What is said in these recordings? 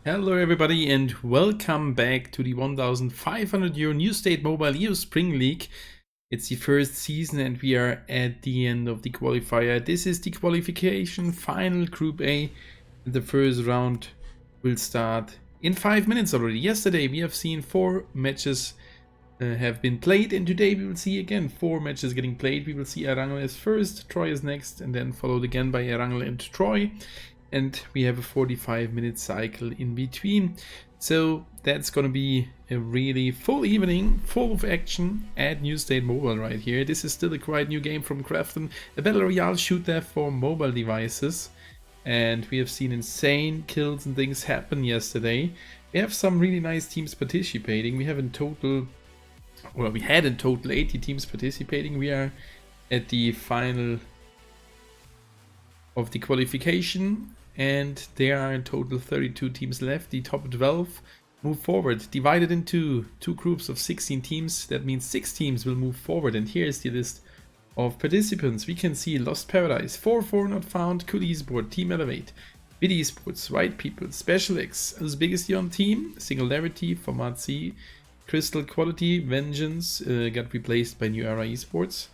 Hello everybody and welcome back to the 1500 euro New State Mobile EU Spring League. It's the first season and we are at the end of the qualifier. This is the qualification final Group A and the first round will start in 5 minutes already. Yesterday we have seen 4 matches have been played, and today we will see again 4 matches getting played. We will see Erangel as first, Troi is next, and then followed again by Erangel and Troi. And we have a 45-minute cycle in between. So that's going to be a really full evening, full of action at New State Mobile right here. This is still a quite new game from Crafton, a Battle Royale shooter for mobile devices. And we have seen insane kills and things happen yesterday. We have some really nice teams participating. We have in total, well, we had in total 80 teams participating. We are at the final of the qualification. And there are in total 32 teams left. The top 12 move forward, divided into 2 groups of 16 teams. That means 6 teams will move forward. And here is the list of participants. We can see Lost Paradise, 4-4 not found, Cool Esport, Team Elevate, Bid Esports, White People, Special X, Uzbekistan Team, Singularity, Format C, Crystal Quality, Vengeance, got replaced by New Era Esports,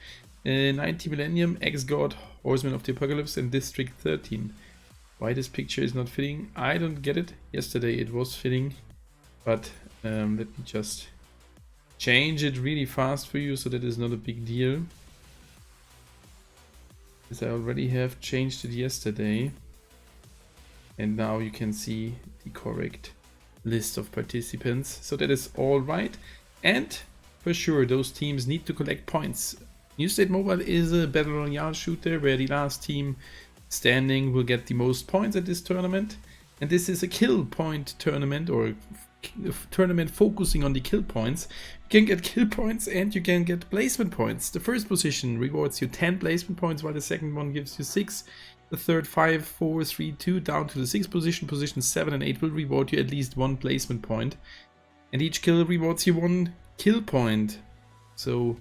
90 Millennium, X-God, Horseman of the Apocalypse, and District 13. Why this picture is not fitting, I don't get it. Yesterday it was fitting, but let me just change it really fast for you so that is not a big deal. As I already have changed it yesterday. And now you can see the correct list of participants. So that is all right. And for sure, those teams need to collect points. New State Mobile is a Battle Royale shooter where the last team standing will get the most points at this tournament, and this is a kill point tournament, or a tournament focusing on the kill points. You can get kill points and you can get placement points. The first position rewards you 10 placement points, while the second one gives you 6. The third 5, 4, 3, 2 down to the 6th position. Positions 7 and 8 will reward you at least 1 placement point, and each kill rewards you 1 kill point. So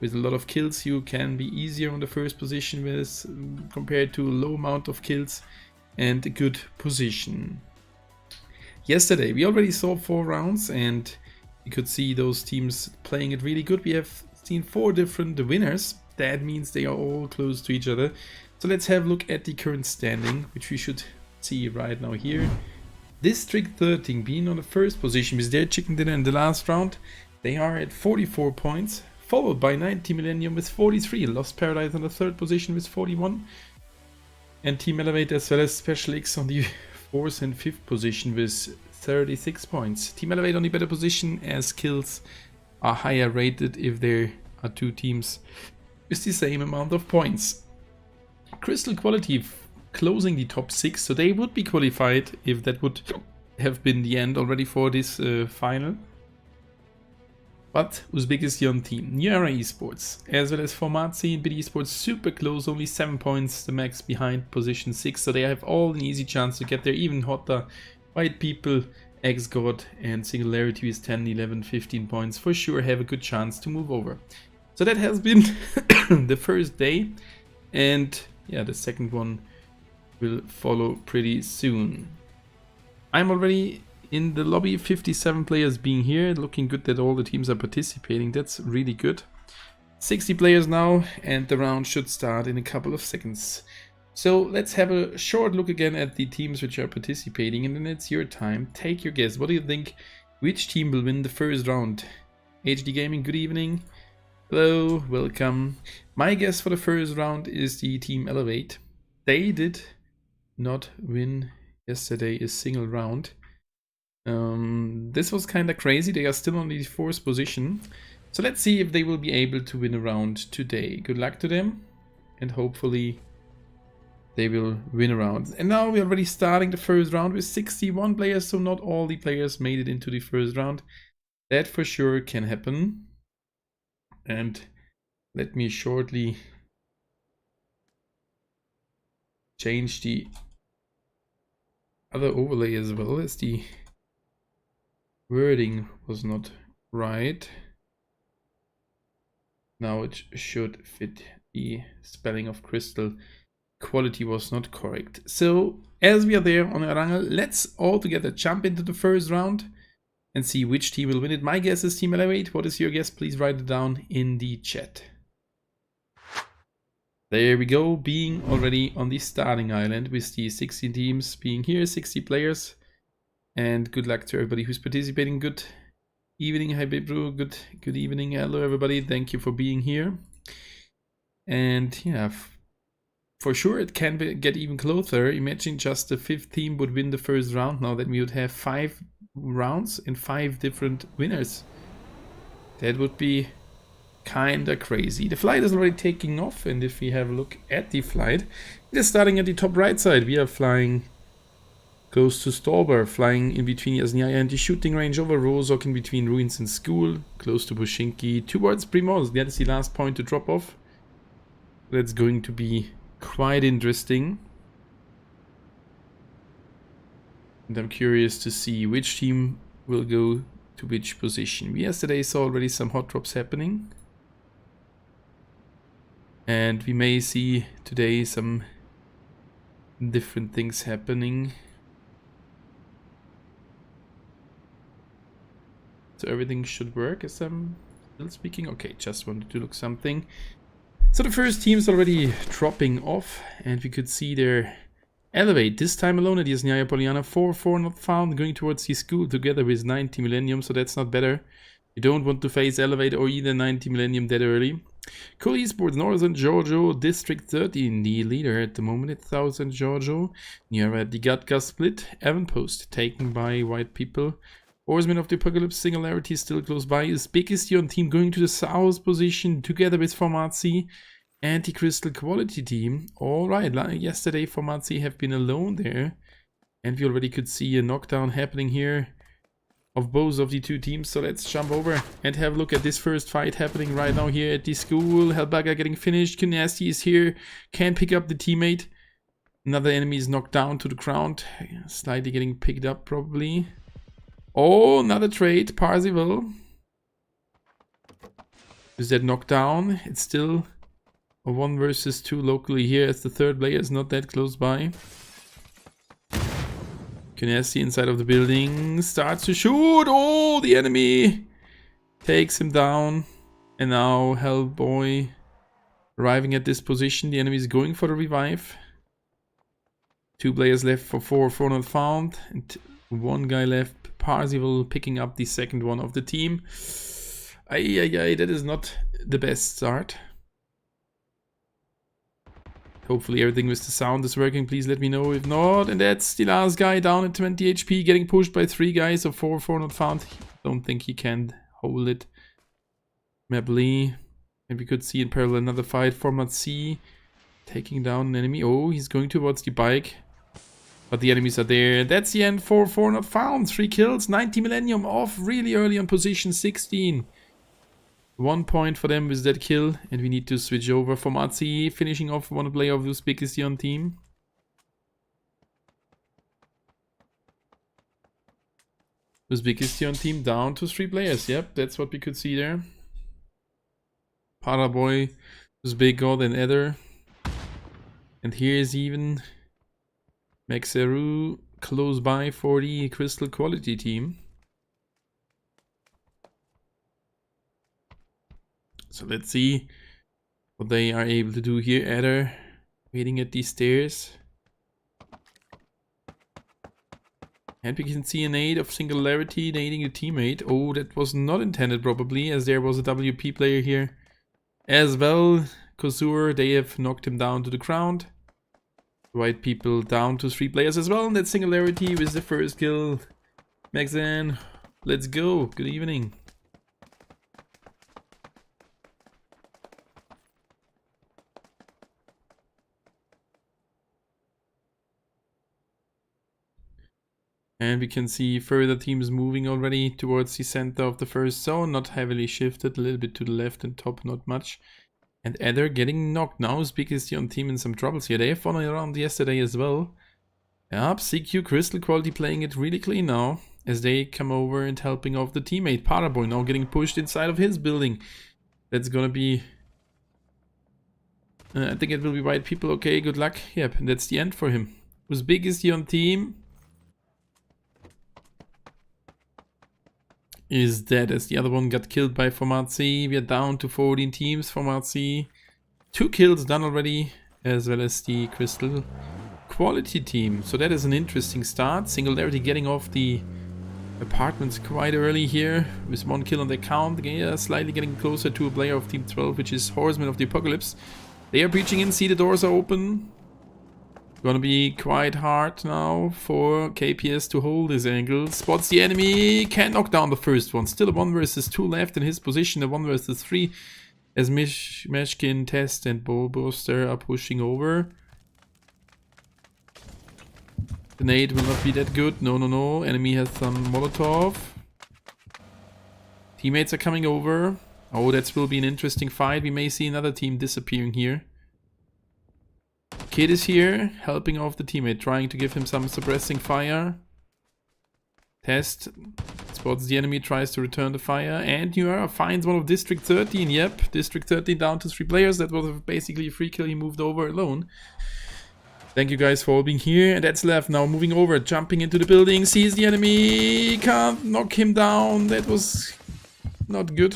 with a lot of kills, you can be easier on the first position with compared to a low amount of kills and a good position. Yesterday, we already saw 4 rounds and you could see those teams playing it really good. We have seen 4 different winners. That means they are all close to each other. So let's have a look at the current standing, which we should see right now here. District 13 being on the first position with their chicken dinner in the last round. They are at 44 points. Followed by 90 Millennium with 43, Lost Paradise on the 3rd position with 41, and Team Elevate as well as Special X on the 4th and 5th position with 36 points. Team Elevate on the better position as kills are higher rated if there are 2 teams with the same amount of points. Crystal Quality closing the top 6, so they would be qualified if that would have been the end already for this final. But Uzbekistan Team, New Era Esports, as well as Format C and Bid Esports super close, only 7 points the max behind position 6, so they have all an easy chance to get there. Even hotter, White People, X-God and Singularity with 10, 11, 15 points for sure have a good chance to move over. So that has been the first day, and yeah, the second one will follow pretty soon. I'm already in the lobby, 57 players being here, looking good that all the teams are participating. That's really good. 60 players now, and the round should start in a couple of seconds. So let's have a short look again at the teams which are participating, and then it's your time. Take your guess. What do you think? Which team will win the first round? HD Gaming, good evening. Hello, welcome. My guess for the first round is the Team Elevate. They did not win yesterday a single round. This was kind of crazy. They are still on the 4th position. So let's see if they will be able to win a round today. Good luck to them. And hopefully they will win a round. And now we're already starting the first round with 61 players. So not all the players made it into the first round. That for sure can happen. And let me shortly change the other overlay as well, as the wording was not right. Now it should fit. The spelling of Crystal Quality was not correct. So as we are there on Erangel, let's all together jump into the first round and see which team will win it. My guess is Team Elevate. What is your guess? Please write it down in the chat. There we go, being already on the starting island with the 16 teams being here, 60 players. And good luck to everybody who's participating. Good evening, hi Bibru. Good evening, hello everybody. Thank you for being here. And yeah, for sure it can get even closer. Imagine just the 5th team would win the first round. Now that we would have 5 rounds and 5 different winners. That would be kinda crazy. The flight is already taking off, and if we have a look at the flight, it is starting at the top right side. We are flying close to Stolber, flying in between Jasnaya and the shooting range, over Rozok, in between Ruins and School, close to Bushinki, towards Primoz. That is the last point to drop off. That's going to be quite interesting. And I'm curious to see which team will go to which position. We yesterday saw already some hot drops happening. And we may see today some different things happening. So everything should work as I'm still speaking. Okay, just wanted to look something. So the first team is already dropping off, and we could see their Elevate, this time alone at Jasnaya Poliana, 4-4 not found, going towards the school together with 90 Millennium, so that's not better. You don't want to face Elevate or either 90 Millennium that early. Cool Esports, Northern Giorgio, District 13, the leader at the moment at 1000 Giorgio. Near at the Gatka split, Avonpost taken by white people. Horseman of the Apocalypse, Singularity still close by. Uzbekistan team going to the south position together with Formazi. Anti-Crystal Quality team. Alright, yesterday Formazi have been alone there. And we already could see a knockdown happening here of both of the two teams. So let's jump over and have a look at this first fight happening right now here at the school. Hellbagger getting finished. Kunasti is here. Can't pick up the teammate. Another enemy is knocked down to the ground. Slightly getting picked up probably. Oh, another trade. Parzival. Is that knocked down? It's still a 1 versus 2 locally here, as the third player is not that close by. Kunasti inside of the building starts to shoot. Oh, the enemy takes him down. And now Hellboy arriving at this position. The enemy is going for the revive. 2 players left for 4 not found. And 1 guy left. Parzival picking up the second one of the team. That is not the best start. Hopefully everything with the sound is working. Please let me know if not. And that's the last guy down at 20 HP, getting pushed by 3 guys. So 4 not found. Don't think he can hold it. Mably. And we could see in parallel another fight. Format C taking down an enemy. Oh, he's going towards the bike. But the enemies are there. That's the end. 4 not found. 3 kills. 90 Millennium off really early on position 16. 1 point for them with that kill, and we need to switch over. Formazi finishing off one player of the Uzbekistan team. Uzbekistan team down to 3 players. Yep, that's what we could see there. Paraboy, Uzbek God, and Eder. And here's even Maxeru close by for the Crystal Quality team. So let's see what they are able to do here. Eder waiting at these stairs. And we can see a nade of Singularity nading a teammate. Oh, that was not intended probably, as there was a WP player here as well. Kosur, they have knocked him down to the ground. White people down to 3 players as well. And that Singularity with the first kill. Maxan, let's go. Good evening. And we can see further teams moving already towards the center of the first zone. Not heavily shifted, a little bit to the left and top, not much. And Eder getting knocked now. Uzbekistan team in some troubles here. They have won around yesterday as well. Yep, CQ Crystal Quality playing it really clean now, as they come over and helping off the teammate. Paraboy now getting pushed inside of his building. That's gonna be... I think it will be white people. Okay, good luck. Yep, and that's the end for him. Who's big is he on team? Is dead as the other one got killed by Formazi. We are down to 14 teams. Formazi. 2 kills done already, as well as the Crystal Quality team. So that is an interesting start. Singularity getting off the apartments quite early here with 1 kill on the count. Yeah, slightly getting closer to a player of Team 12, which is Horsemen of the Apocalypse. They are breaching in. See, the doors are open. Gonna be quite hard now for KPS to hold this angle. Spots the enemy, can knock down the first one. Still a 1 versus 2 left in his position, a 1 versus 3. As Meshkin, Test and Boboster are pushing over. The nade will not be that good. No, no, no. Enemy has some Molotov. Teammates are coming over. Oh, that will be an interesting fight. We may see another team disappearing here. Kid is here, helping off the teammate, trying to give him some suppressing fire. Test spots the enemy, tries to return the fire, and Nuera finds one of District 13. Yep, District 13 down to 3 players. That was basically a free kill. He moved over alone. Thank you guys for all being here. And that's left now, moving over, jumping into the building, sees the enemy, can't knock him down. That was not good.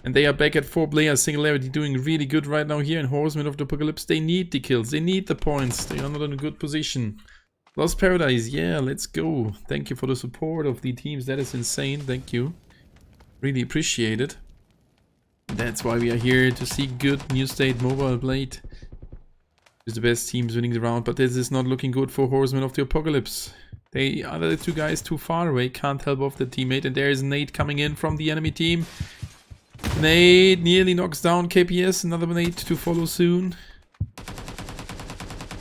And they are back at 4 players. Singularity doing really good right now here. And Horsemen of the Apocalypse, they need the kills. They need the points. They are not in a good position. Lost Paradise, yeah, let's go. Thank you for the support of the teams. That is insane. Thank you. Really appreciate it. That's why we are here, to see good New State Mobile played. It's the best teams winning the round. But this is not looking good for Horsemen of the Apocalypse. They are the 2 guys too far away. Can't help off the teammate. And there is Nate coming in from the enemy team. Nade nearly knocks down KPS. Another nade to follow soon.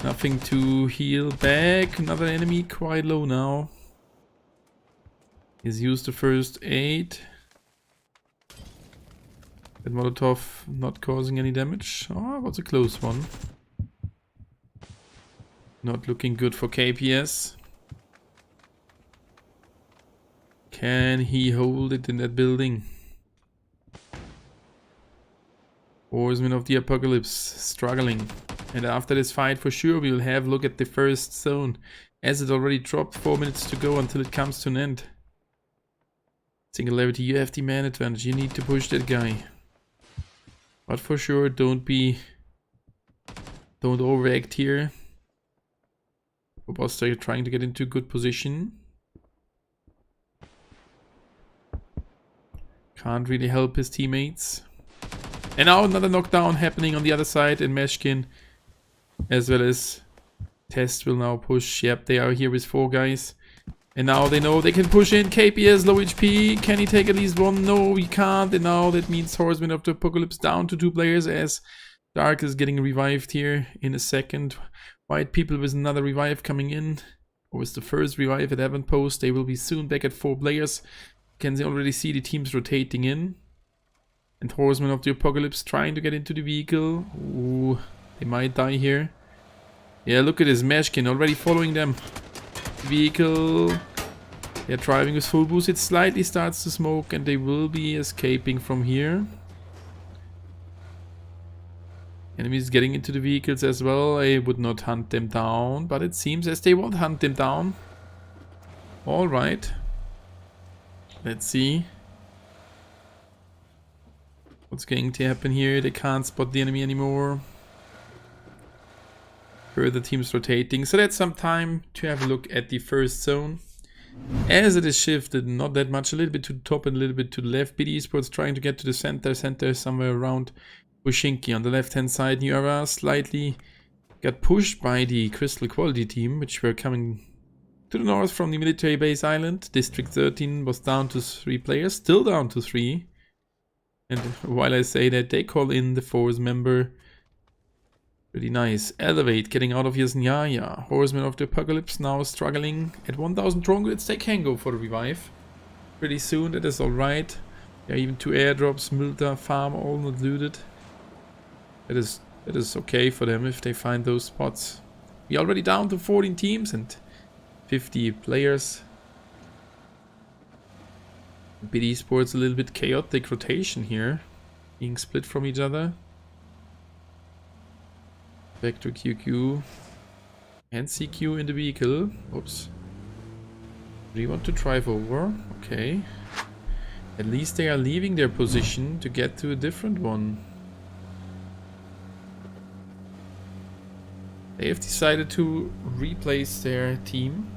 Nothing to heal back. Another enemy quite low now. He's used the first aid. That Molotov not causing any damage. Oh, what's a close one. Not looking good for KPS. Can he hold it in that building? Horsemen of the Apocalypse struggling. And after this fight, for sure, we will have a look at the first zone. As it already dropped 4 minutes to go until it comes to an end. Singularity, you have the man advantage. You need to push that guy. But for sure, don't overact here. Roboster trying to get into a good position. Can't really help his teammates. And now another knockdown happening on the other side, and Meshkin as well as Test will now push. Yep, they are here with 4 guys. And now they know they can push in. KPS low HP. Can he take at least 1? No, he can't. And now that means Horsemen of the Apocalypse down to 2 players, as Dark is getting revived here in a second. White people with another revive coming in. Or with the first revive at Avonpost. They will be soon back at 4 players. Can already see the teams rotating in. And Horsemen of the Apocalypse trying to get into the vehicle. Ooh, they might die here. Yeah, look at this Meshkin already following them. Vehicle. They're driving with full boost. It slightly starts to smoke and they will be escaping from here. Enemies getting into the vehicles as well. I would not hunt them down, but it seems as they won't hunt them down. Alright. Let's see what's going to happen here. They can't spot the enemy anymore. Further teams rotating. So that's some time to have a look at the first zone. As it is shifted, not that much, a little bit to the top and a little bit to the left. BD Esports trying to get to the center. Center is somewhere around Bushinki. On the left hand side, New Era slightly got pushed by the Crystal Quality team, which were coming to the north from the military base island. District 13 was down to 3 players, still down to 3. And while I say that, they call in the force member. Pretty nice. Elevate, getting out of Yasnyaya. Horsemen of the Apocalypse now struggling at 1000 Tronglets. They can go for the revive pretty soon. That is alright. Yeah, even 2 airdrops, Milta, farm, all not looted. That is okay for them if they find those spots. We're already down to 14 teams and 50 players. BD Sports a little bit chaotic rotation here, being split from each other. Back to QQ. And CQ in the vehicle. Oops. Do you want to drive over? Okay. At least they are leaving their position to get to a different one. They have decided to replace their team.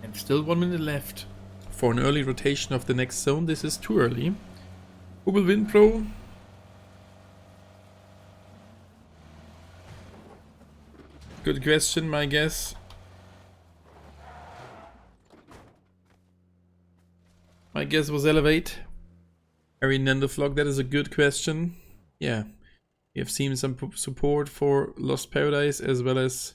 And still 1 minute left. For an early rotation of the next zone, this is too early. Who will win, Pro? Good question, my guess. My guess was Elevate. Harry Nendoflog, that is a good question. Yeah, we have seen some support for Lost Paradise as well as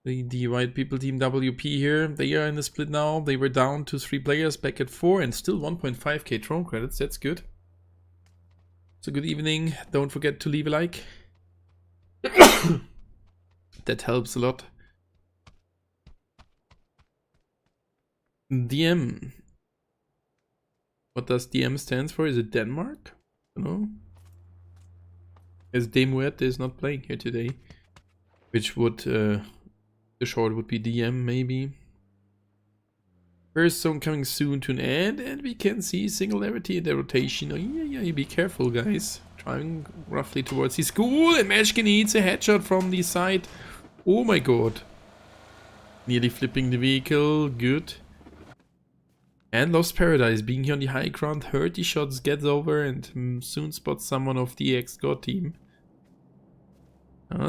the White People Team WP here. They are in the split now. They were down to 3 players, back at 4, and still 1.5k Troi credits. That's good. So good evening. Don't forget to leave a like. That helps a lot. DM. What does DM stands for? Is it Denmark? I don't know. As Demuet is not playing here today. Which would, the short would be DM maybe. First zone coming soon to an end, and we can see Singularity in the rotation. Oh yeah, be careful guys. Driving roughly towards his school, and Meshkin needs a headshot from the side. Oh my god. Nearly flipping the vehicle, good. And Lost Paradise being here on the high ground, 30 shots, gets over and soon spots someone of the ex-god team.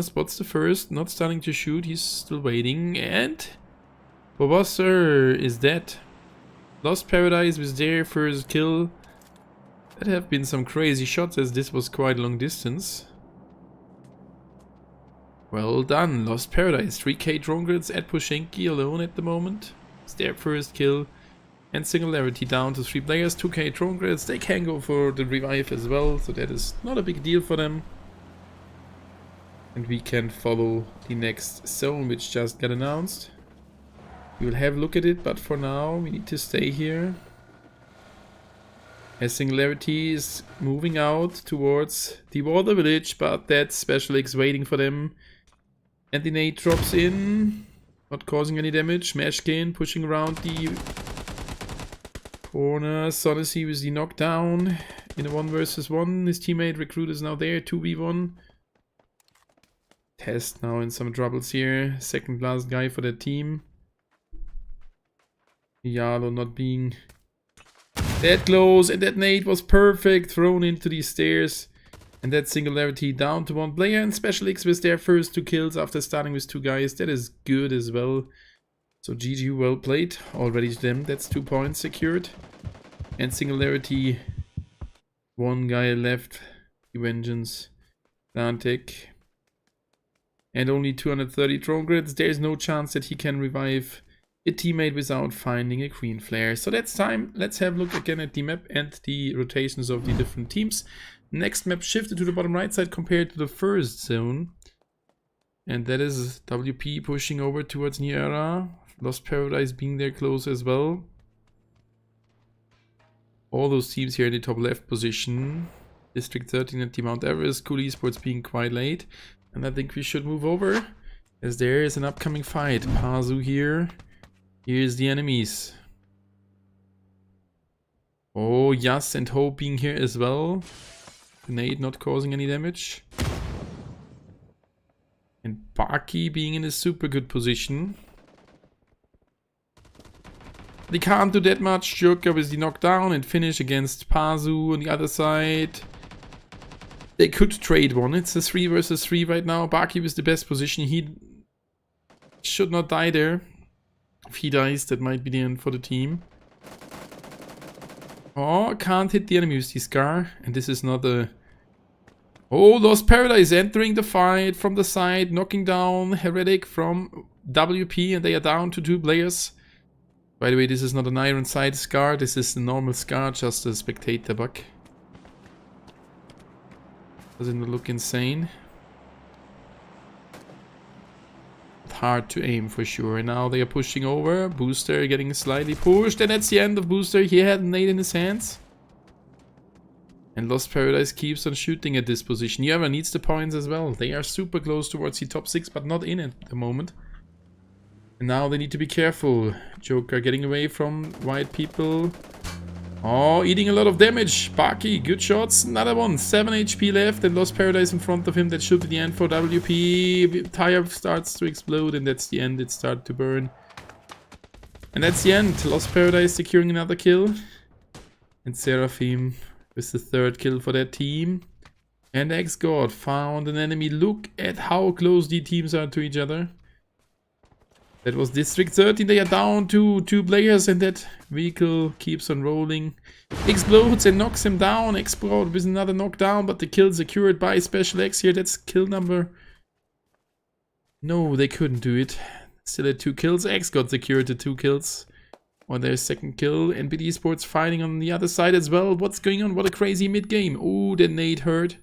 Spots the first, not starting to shoot, he's still waiting, and Bobasser is dead. Lost Paradise was their first kill. That have been some crazy shots as this was quite a long distance. Well done, Lost Paradise. 3k drone grids at Pushenki alone at the moment. It's their first kill. And Singularity down to 3 players, 2k drone grids. They can go for the revive as well, so that is not a big deal for them. And we can follow the next zone, which just got announced. We will have a look at it, but for now we need to stay here. As Singularity is moving out towards the water village, but that Special X waiting for them. And the nade drops in, not causing any damage. Mashkin pushing around the corner. Sonacy with the knockdown in a 1 versus 1. His teammate Recruit is now there, 2v1. Test now in some troubles here. Second last guy for that team. Yalo not being that close, and that nade was perfect, thrown into these stairs. And that Singularity down to 1 player, and Special X with their first 2 kills after starting with 2 guys. That is good as well. So GG, well played. Already to them, that's 2 points secured. And Singularity, 1 guy left. The Vengeance, Atlantic. And only 230 drone grids. There's no chance that he can revive a teammate without finding a green flare. So that's time. Let's have a look again at the map and the rotations of the different teams. Next map shifted to the bottom right side compared to the first zone. And that is WP pushing over towards Niera. Lost Paradise being there close as well. All those teams here in the top left position. District 13 at the Mount Everest. Cool Esports being quite late. And I think we should move over, as there is an upcoming fight. Pazu here. Here's the enemies. Oh, Yas and Ho being here as well. Grenade not causing any damage. And Baki being in a super good position. They can't do that much. Joker with the knockdown and finish against Pazu on the other side. They could trade one. It's a 3 versus 3 right now. Baki with the best position. He should not die there. If he dies, that might be the end for the team. Oh, can't hit the enemy with the Scar. And this is not a... Oh, Lost Paradise entering the fight from the side. Knocking down Heretic from WP. And they are down to 2 players. By the way, this is not an Iron Sight Scar. This is a normal Scar, just a spectator bug. Doesn't it look insane? Hard to aim for sure. And now they are pushing over. Booster getting slightly pushed. And that's the end of Booster. He had a nade in his hands. And Lost Paradise keeps on shooting at this position. Yara needs the points as well. They are super close towards the top 6, but not in at the moment. And now they need to be careful. Joker getting away from white people. Oh, eating a lot of damage. Baki, good shots. Another one. 7 HP left and Lost Paradise in front of him. That should be the end for WP. Tire starts to explode and that's the end. It started to burn. And that's the end. Lost Paradise securing another kill. And Seraphim with the 3rd kill for that team. And X-God found an enemy. Look at how close the teams are to each other. That was District 13. They are down to 2 players and that vehicle keeps on rolling. Explodes and knocks him down. X-God with another knockdown, but the kill secured by Special X here. That's kill number... No, they couldn't do it. Still at 2 kills. X-God secured the 2 kills. On their 2nd kill. And BD Sports fighting on the other side as well. What's going on? What a crazy mid-game. Oh, the nade hurt.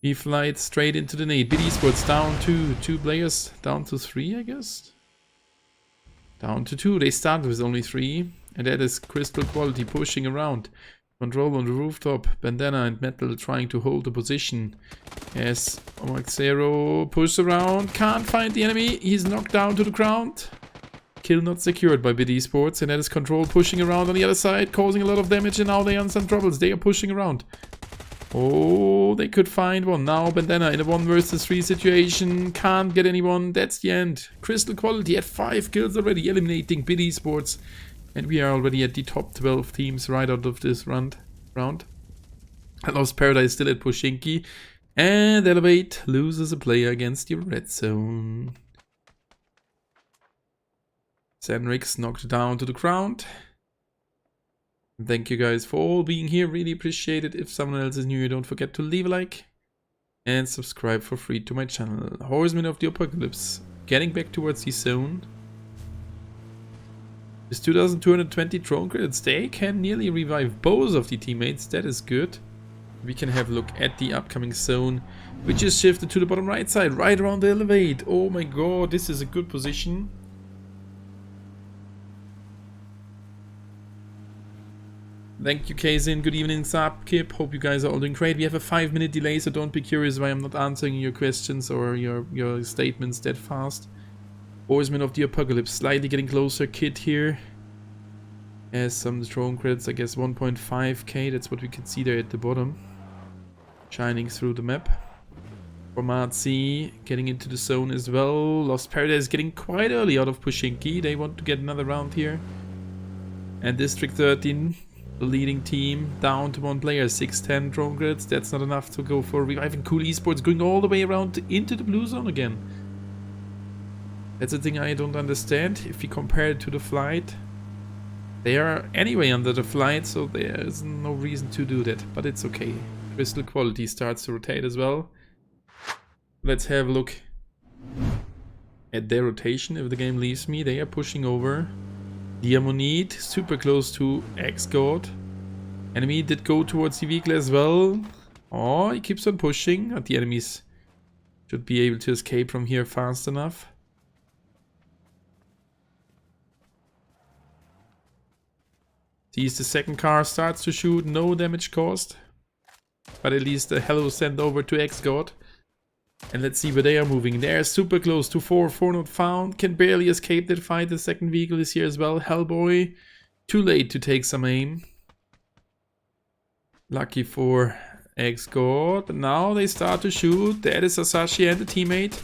He flies straight into the nade. BD Sports down to 2 players. Down to 3, I guess. Down to 2. They started with only 3. And that is Crystal Quality pushing around. Control on the rooftop. Bandana and Metal trying to hold the position. Yes, Omaxero pushes around. Can't find the enemy. He's knocked down to the ground. Kill not secured by BD Sports. And that is Control pushing around on the other side. Causing a lot of damage. And now they are in some troubles. They are pushing around. Oh, they could find one. Now Bandana in a 1 versus 3 situation. Can't get anyone. That's the end. Crystal Quality at 5 kills already, eliminating BD Sports. And we are already at the top 12 teams right out of this round. Lost Paradise still at Pushinki. And Elevate loses a player against the red zone. Senrix knocked down to the ground. Thank you guys for all being here. Really appreciate it. If someone else is new, don't forget to leave a like. And subscribe for free to my channel. Horsemen of the Apocalypse. Getting back towards the zone. With 2220 drone credits, they can nearly revive both of the teammates. That is good. We can have a look at the upcoming zone, which is shifted to the bottom right side, right around the Elevate. Oh my god, this is a good position. Thank you, Kazin. Good evening, Zapkip. Hope you guys are all doing great. We have a 5-minute delay, so don't be curious why I'm not answering your questions or your statements that fast. Horsemen of the Apocalypse, slightly getting closer. Kid here has some drone credits, I guess 1.5k. That's what we can see there at the bottom, shining through the map. Formatzi getting into the zone as well. Lost Paradise getting quite early out of Pushinki. They want to get another round here. And District 13, the leading team, down to 1 player. 610 drone credits. That's not enough to go for reviving. Cool Esports going all the way around into the blue zone again. That's the thing I don't understand. If you compare it to the flight, they are anyway under the flight, so there is no reason to do that. But it's okay. Crystal Quality starts to rotate as well. Let's have a look at their rotation. If the game leaves me, they are pushing over. Diamonid, super close to X-God. Enemy did go towards the vehicle as well. Oh, he keeps on pushing. The enemies should be able to escape from here fast enough. Sees the second car, starts to shoot, no damage caused. But at least a hello sent over to X-God. And let's see where they are moving. They're super close to 4 not found. Can barely escape that fight. The second vehicle is here as well. Hellboy, too late to take some aim. Lucky for X-God. But now they start to shoot. That is Asashi and the teammate.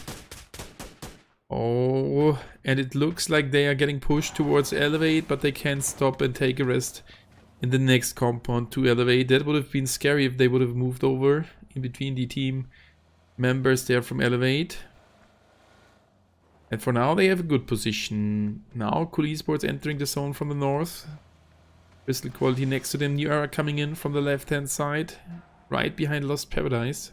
Oh, and it looks like they are getting pushed towards Elevate, but they can't stop and take a rest in the next compound to Elevate. That would have been scary if they would have moved over in between the team members there from Elevate. And for now they have a good position. Now Cool Esports entering the zone from the north. Crystal Quality next to them. New Era coming in from the left hand side, right behind Lost Paradise.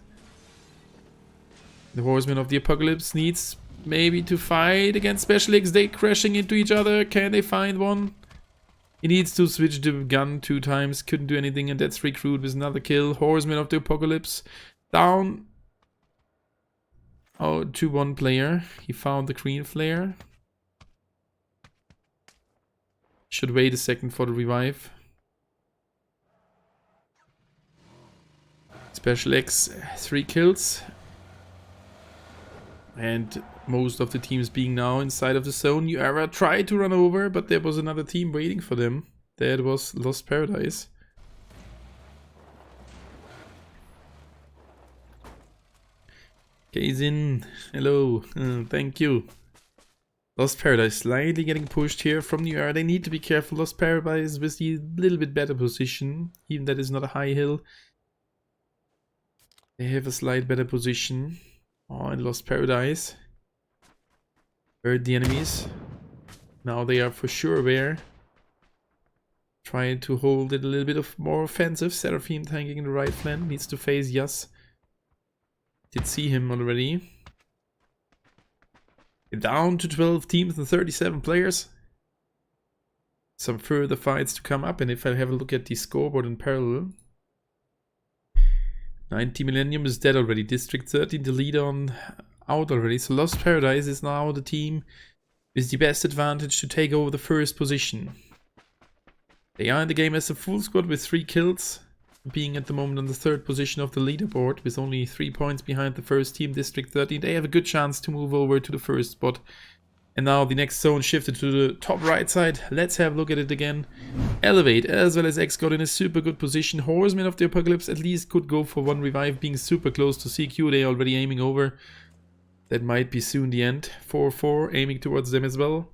The Horsemen of the Apocalypse needs maybe to fight against Special X. They crashing into each other. Can they find one? He needs to switch the gun 2 times. Couldn't do anything, and that's Recruit with another kill. Horsemen of the Apocalypse down. Oh, to 1 player. He found the green flare. Should wait a second for the revive. Special X, 3 kills. And most of the teams being now inside of the zone. New Era tried to run over, but there was another team waiting for them. That was Lost Paradise. Kazin, hello, thank you. Lost Paradise slightly getting pushed here from New Era. They need to be careful. Lost Paradise with the little bit better position, even that is not a high hill. They have a slight better position. Oh, and Lost Paradise. Heard the enemies. Now they are for sure aware. Trying to hold it a little bit of more offensive. Seraphim tanking in the right flank. Needs to face Yas. Did see him already. Down to 12 teams and 37 players. Some further fights to come up. And if I have a look at the scoreboard in parallel. 90 Millennium is dead already. District 13, the leader on out already. So Lost Paradise is now the team with the best advantage to take over the first position. They are in the game as a full squad with 3 kills. Being at the moment on the 3rd position of the leaderboard with only 3 points behind the first team, District 13. They have a good chance to move over to the first spot. And now the next zone shifted to the top right side. Let's have a look at it again. Elevate as well as X got in a super good position. Horsemen of the Apocalypse at least could go for 1 revive, being super close to CQ. They already aiming over. That might be soon the end. 4-4 aiming towards them as well.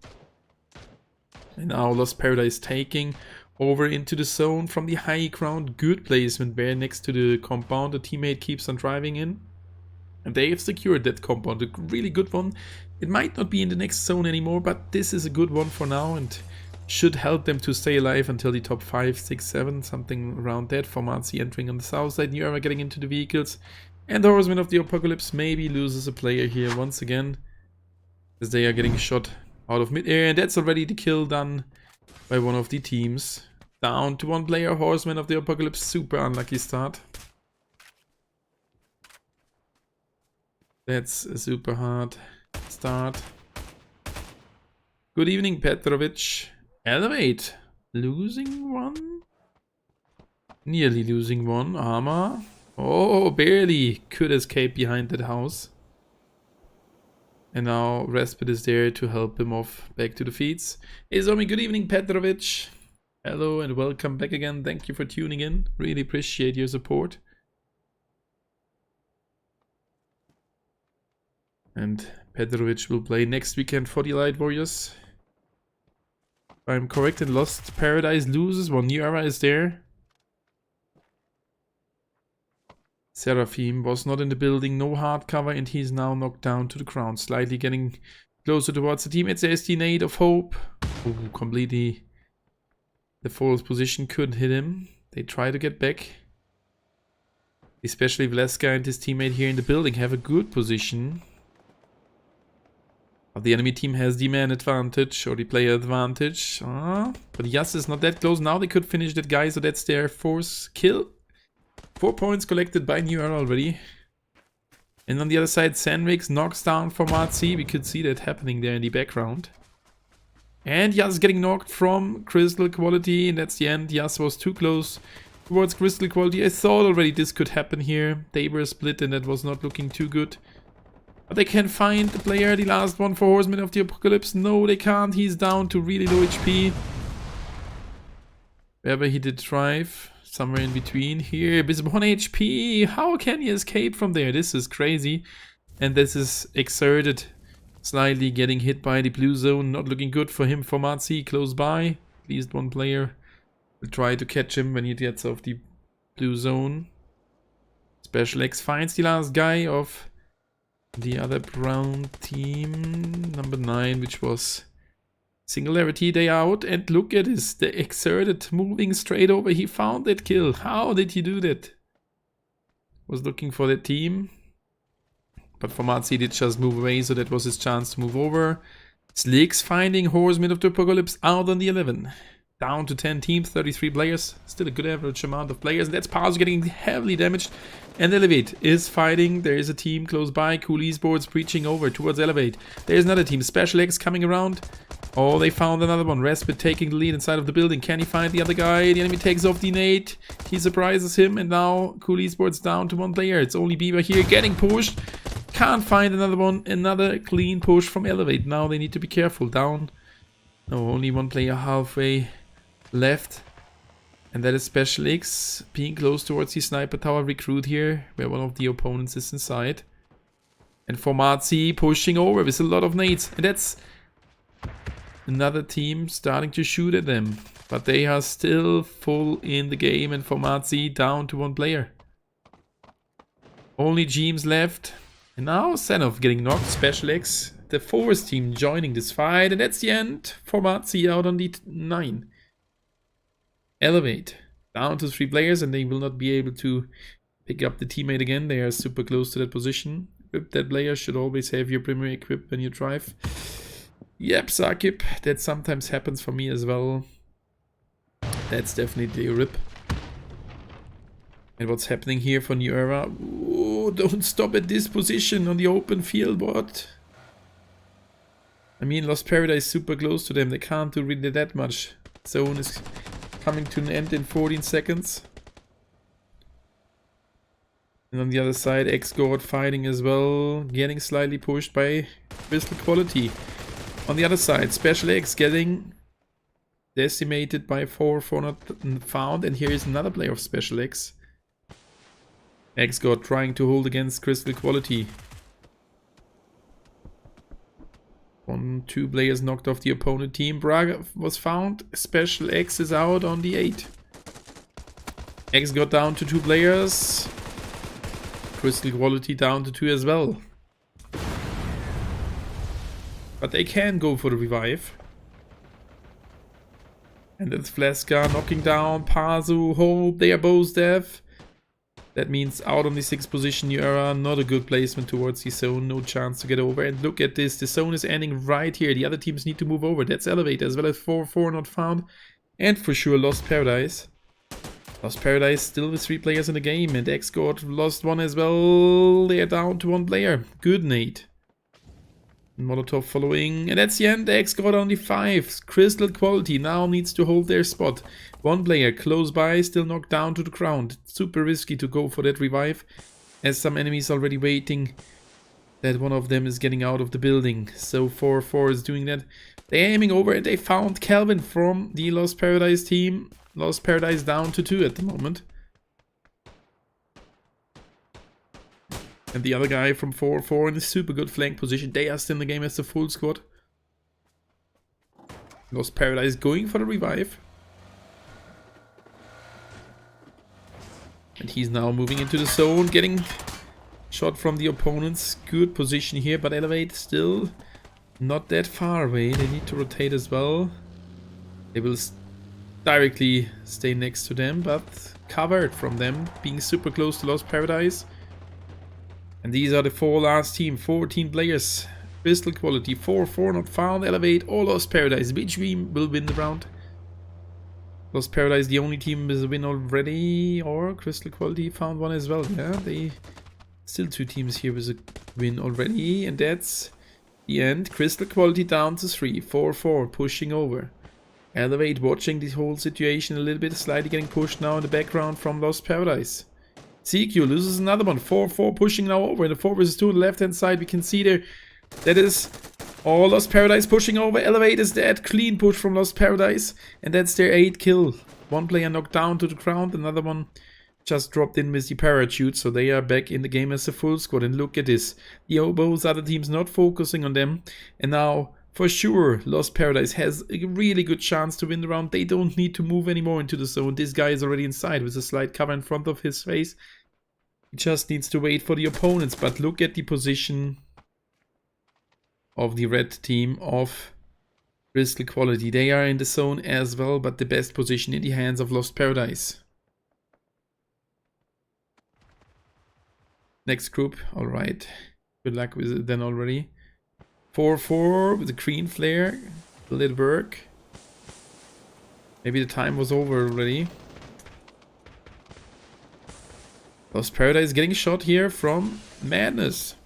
And now Lost Paradise taking over into the zone from the high ground. Good placement there next to the compound. The teammate keeps on driving in. And they have secured that compound. A really good one. It might not be in the next zone anymore, but this is a good one for now and should help them to stay alive until the top 5, 6, 7, something around that. Formazi entering on the south side. New Era getting into the vehicles. And the Horsemen of the Apocalypse maybe loses a player here once again, as they are getting shot out of mid-air. And that's already the kill done by one of the teams. Down to 1 player. Horsemen of the Apocalypse. Super unlucky start. That's a super hard start. Good evening, Petrovic. Elevate. Losing 1? Nearly losing 1. Armor. Oh, barely could escape behind that house. And now Respite is there to help him off back to the feeds. Hey Zomi, good evening, Petrovic. Hello and welcome back again. Thank you for tuning in. Really appreciate your support. And Petrovic will play next weekend for the Light Warriors. If I'm correct, and Lost Paradise loses 1. New Era is there. Seraphim was not in the building, no hard cover, and he's now knocked down to the ground. Slightly getting closer towards the team. It's the Nade of Hope. Ooh, completely the false position couldn't hit him. They try to get back. Especially Vleska and his teammate here in the building have a good position. But the enemy team has the man advantage, or the player advantage. But Yas is not that close. Now they could finish that guy, so that's their 4th kill. 4 points collected by New Era already. And on the other side, Sandvix knocks down Formazi. We could see that happening there in the background. And Yas getting knocked from Crystal Quality, and that's the end. Yas was too close towards Crystal Quality. I thought already this could happen here. They were split and that was not looking too good. But they can find the player, the last one for Horsemen of the Apocalypse. No, they can't. He's down to really low HP. Wherever he did thrive. Somewhere in between here, with 1 HP. How can he escape from there? This is crazy. And this is exerted. Slightly getting hit by the blue zone. Not looking good for him. Formazi close by. At least 1 player will try to catch him when he gets off the blue zone. Special X finds the last guy of the other brown team. Number 9, which was Singularity. They out, and look at this, the exerted moving straight over. He found that kill. How did he do that? Was looking for that team, but Formazi did just move away, so that was his chance to move over. Slicks finding Horsemen of the Apocalypse out on the 11. down to 10 teams, 33 players. Still a good average amount of players. And that's Parzo getting heavily damaged. And Elevate is fighting. There is a team close by. Cool Esports breaching over towards Elevate. There's another team. Special X coming around. Oh, they found another one. Respite taking the lead inside of the building. Can he find the other guy? The enemy takes off the nade. He surprises him. And now Cool Esports down to 1 player. It's only Beaver here getting pushed. Can't find another one. Another clean push from Elevate. Now they need to be careful. Down. No, only 1 player halfway left. And that is Special X being close towards the sniper tower recruit here, where one of the opponents is inside. And Formazi pushing over with a lot of nades. And that's another team starting to shoot at them. But they are still full in the game, and Formazi down to 1 player. Only James left. And now Senov getting knocked. Special X, the 4th team joining this fight. And that's the end. Formazi out on the 9. Elevate down to 3 players, and they will not be able to pick up the teammate again. They are super close to that position. Equip that player. Should always have your primary equipped when you drive. Yep, Sakip. That sometimes happens for me as well. That's definitely a rip. And what's happening here for New Era? Oh, don't stop at this position on the open field. What? I mean, Lost Paradise super close to them. They can't do really that much. Zone is coming to an end in 14 seconds. And on the other side, X-God fighting as well. Getting slightly pushed by Crystal Quality. On the other side, Special X getting decimated by 4 not found. And here is another player of Special X. X-God trying to hold against Crystal Quality. 1, 2 players knocked off the opponent team. Braga was found. Special X is out on the 8. X got down to 2 players. Crystal Quality down to 2 as well. But they can go for the revive. And that's Fleska knocking down Parzo, Hope. They are both deaf. That means out on the 6th position, New Era. Not a good placement towards the zone. No chance to get over. And look at this. The zone is ending right here. The other teams need to move over. That's Elevate as well as 4 not found. And for sure Lost Paradise. Lost Paradise still with 3 players in the game. And X-God lost 1 as well. They are down to 1 player. Good nade. Molotov following. And that's the end. X-God on the 5. Crystal Quality now needs to hold their spot. 1 player close by, still knocked down to the ground. Super risky to go for that revive, as some enemies already waiting that one of them is getting out of the building. So 4 is doing that. They're aiming over, and they found Calvin from the Lost Paradise team. Lost Paradise down to 2 at the moment. And the other guy from 4 in a super good flank position. They are still in the game as the full squad. Lost Paradise going for the revive. And he's now moving into the zone, getting shot from the opponent's good position here. But Elevate still not that far away. They need to rotate as well. They will directly stay next to them, but covered from them, being super close to Lost Paradise. And these are the 4 last team, 14 players. Crystal Quality, 4 not found, Elevate, or Lost Paradise. Which team will win the round? Lost Paradise, the only team with a win already, or Crystal Quality found 1 as well. Yeah, they still 2 teams here with a win already, and that's the end. Crystal Quality down to 3, 4 pushing over. Elevate watching this whole situation a little bit, slightly getting pushed now in the background from Lost Paradise. CQ loses another one, 4 pushing now over. In the 4 vs 2 on the left hand side, we can see there that is all Lost Paradise pushing over. Elevate is dead. Clean push from Lost Paradise. And that's their 8th kill. 1 player knocked down to the ground. Another one just dropped in with the parachute. So they are back in the game as a full squad. And look at this. Both other teams not focusing on them. And now, for sure, Lost Paradise has a really good chance to win the round. They don't need to move anymore into the zone. This guy is already inside with a slight cover in front of his face. He just needs to wait for the opponents. But look at the position of the red team of Crystal Quality. They are in the zone as well, but the best position in the hands of Lost Paradise. Next group, alright. Good luck with it then already. 4 with the green flare. Will it work? Maybe the time was over already. Lost Paradise getting shot here from Madness.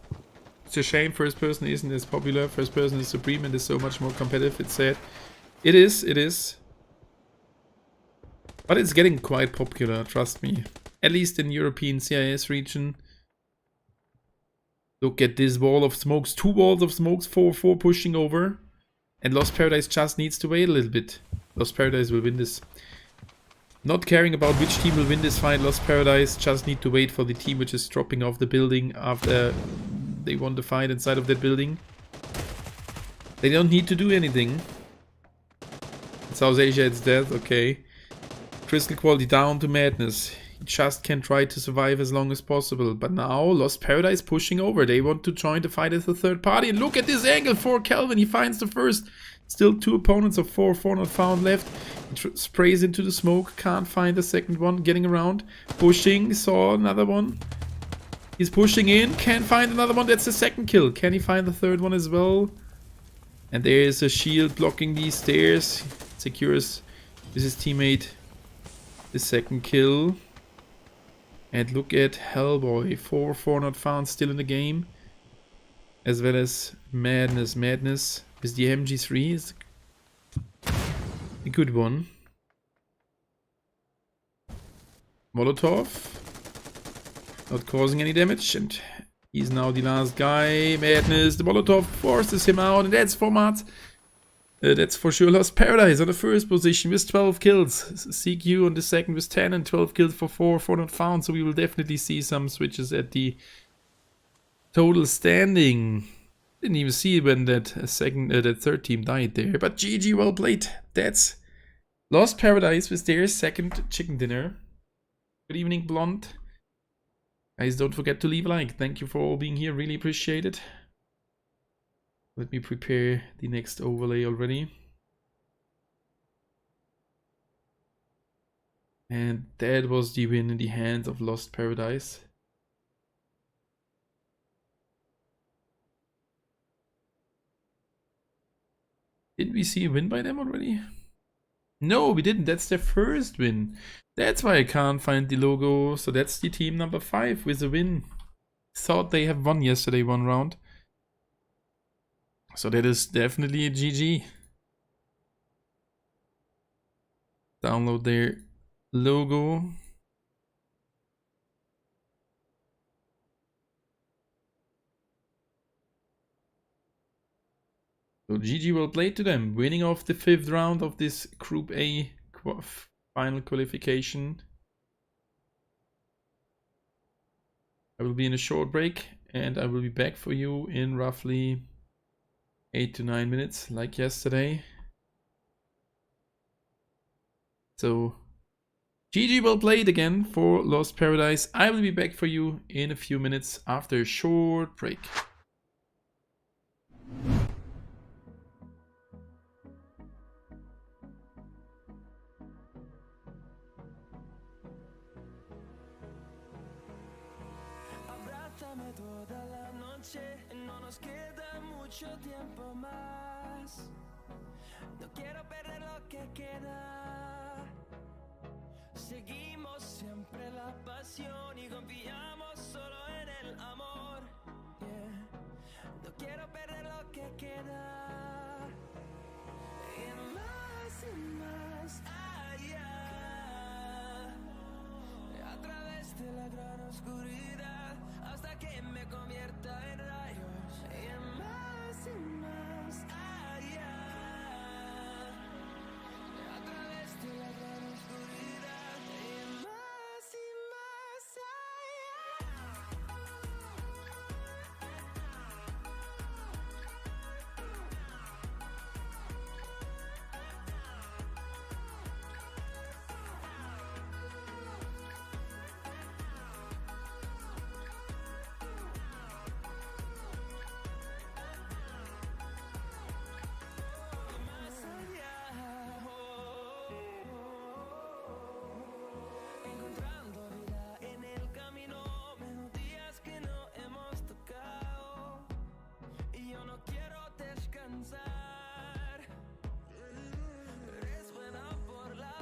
It's a shame first person isn't as popular. First person is supreme and is so much more competitive, it's sad. It is, it is. But it's getting quite popular, trust me. At least in European CIS region. Look at this wall of smokes. 2 walls of smokes, 4 pushing over. And Lost Paradise just needs to wait a little bit. Lost Paradise will win this. Not caring about which team will win this fight, Lost Paradise just need to wait for the team which is dropping off the building after they won the fight inside of that building. They don't need to do anything. In South Asia it's death, okay. Crystal quality down to Madness. He just can try to survive as long as possible. But now Lost Paradise pushing over. They want to join the fight as a third party. And look at this angle for Kelvin. He finds the first. Still 2 opponents of 4 not found left. He sprays into the smoke. Can't find the second one. Getting around. Pushing. Saw another one. He's pushing in. Can't find another one. That's the second kill. Can he find the third one as well? And there is a shield blocking these stairs. Secures with his teammate the second kill. And look at Hellboy. 4 not found still in the game. As well as Madness. Madness with the MG3 is a good one. Molotov. Not causing any damage. And he's now the last guy. Madness. The Molotov forces him out. And that's for Mats. That's for sure Lost Paradise on the first position with 12 kills. CQ on the second with 10 and 12 kills for 4 not found. So we will definitely see some switches at the total standing. Didn't even see when that third team died there. But GG, well played. That's Lost Paradise with their second chicken dinner. Good evening, Blonde. Guys, don't forget to leave a like. Thank you for all being here. Really appreciate it. Let me prepare the next overlay already. And that was the win in the hands of Lost Paradise. Did we see a win by them already? No, we didn't. That's their first win. That's why I can't find the logo. So that's the team number 5 with a win. Thought they have won yesterday 1 round. So that is definitely a GG. Download their logo. So GG well played to them. Winning off the 5th round of this Group A final qualification. I will be in a short break and I will be back for you in roughly 8 to 9 minutes, like yesterday. So, GG well played again for Lost Paradise. I will be back for you in a few minutes after a short break. Abrázame toda la noche, no nos queda mucho tiempo más. No quiero perder lo que queda. Seguimos siempre la pasión y confiamos solo en el amor. Yeah. No quiero perder lo que queda. Y más allá. A través de la gran oscuridad hasta que me convierta en rayos. Y más allá. A través de la gran oscuridad y más allá. Encontrando vida en el camino, melodías que no hemos tocado. Y yo no quiero descansar. Eres buena por la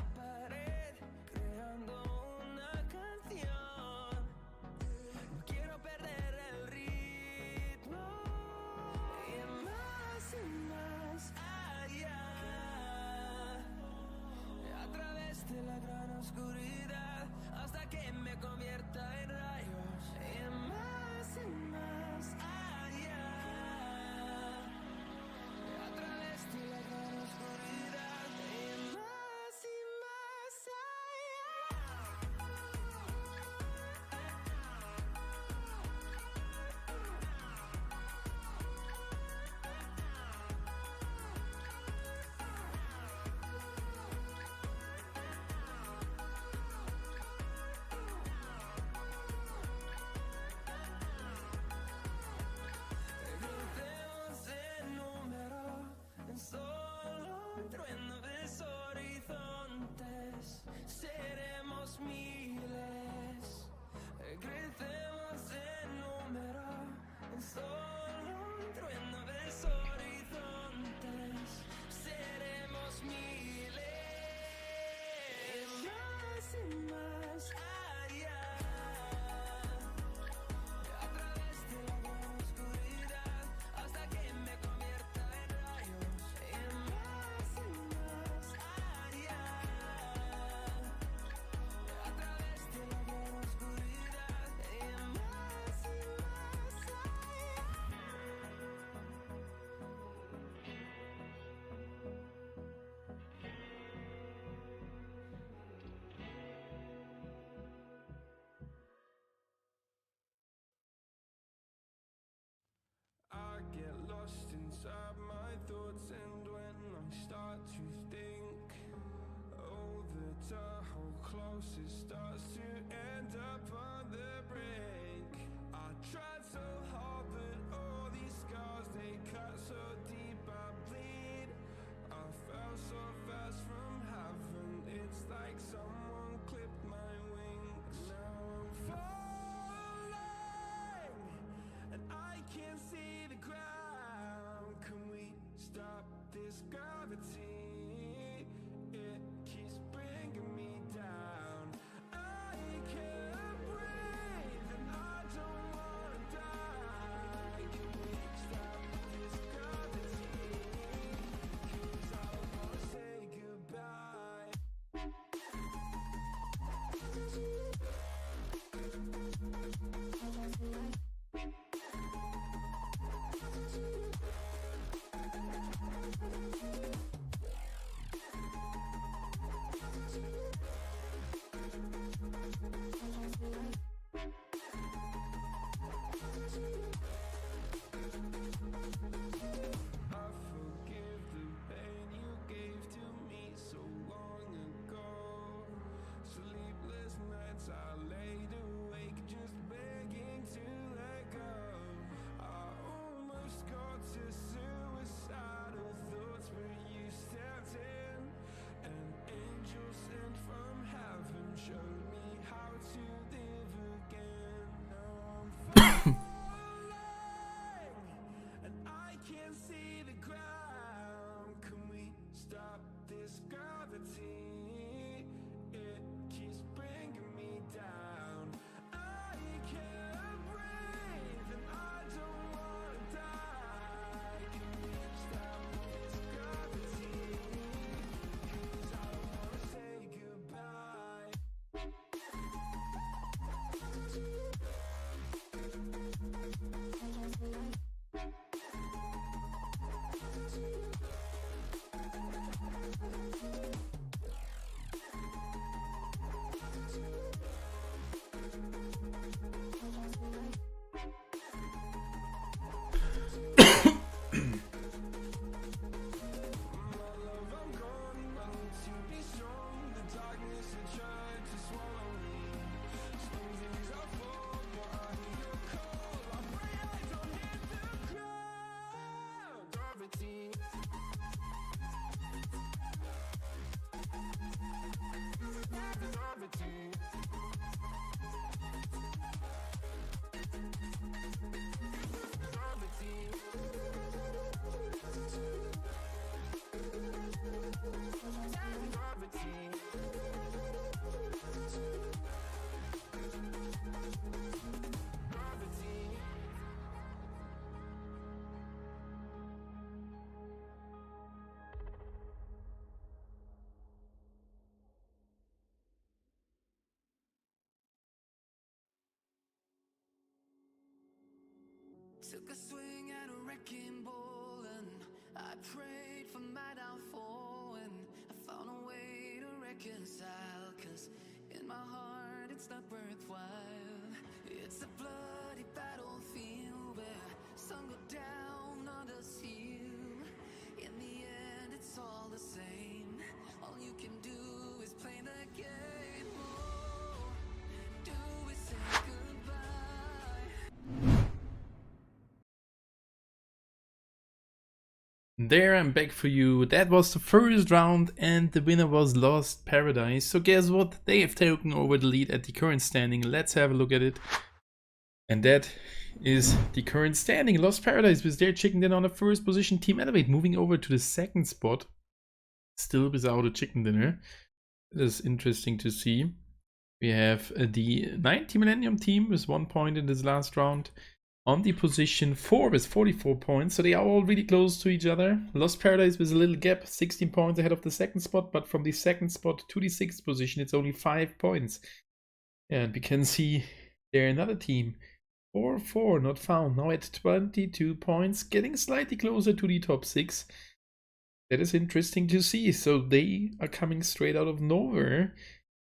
close, it starts to end up on the brink. I tried so hard, but all these scars, they cut so deep, I bleed. I fell so fast from heaven, it's like someone clipped my wings. Now I'm falling, and I can't see the ground. Can we stop this gravity? It keeps bringing me down. I can't breathe, and I don't wanna die. Can we stop this gravity? 'Cause I don't wanna say goodbye. I forgive the pain you gave to me so long ago. Sleepless nights I laid awake just begging to let go. I almost got to suicidal thoughts, but you stepped in. An angel sent from heaven showed me how to live again. Now I'm falling, and I can't see the ground. Can we stop this gravity? It keeps bringing me down. I can't breathe, and I don't wanna die. Can we stop this gravity? 'Cause I don't wanna say goodbye. Took a swing at a wrecking ball and I prayed for my downfall, and I found a way to reconcile, 'cause in my heart it's not worthwhile. It's a bloody battlefield where some go down, others heal. In the end it's all the same. All you can do is play the game. Oh, do we say goodbye? There, I'm back for you. That was the first round and the winner was Lost Paradise. So guess what? They have taken over the lead at the current standing. Let's have a look at it. And that is the current standing. Lost Paradise with their chicken dinner on the first position. Team Elevate moving over to the second spot. Still without a chicken dinner. It is interesting to see. We have the 90 Millennium team with 1 point in this last round. On the position 4 with 44 points, so they are all really close to each other. Lost Paradise with a little gap, 16 points ahead of the second spot, but from the second spot to the 6th position, it's only 5 points. And we can see there another team, 4-4, not found, now at 22 points, getting slightly closer to the top 6. That is interesting to see. So they are coming straight out of nowhere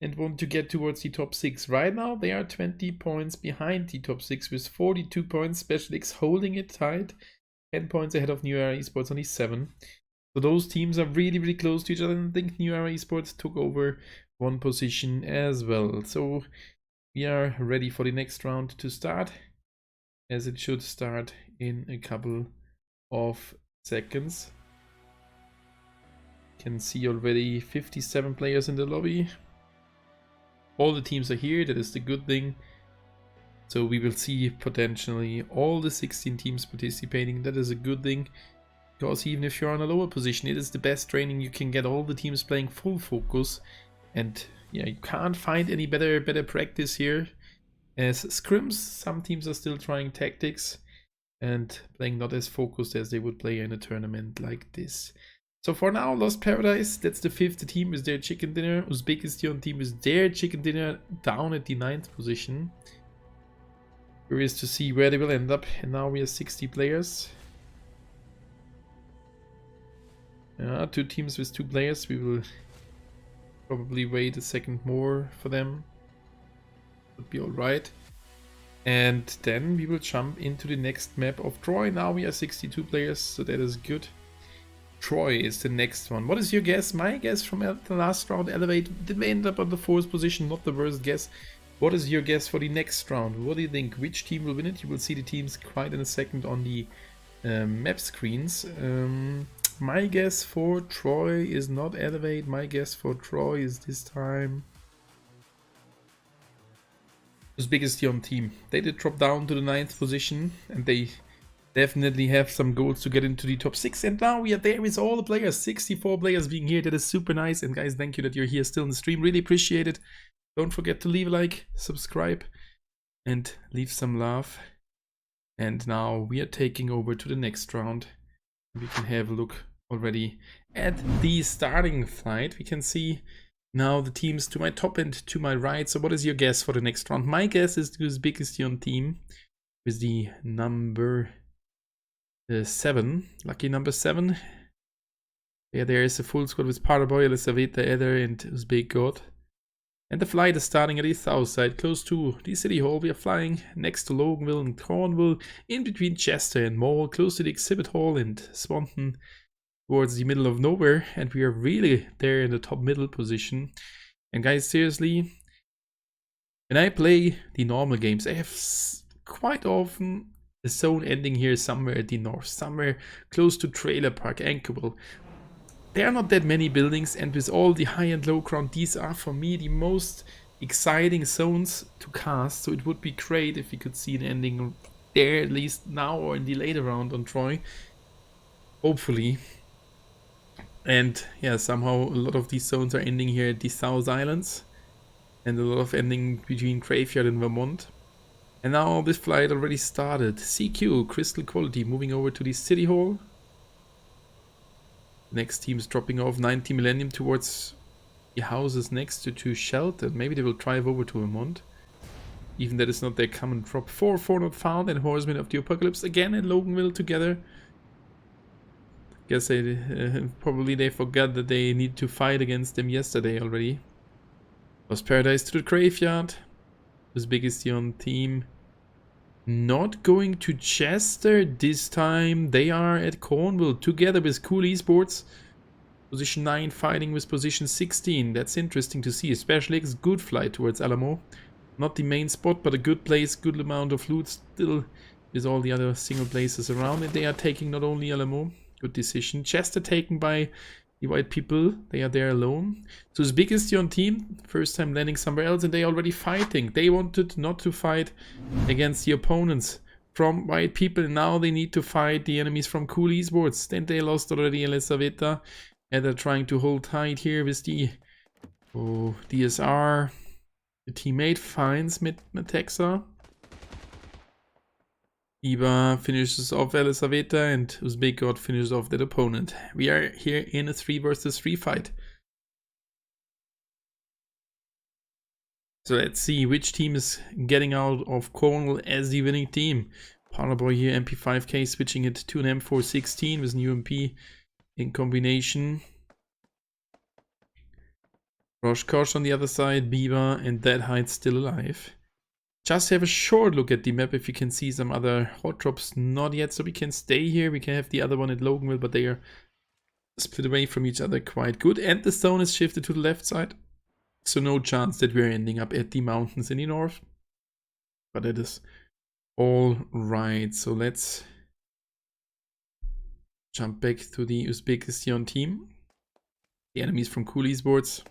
and want to get towards the top 6. Right now, they are 20 points behind the top 6 with 42 points. Special X holding it tight. 10 points ahead of New Era Esports, only 7. So those teams are really, really close to each other. And I think New Era Esports took over one position as well. So we are ready for the next round to start, as it should start in a couple of seconds. Can see already 57 players in the lobby. All the teams are here, that is the good thing. So we will see potentially all the 16 teams participating. That is a good thing, because even if you're on a lower position, it is the best training you can get. All the teams playing full focus, and yeah, you can't find any better practice here. As scrims, some teams are still trying tactics and playing not as focused as they would play in a tournament like this. So for now, Lost Paradise, that's the 5th team with their chicken dinner. Uzbekistan team with their chicken dinner down at the 9th position. Curious to see where they will end up. And now we have 60 players. 2 teams with 2 players. We will probably wait a second more for them. Would be alright. And then we will jump into the next map of Troi. Now we are 62 players, so that is good. Troi is the next one. What is your guess? My guess from the last round, Elevate, did we end up on the 4th position? Not the worst guess. What is your guess for the next round? What do you think? Which team will win it? You will see the teams quite in a second on the map screens. My guess for Troi is not Elevate. My guess for Troi is this time Uzbekistan team. They did drop down to the 9th position, and they definitely have some goals to get into the top 6. And now we are there with all the players, 64 players being here. That is super nice. And guys, thank you that you're here still in the stream. Really appreciate it. Don't forget to leave a like, subscribe, and leave some love. And now we are taking over to the next round. We can have a look already at the starting flight. We can see now the teams to my top and to my right. So what is your guess for the next round? My guess is the Uzbekistan team with the number 7. Lucky number 7. Yeah, there is a full squad with Paraboy, Elisaveta, Eder, and Uzbek God. And the flight is starting at the south side, close to the city hall. We are flying next to Loganville and Cornwall, in between Chester and Mole, close to the exhibit hall and Swanton, towards the middle of nowhere. And we are really there in the top middle position. And guys, seriously, when I play the normal games, I have quite often a zone ending here somewhere at the north, somewhere close to Trailer Park, Anchorville. There are not that many buildings, and with all the high and low ground, these are for me the most exciting zones to cast. So it would be great if we could see an ending there, at least now or in the later round on Troi. Hopefully. And yeah, somehow a lot of these zones are ending here at the South Islands, and a lot of ending between Graveyard and Vermont. And now this flight already started. CQ, Crystal Quality, moving over to the City Hall. Next team's dropping off 90 Millennium towards the houses next to Shelton. Maybe they will drive over to Vermont. Even that is not their common drop. 4-4 not found, and Horsemen of the Apocalypse again in Loganville together. Guess probably they forgot that they need to fight against them yesterday already. Lost Paradise to the Graveyard. Uzbekistan team not going to Chester this time. They are at Cornwall together with Cool Esports. Position 9 fighting with position 16. That's interesting to see, especially it's good flight towards Alamo. Not the main spot, but a good place, good amount of loot still with all the other single places around. And they are taking not only Alamo, good decision. Chester taken by the white people, they are there alone. So Uzbekistan team, first time landing somewhere else, and they already fighting. They wanted not to fight against the opponents from white people, and now they need to fight the enemies from Cool Esports. Then they lost already Elisaveta, and they're trying to hold tight here with the DSR. The teammate finds Metexa. Iba finishes off Elisaveta, and Uzbek God finishes off that opponent. We are here in a 3 versus 3 fight. So let's see which team is getting out of Cornwall as the winning team. Paraboy here, MP5K, switching it to an M416 with new MP in combination. Rosh Kosh on the other side, Biba and Dead Hide still alive. Just have a short look at the map if you can see some other hot drops. Not yet, so we can stay here. We can have the other one at Loganville, but they are split away from each other quite good. And the stone is shifted to the left side. So no chance that we're ending up at the mountains in the north. But that is all right. So let's jump back to the Uzbekistan team. The enemies from Coolies boards.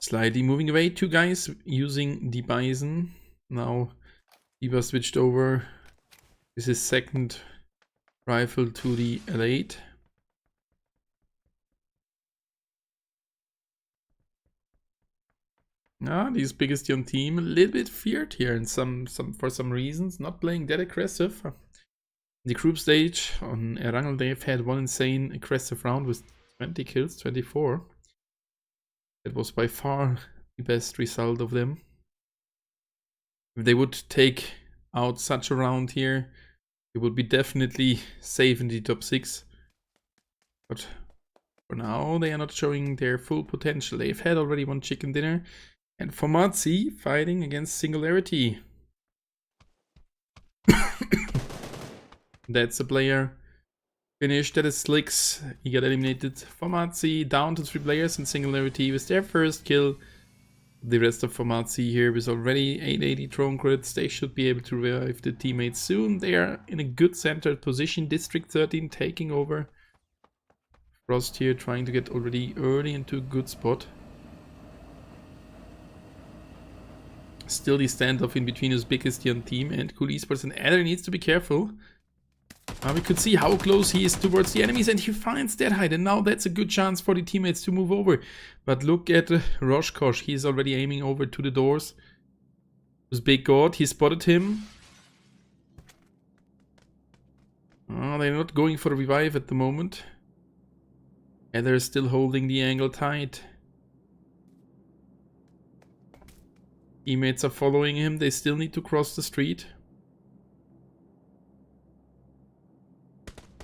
Slightly moving away. 2 guys using the Bison. Now Eva switched over with his second rifle to the L8. The Uzbekistan team a little bit feared here and for some reasons, not playing that aggressive. In the group stage on Erangel, they've had one insane aggressive round with 20 kills, 24. That was by far the best result of them. If they would take out such a round here, it would be definitely safe in the top 6. But for now, they are not showing their full potential. They've had already one chicken dinner. And Formazi fighting against Singularity. That's a player finished. That is Slicks. He got eliminated. Formazi down to 3 players, and Singularity with their first kill. The rest of Formazi here with already 880 drone crits. They should be able to revive the teammates soon. They are in a good centered position. District 13 taking over. Frost here trying to get already early into a good spot. Still the standoff in between Uzbekistan team and Cool Esports, and Adder needs to be careful. We could see how close he is towards the enemies, and he finds that height, and now that's a good chance for the teammates to move over. But look at Roshkosh, he's already aiming over to the doors. Uzbek God, he spotted him. They're not going for a revive at the moment. Adder is still holding the angle tight. Teammates are following him, they still need to cross the street.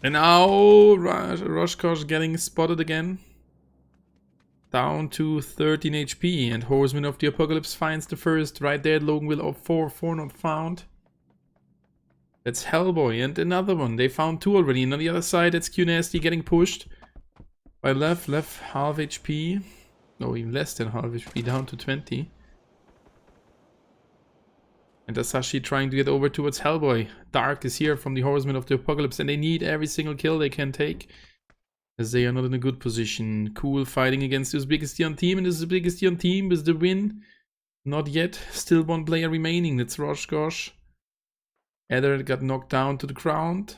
And now Roshkosh getting spotted again. Down to 13 HP, and Horseman of the Apocalypse finds the first right there. Loganville of 4 not found. That's Hellboy, and another one. They found 2 already. And on the other side, that's Q Nasty getting pushed by Left half HP. No, even less than half HP, down to 20. And Asashi trying to get over towards Hellboy. Dark is here from the Horsemen of the Apocalypse, and they need every single kill they can take, as they are not in a good position. Cool fighting against the Uzbekistan team, and the Uzbekistan team with the win. Not yet. Still 1 player remaining. That's Roshkosh. Adder got knocked down to the ground.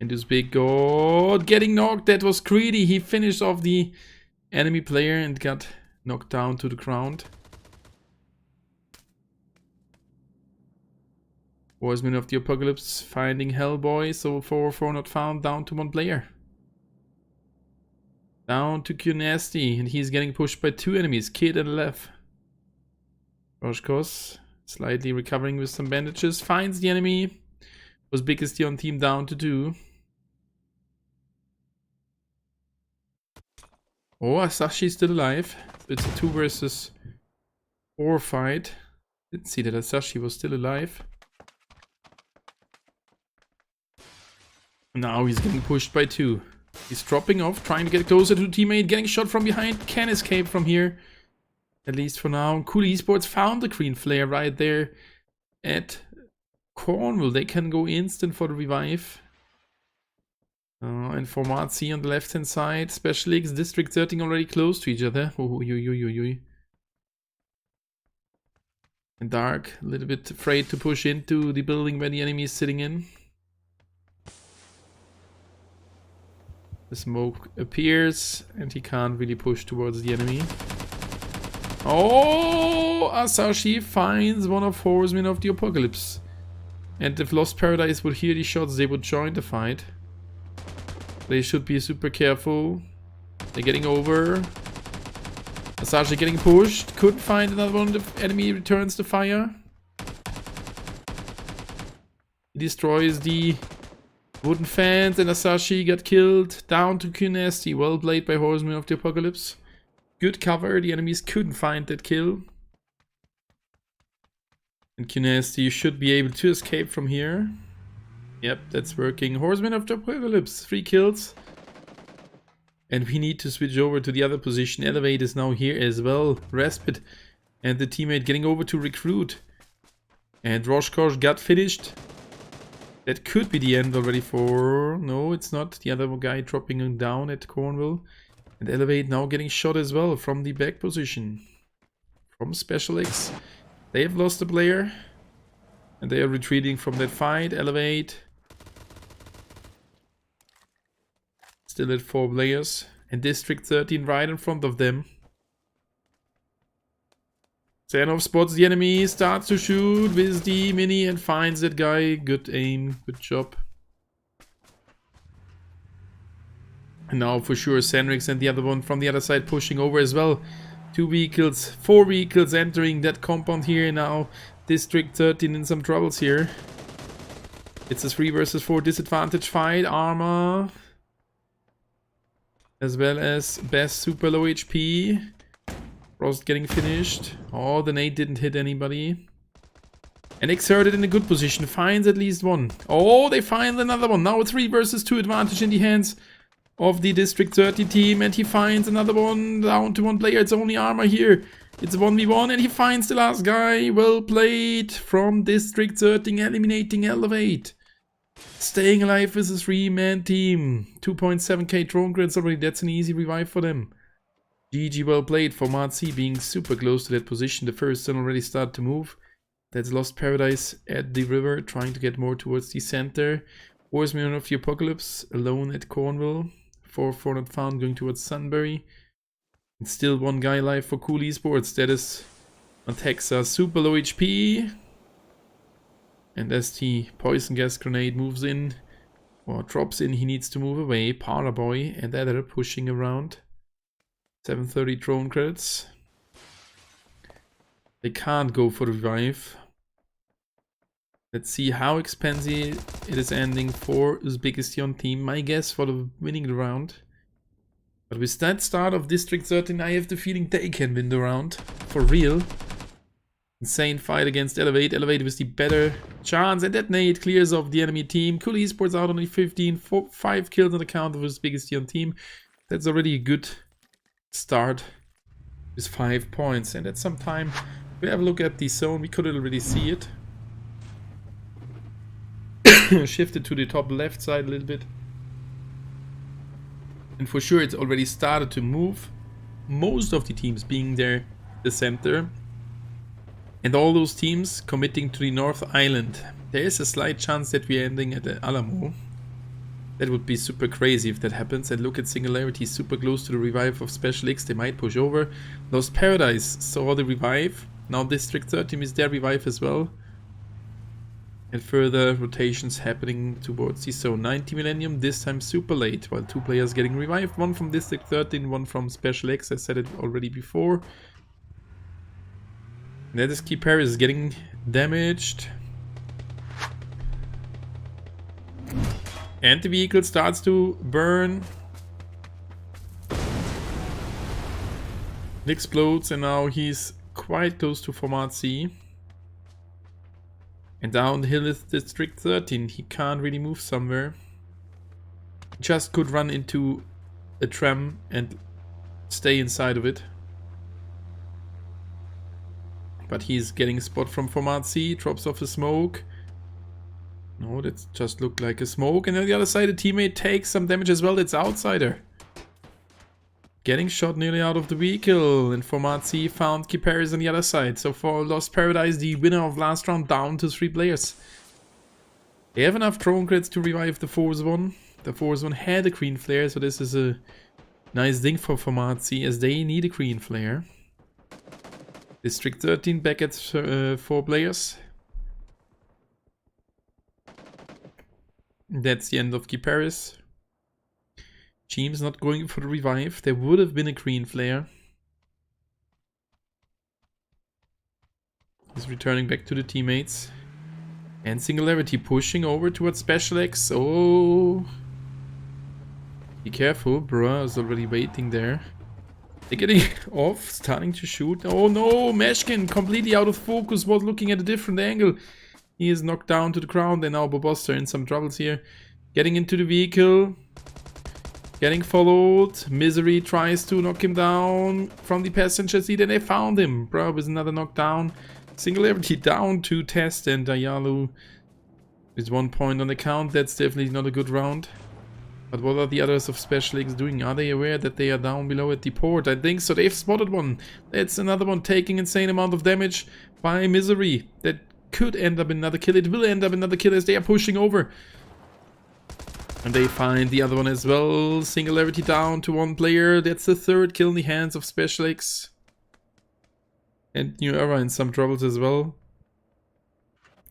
And Uzbek God getting knocked. That was greedy. He finished off the enemy player and got knocked down to the ground. Horseman of the Apocalypse finding Hellboy, so 4 not found, down to 1 player. Down to Q Nasty, and he's getting pushed by 2 enemies, Kid and Lev. Roshkos slightly recovering with some bandages, finds the enemy. Uzbekistan team down to 2. Oh, Asashi's still alive. It's a 2 versus 4 fight. Didn't see that Asashi was still alive. Now he's getting pushed by 2. He's dropping off, trying to get closer to the teammate, getting shot from behind, can escape from here. At least for now. Cool Esports found the green flare right there at Cornwall. They can go instant for the revive. And for Marzi on the left hand side, Special X, District 13 already close to each other. And Dark, a little bit afraid to push into the building where the enemy is sitting in. The smoke appears, and he can't really push towards the enemy. Oh! Asashi finds one of Horsemen of the Apocalypse. And if Lost Paradise would hear the shots, they would join the fight. They should be super careful. They're getting over. Asashi getting pushed. Couldn't find another one. The enemy returns the fire. He destroys the wooden fence, and Asashi got killed. Down to Kunesti. Well played by Horseman of the Apocalypse. Good cover. The enemies couldn't find that kill. And Kunesti, you should be able to escape from here. Yep, that's working. Horseman of the Apocalypse, 3 kills. And we need to switch over to the other position. Elevate is now here as well. Respite and the teammate getting over to recruit. And Roshkosh got finished. That could be the end already for... No, it's not. The other guy dropping down at Cornwall. And Elevate now getting shot as well from the back position. From Special X. They have lost a player. And they are retreating from that fight. Elevate. Still at 4 players. And District 13 right in front of them. Zanov spots the enemy, starts to shoot with the mini and finds that guy. Good aim, good job. And now for sure Senrix and the other one from the other side pushing over as well. 2 vehicles, 4 vehicles entering that compound here now. District 13 in some troubles here. It's a 3 versus 4 disadvantage fight. Armor. As well as Best super low HP. Frost getting finished. Oh, the nade didn't hit anybody. And Exerted in a good position. Finds at least one. Oh, they find another one. Now a 3 versus 2 advantage in the hands of the District 30 team. And he finds another one. Down to 1 player. It's only Armor here. It's 1v1 and he finds the last guy. Well played from District 13, eliminating Elevate. Staying alive with a 3-man team. 2.7k drone credits already. That's an easy revive for them. GG, well played for Marzi being super close to that position. The first sun already started to move. That's Lost Paradise at the river, trying to get more towards the center. Horseman of the Apocalypse, alone at Cornwall. 400 found going towards Sunbury. And still 1 guy alive for Cool Esports. That is on Texas. Super low HP. And as the poison gas grenade moves in, or drops in, he needs to move away. Paraboy and Ether pushing around. 730 drone credits. They can't go for the revive. Let's see how expensive it is ending for Uzbekistan team. My guess for the winning the round. But with that start of District 13, I have the feeling they can win the round. For real. Insane fight against Elevate. Elevate with the better chance. And that nade clears off the enemy team. Cool Esports out only 15. 5 kills on the count of Uzbekistan team. That's already a good start with 5 points. And at some time we have a look at the zone. We could already see it. Shifted to the top left side a little bit. And for sure it's already started to move. Most of the teams being there the center. And all those teams committing to the North Island. There is a slight chance that we're ending at the Alamo. That would be super crazy if that happens. And look at Singularity, super close to the revive of Special X. They might push over. Lost Paradise saw the revive. Now District 13 is their revive as well. And further rotations happening towards the zone. 90 Millennium, this time super late. While 2 players getting revived. 1 from District 13, 1 from Special X. I said it already before. That is Key Paris getting damaged. And the vehicle starts to burn. It explodes and now he's quite close to Format C. And down the hill is District 13. He can't really move somewhere. Just could run into a tram and stay inside of it. But he's getting a spot from Format C. Drops off a smoke. No, that just looked like a smoke. And on the other side, a teammate takes some damage as well. It's Outsider. Getting shot nearly out of the vehicle. And Format C found Kiparis on the other side. So for Lost Paradise, the winner of last round, down to 3 players. They have enough drone crits to revive the Force 1. The Force 1 had a green flare, so this is a nice thing for Format C, as they need a green flare. District 13 back at 4 players. That's the end of Kiparis. Team's not going for the revive. There would have been a green flare. He's returning back to the teammates. And Singularity pushing over towards Special X. Oh. Be careful, bruh is already waiting there. They're getting off, starting to shoot. Oh no, Meshkin completely out of focus, was looking at a different angle. He is knocked down to the ground, and now Boboster in some troubles here. Getting into the vehicle. Getting followed. Misery tries to knock him down from the passenger seat, and they found him. Bro, with another knockdown. Singularity down to Test, and Ayalu is 1 point on the count. That's definitely not a good round. But what are the others of Special X doing? Are they aware that they are down below at the port? I think so. They've spotted one. That's another one taking insane amount of damage by Misery. That could end up in another kill. It will end up in another kill as they are pushing over. And they find the other one as well. Singularity down to 1 player. That's the 3rd kill in the hands of Special X. And New Era in some troubles as well.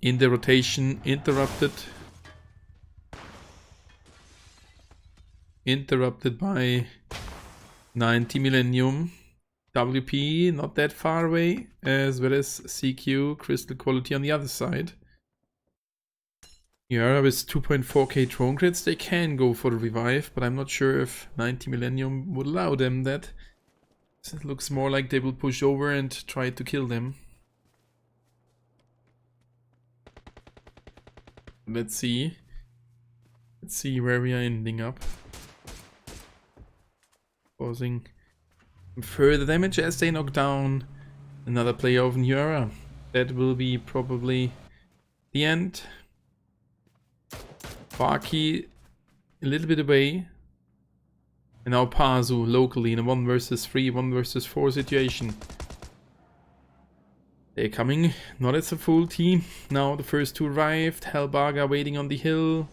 In the rotation, interrupted. Interrupted by 90 Millennium. WP not that far away, as well as CQ Crystal Quality on the other side. Yeah, with 2.4k drone crits, they can go for the revive, but I'm not sure if 90 Millennium would allow them that. It looks more like they will push over and try to kill them. Let's see. Let's see where we are ending up. Causing further damage as they knock down another player of New Era. That will be probably the end. Baki a little bit away. And now Pazu locally in a 1 versus 3, 1 versus 4 situation. They're coming, not as a full team. Now the first 2 arrived. Helbaga waiting on the hill.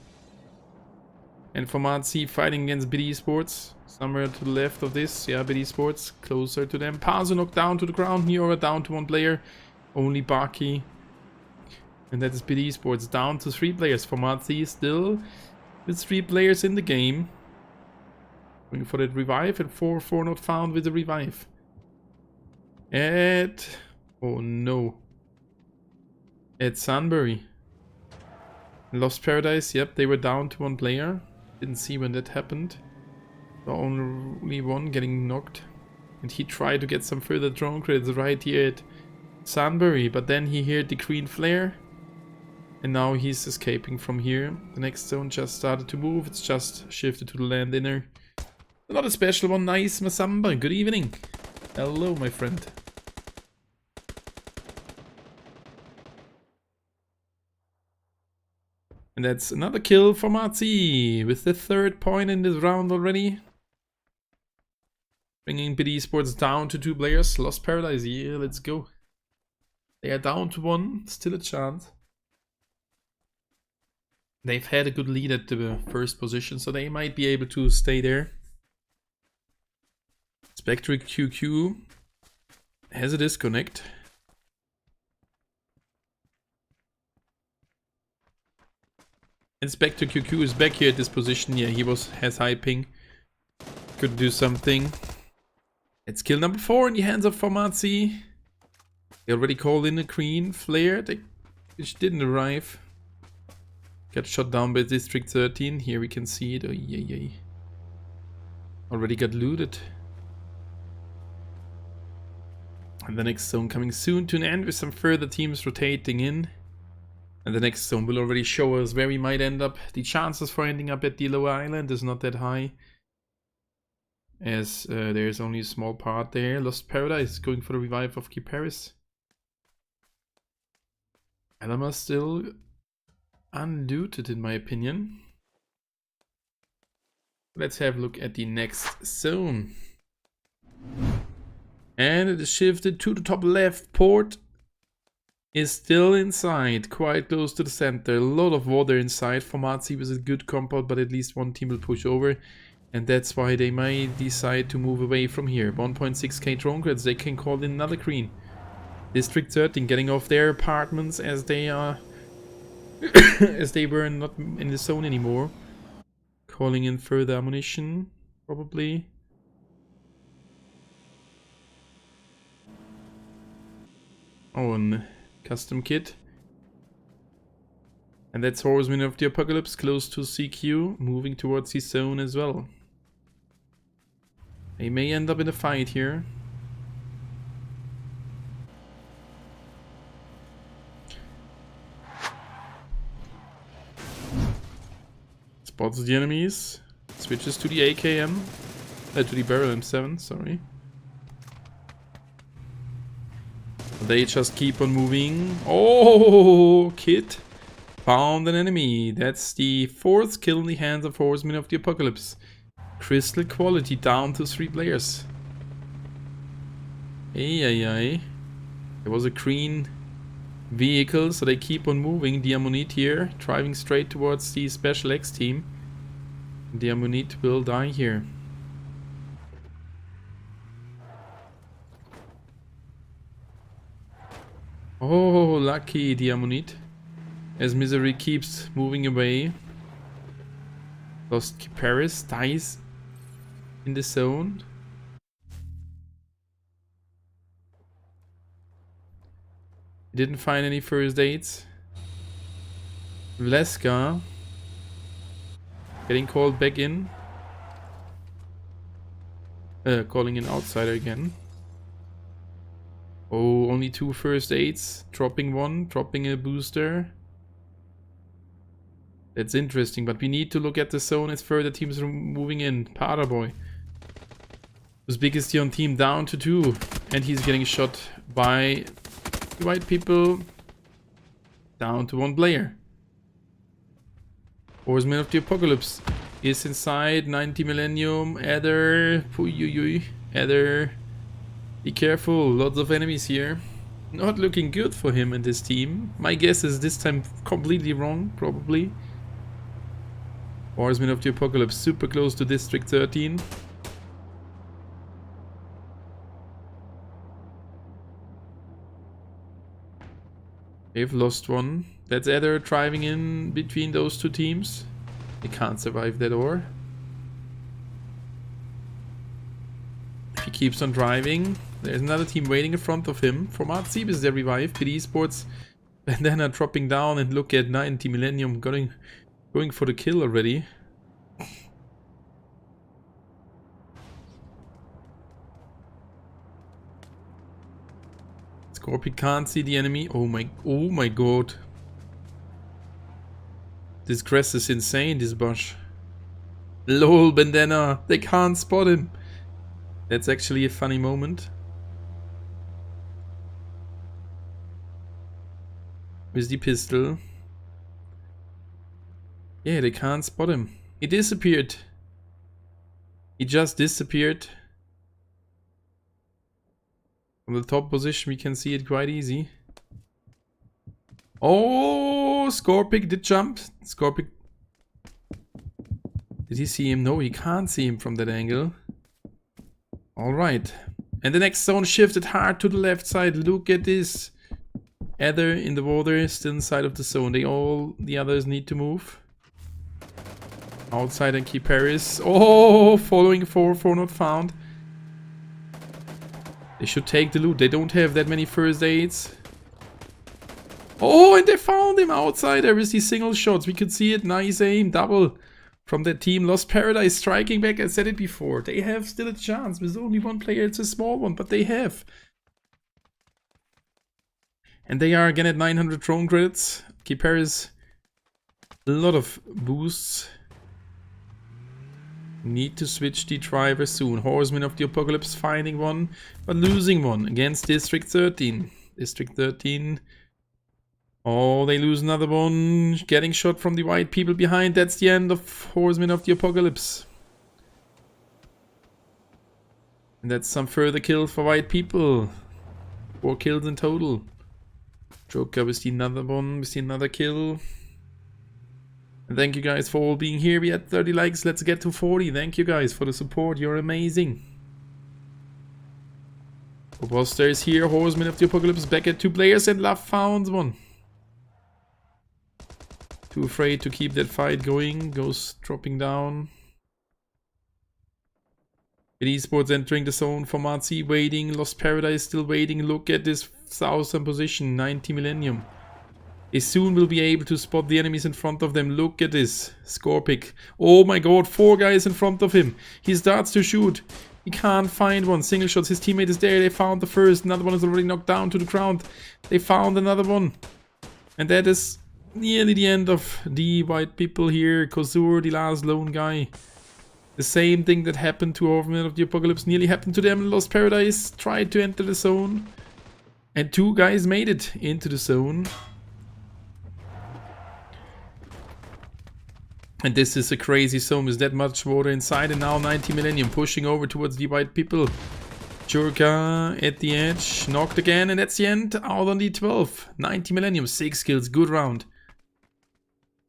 And Formazi fighting against BD Sports. Somewhere to the left of this. Yeah, BD Sports closer to them. Pazu knocked down to the ground. Niora down to 1 player. Only Baki. And that is BD Sports down to 3 players. Formazi still with 3 players in the game. Going for that revive, and 4-4 not found with the revive. Oh no. At Sunbury. Lost Paradise, yep, they were down to 1 player. Didn't see when that happened. So only 1 getting knocked. And he tried to get some further drone credits right here at Sunbury, but then he heard the green flare. And now he's escaping from here. The next zone just started to move, it's just shifted to the land inner. Another special one, nice Masamba, good evening. Hello, my friend. And that's another kill for Matzi, with the 3rd point in this round already. Bringing BD Sports down to 2 players. Lost Paradise, yeah, let's go. They are down to 1, still a chance. They've had a good lead at the first position, so they might be able to stay there. Spectre QQ has a disconnect. And Spectre QQ is back here at this position. Yeah, he has high ping. Could do something. It's kill number 4 in the hands of Formazi. They already called in a green flare, which didn't arrive. Got shot down by District 13. Here we can see it. Oh, yeah. Already got looted. And the next zone coming soon to an end with some further teams rotating in. And the next zone will already show us where we might end up. The chances for ending up at the lower island is not that high, as there's only a small part there. Lost Paradise going for the revive of Kiparis. Alama still unlooted in my opinion. Let's have a look at the next zone. And it is shifted to the top left. Port is still inside, quite close to the center. A lot of water inside. Formazi was a good compound, but at least 1 team will push over. And that's why they might decide to move away from here. 1.6k drone grids, they can call in another green. District 13 getting off their apartments as they are as they were not in the zone anymore. Calling in further ammunition, probably. Oh, and custom kit. And that's Horseman of the Apocalypse close to CQ, moving towards his zone as well. They may end up in a fight here. Spots the enemies. Switches to the AKM. To the Barrel M7, sorry. They just keep on moving. Oh, Kid found an enemy. That's the 4th kill in the hands of Horsemen of the Apocalypse. Crystal quality down to 3 players. Ay. There was a green vehicle, so they keep on moving. The Ammonite here, driving straight towards the Special X team. The Ammonite will die here. Oh, lucky the Ammonite. As Misery keeps moving away. Lost Paris dies in the zone. Didn't find any first aids. Vleska getting called back in. Calling an outsider again. Oh, only 2 first aids. Dropping 1, dropping a booster. That's interesting, but we need to look at the zone as further teams are moving in. Paraboy. Uzbekistan team down to 2. And he's getting shot by the white people. Down to 1 player. Horseman of the Apocalypse is inside. 90 Millennium. Adder. Adder. Be careful, lots of enemies here. Not looking good for him and his team. My guess is this time completely wrong, probably. Horseman of the Apocalypse, super close to District 13. They've lost 1. That's Adder driving in between those 2 teams. They can't survive that or. He keeps on driving. There's another team waiting in front of him. From Artsib is there revive. PD Sports Bandana dropping down, and look at 90 Millennium going for the kill already. Scorpion can't see the enemy. Oh my god. This grass is insane, this bush. LOL, Bandana. They can't spot him. That's actually a funny moment. With the pistol. Yeah, they can't spot him. He disappeared. He just disappeared. From the top position we can see it quite easy. Oh, Scorpic did jump. Scorpic. Did he see him? No, he can't see him from that angle. Alright. And the next zone shifted hard to the left side. Look at this. Adder in the water, still inside of the zone. The others need to move. Outside and keep Paris. Oh, following 4 not found. They should take the loot. They don't have that many first aids. Oh, and they found him outside. There is these single shots. We could see it. Nice aim. Double from that team. Lost Paradise striking back. I said it before. They have still a chance. With only 1 player, it's a small one, but they have. And they are again at 900 drone credits. Keep Paris. A lot of boosts. Need to switch the driver soon. Horseman of the Apocalypse finding 1, but losing 1 against District 13. District 13. Oh, they lose another 1. Getting shot from the white people behind. That's the end of Horseman of the Apocalypse. And that's some further kills for white people. 4 kills in total. Joker with the another 1, with the another kill. And thank you guys for all being here. We had 30 likes. Let's get to 40. Thank you guys for the support. You're amazing. Buster is here. Horseman of the Apocalypse back at 2 players, and Love found 1. Too afraid to keep that fight going. Goes dropping down. Esports entering the zone for Marzi. Waiting. Lost Paradise still waiting. Look at this southern position. 90 Millennium. They soon will be able to spot the enemies in front of them. Look at this. Scorpic. Oh my god, 4 guys in front of him. He starts to shoot. He can't find one. Single shots. His teammate is there. They found the first. Another one is already knocked down to the ground. They found another one. And that is nearly the end of the white people here. Kozur, the last lone guy. The same thing that happened to Horsemen of the Apocalypse nearly happened to them. Lost Paradise tried to enter the zone. And 2 guys made it into the zone. And this is a crazy zone. There's that much water inside. And now 90 Millennium pushing over towards the white people. Churka at the edge. Knocked again. And that's the end. Out on the 12. 90 Millennium. 6 kills. Good round.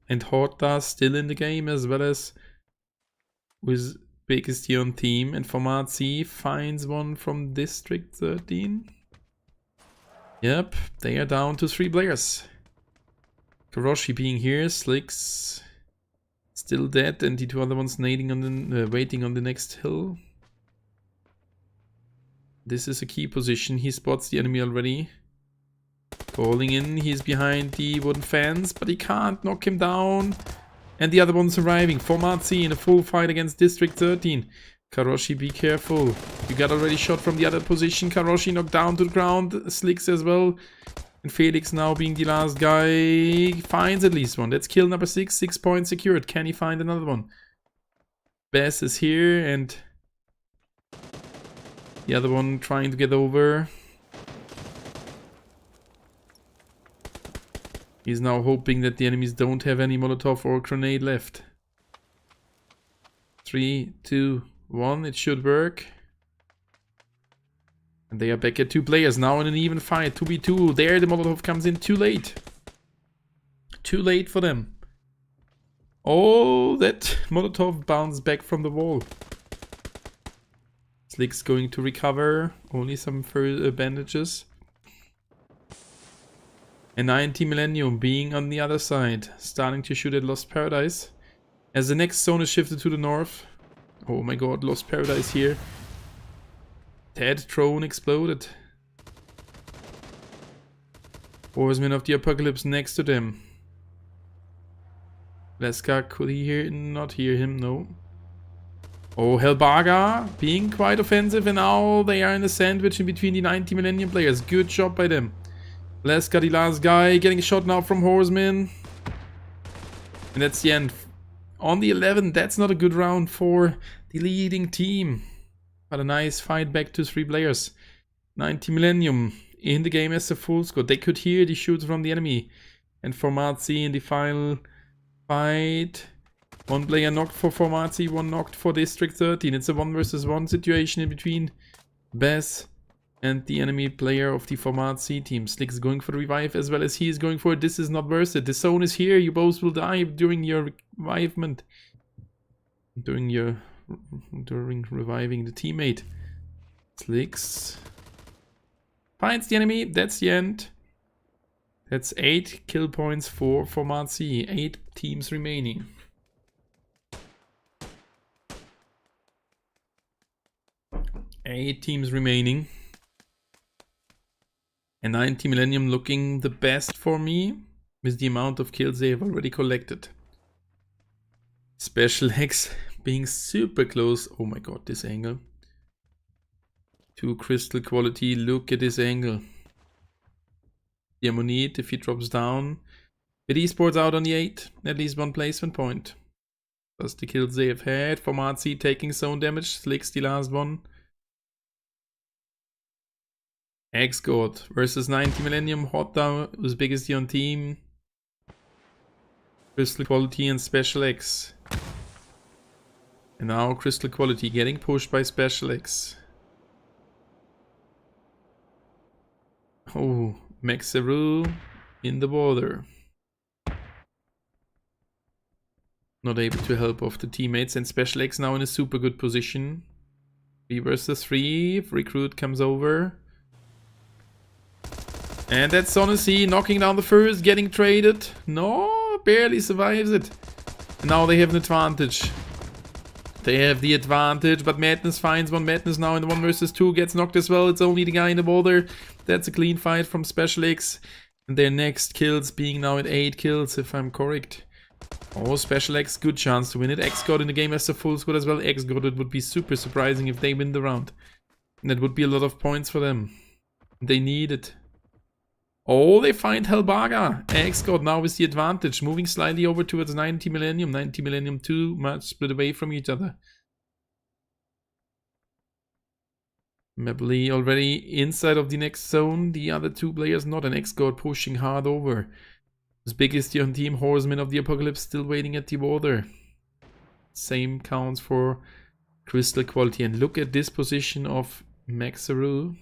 And Horta still in the game as well as with biggest on team. And Formazi finds one from District 13. Yep. They are down to 3 players. Karoshi being here. Slicks still dead. And the 2 other ones nading on the, waiting on the next hill. This is a key position. He spots the enemy already. Calling in. He's behind the wooden fence, but he can't knock him down. And the other one's arriving. Formazi in a full fight against District 13. Karoshi, be careful. You got already shot from the other position. Karoshi knocked down to the ground. Slicks as well. And Felix now being the last guy. Finds at least one. That's kill number 6. 6 points secured. Can he find another one? Bess is here and the other one trying to get over. He's now hoping that the enemies don't have any Molotov or grenade left. 3, 2, 1. It should work. And they are back at 2 players. Now in an even fight. 2v2. There the Molotov comes in too late. Too late for them. Oh, that Molotov bounced back from the wall. Slick's going to recover. Only some bandages. And 90 Millennium being on the other side. Starting to shoot at Lost Paradise. As the next zone is shifted to the north. Oh my god, Lost Paradise here. Dead drone exploded. Horsemen of the Apocalypse next to them. Leska, could he not hear him? No. Oh, Helbaga being quite offensive, and now they are in a sandwich in between the 90 Millennium players. Good job by them. Leska, the last guy, getting a shot now from Horseman. And that's the end. On the 11, that's not a good round for the leading team. But a nice fight back to 3 players. 90 Millennium in the game as a full squad. They could hear the shoots from the enemy. And Formazi in the final fight. 1 player knocked for Formazi, 1 knocked for District 13. It's a 1 versus 1 situation in between Bess and the enemy player of the Formazi team. Slick's going for the revive as well as he is going for it. This is not worth it. The zone is here. You both will die during your revivement. During reviving the teammate. Slicks finds the enemy. That's the end. That's 8 kill points for Formazi. 8 teams remaining. Eight teams remaining. And 90 Millennium looking the best for me with the amount of kills they have already collected. Special X being super close. Oh my god, this angle. To crystal quality. Look at this angle. The Ammonite, if he drops down. But esports out on the 8. At least 1 placement point. Plus the kills they have had. Formazi taking zone damage. Slicks the last one. X-God versus 90 Millennium. Hotta was biggest on team. Crystal Quality and Special X. And now Crystal Quality getting pushed by Special X. Oh, Maxeru in the border. Not able to help off the teammates, and Special X now in a super good position. 3 versus 3. Recruit comes over. And that's Sonacy knocking down the first, getting traded. No, barely survives it. And now they have an advantage. They have the advantage, but Madness finds one. Madness now in the 1 versus 2 gets knocked as well. It's only the guy in the border. That's a clean fight from Special X. And their next kills being now at 8 kills, if I'm correct. Oh, Special X, good chance to win it. X got in the game as a full squad as well. X got it. Would be super surprising if they win the round. And that would be a lot of points for them. They need it. Oh, they find Helbaga. X-God now with the advantage, moving slightly over towards 90 Millennium. 90 Millennium too much split away from each other. Mabley already inside of the next zone. The other two players not. An X-God pushing hard over. His biggest on team, Horseman of the Apocalypse, still waiting at the border. Same counts for Crystal Quality. And look at this position of Maxaru.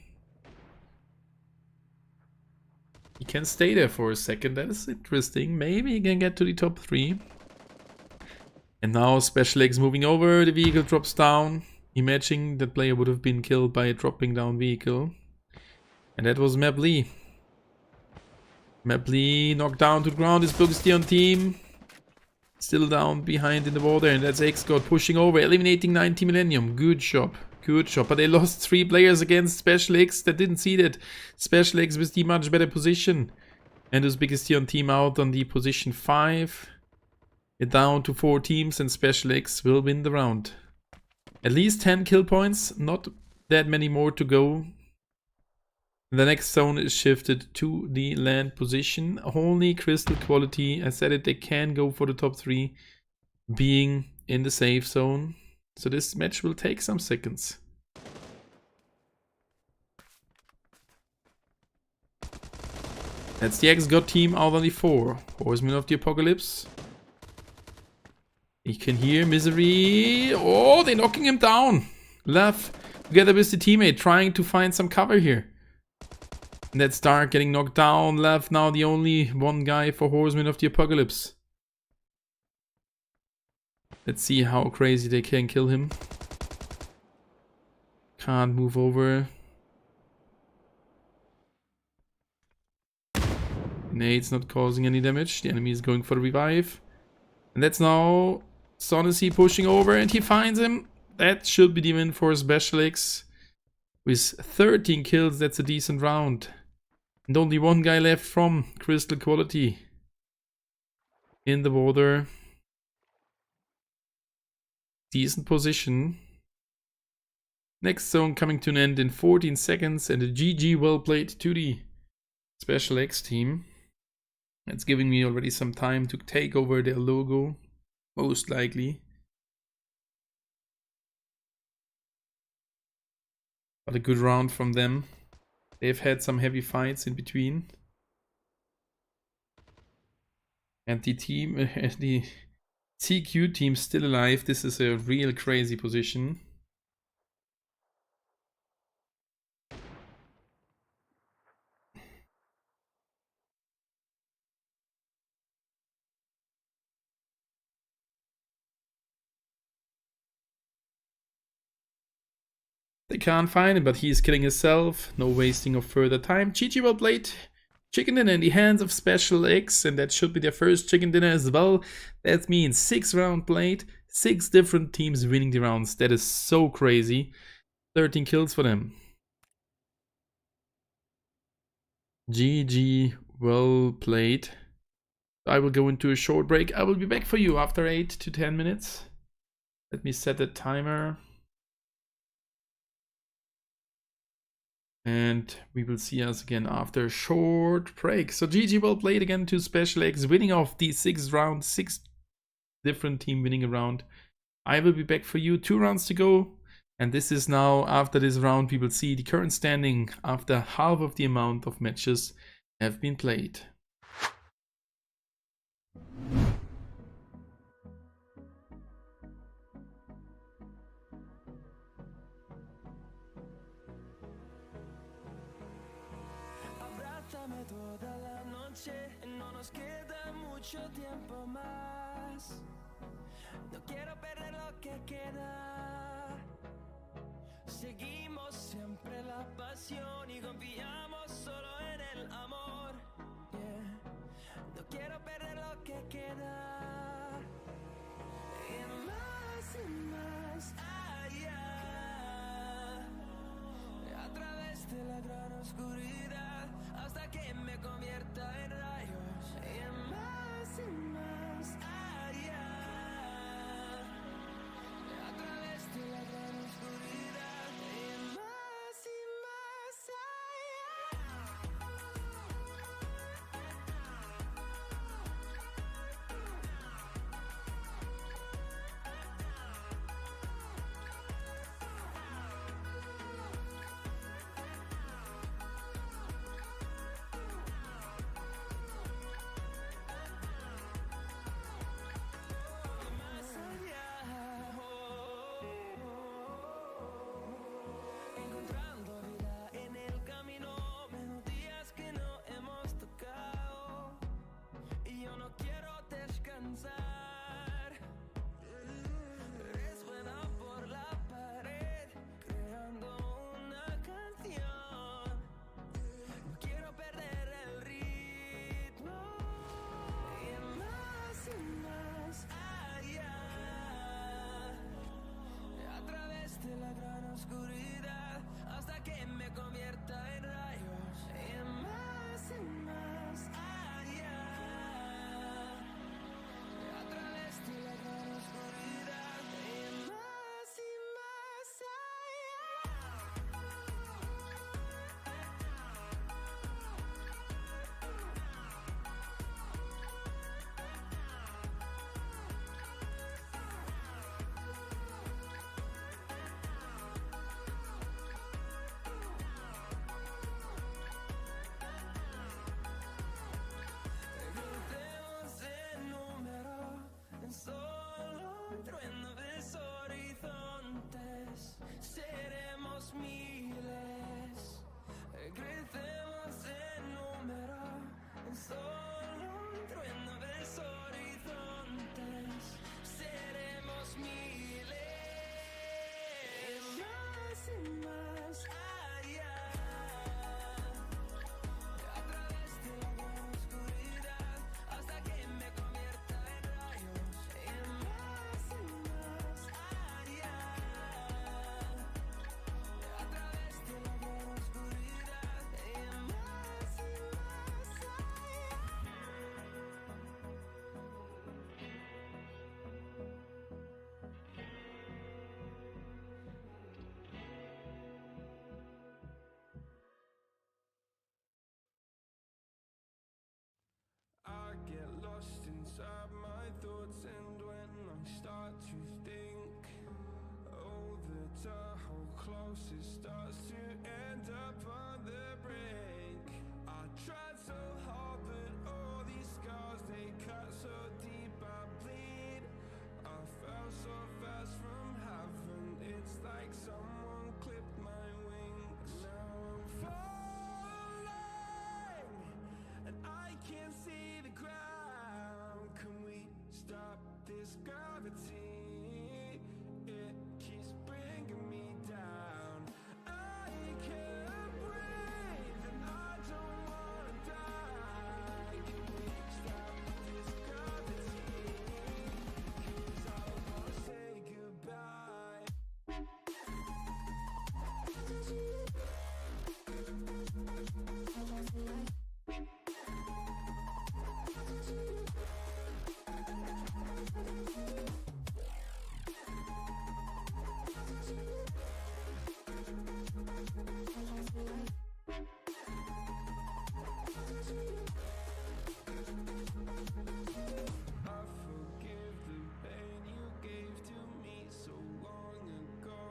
He can stay there for a second. That is interesting. Maybe he can get to the top 3. And now Special X moving over. The vehicle drops down. Imagining that player would have been killed by a dropping down vehicle. And that was Mabley. Mabley knocked down to the ground. His Booksteon team still down behind in the water. And that's X-God pushing over, eliminating 90 Millennium. Good job. Good job. But they lost 3 players against Special X that didn't see that. Special X with the much better position. And his Booksteon team out on the position 5. It down to 4 teams and Special X will win the round. At least 10 kill points. Not that many more to go. The next zone is shifted to the land position. Only Crystal Quality, I said it, they can go for the top 3, being in the safe zone. So this match will take some seconds. That's the X-God team out on the 4. Horseman of the Apocalypse. You can hear Misery. Oh, they're knocking him down. Left together with the teammate, trying to find some cover here. And that's Dark getting knocked down. Left now the only one guy for Horseman of the Apocalypse. Let's see how crazy they can kill him. Can't move over. Nade's not causing any damage. The enemy is going for the revive. And that's now Sonacy pushing over and he finds him. That should be the win for Special X. With 13 kills, that's a decent round. And only one guy left from Crystal Quality. In the water. Decent position. Next zone coming to an end in 14 seconds. And a GG well played to the Special X team. It's giving me already some time to take over their logo. Most likely. But a good round from them. They've had some heavy fights in between. And the team, the CQ team still alive. This is a real crazy position. They can't find him, but he's killing himself. No wasting of further time. GG well played. Chicken dinner in the hands of Special X, and that should be their first chicken dinner as well. That means 6 rounds played, 6 different teams winning the rounds. That is so crazy. 13 kills for them. GG well played. I will go into a short break. I will be back for you after 8 to 10 minutes. Let me set the timer. And we will see us again after a short break. So GG well played again to Special X, winning off the 6th round, 6 different team winning a round. I will be back for you, 2 rounds to go. And this is now, after this round, we will see the current standing after half of the amount of matches have been played. Toda la noche, no nos queda mucho tiempo más. No quiero perder lo que queda. Seguimos siempre la pasión y confiamos solo en el amor. Yeah. No quiero perder lo que queda. Y más allá. A través de la gran oscuridad. Hasta que me convierta en rayos y más allá. A través de la gran oscuridad y más allá. inside my thoughts, and when I start to think, oh, the hole closest starts to end up on the brink. I tried so hard, but all these scars, they cut so deep, I bleed. I fell so fast from heaven, it's like someone clipped my wings. Now I'm falling, and I can't see the ground. Can we stop this gravity? It keeps bringing me down. I can't breathe, and I don't wanna die. Can we stop this gravity? 'Cause I don't wanna say goodbye. I forgive the pain you gave to me so long ago.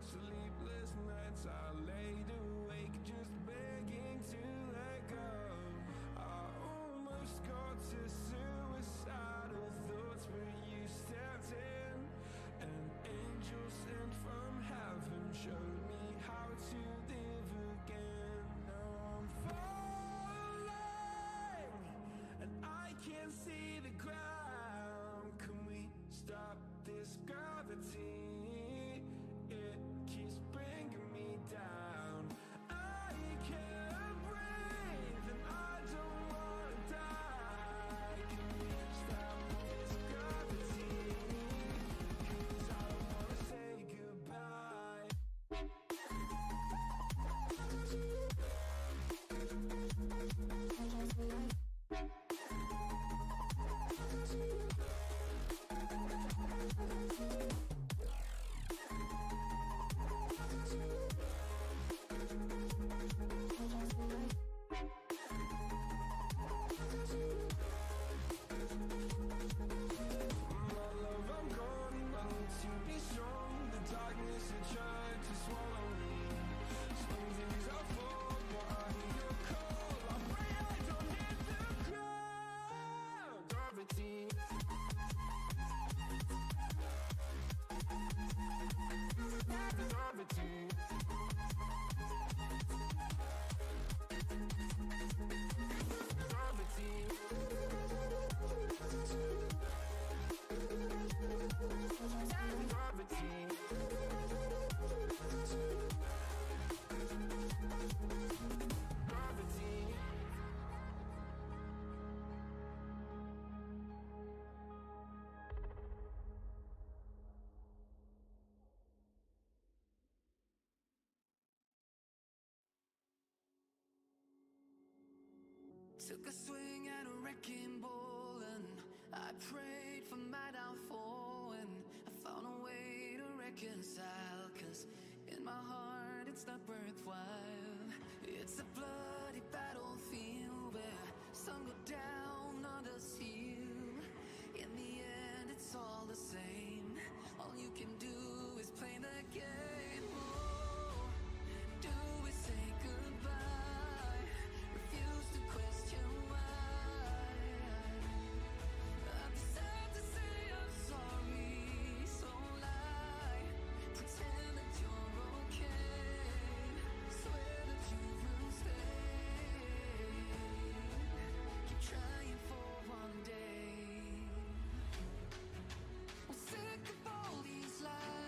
Sleepless nights I laid awake just begging to let go. I almost got to suicidal thoughts, but you stepped in. An angel sent from heaven showed me how to live again. Now I'm falling, and I can't see the ground. Can we stop this gravity? It keeps bringing me down. I can't breathe, and I don't wanna die. Can we stop this gravity? 'Cause I don't wanna say goodbye. My love, I'm gone. I need to be strong. The darkness had tried to swallow me. Some things I fall, but I hear your call. I pray I don't hit the ground. Gravity. Gravity. Took a swing at a wrecking ball and I prayed for my downfall, and I found a way to reconcile, 'cause in my heart it's not worthwhile. It's a bloody battlefield where some go down, others heal. In the end it's all the same. All you can do is play the game. Oh, do we say goodbye? Refuse to question why. I'm sad to say I'm sorry, so lie. Pretend that you're okay. Swear that you will stay. Keep trying for one day. I'm sick of all these lies.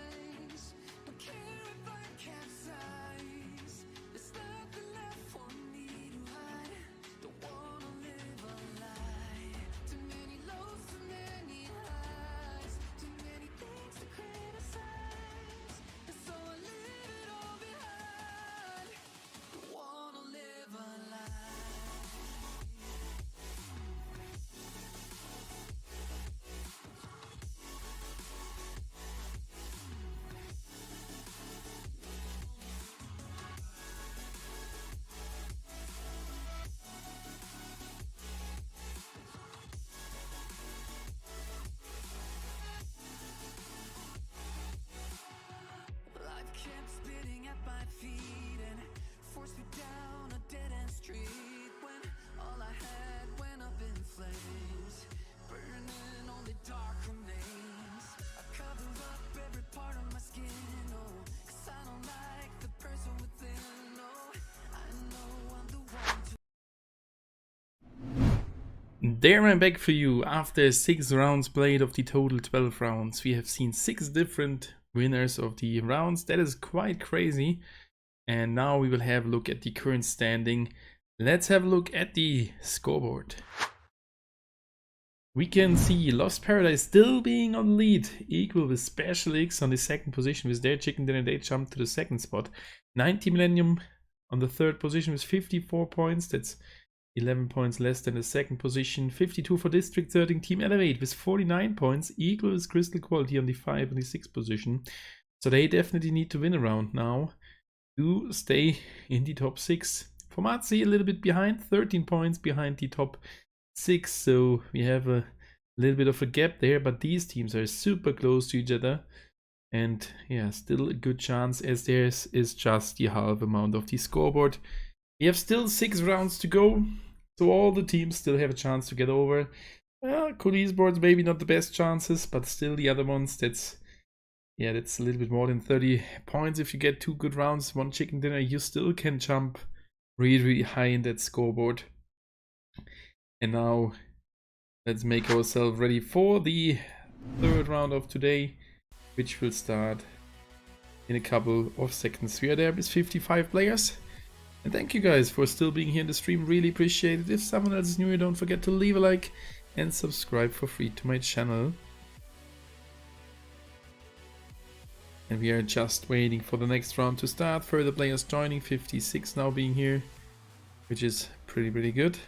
there I'm back for you. After 6 rounds played of the total 12 rounds, we have seen 6 different winners of the rounds. That is quite crazy. And now we will have a look at the current standing. Let's have a look at the scoreboard. We can see Lost Paradise still being on lead, equal with Special X on the second position with their chicken dinner. They jumped to the second spot. 90 Millennium on the third position with 54 points. That's 11 points less than the second position. 52 for District 13. Team Elevate with 49 points, equal with Crystal Quality on the 5 and the 6th position. So they definitely need to win a round now to stay in the top 6. Formazi a little bit behind, 13 points behind the top 6, so we have a little bit of a gap there, but these teams are super close to each other, and yeah, still a good chance as theirs is just the half amount of the scoreboard. We have still 6 rounds to go, so all the teams still have a chance to get over. Cool Esports maybe not the best chances, but still the other ones, that's a little bit more than 30 points. If you get 2 good rounds, 1 chicken dinner, you still can jump really, really high in that scoreboard. And now let's make ourselves ready for the 3rd round of today, which will start in a couple of seconds. We are there with 55 players. And thank you guys for still being here in the stream. Really appreciate it. If someone else is new, don't forget to leave a like and subscribe for free to my channel. And we are just waiting for the next round to start. Further players joining, 56 now being here, which is pretty good.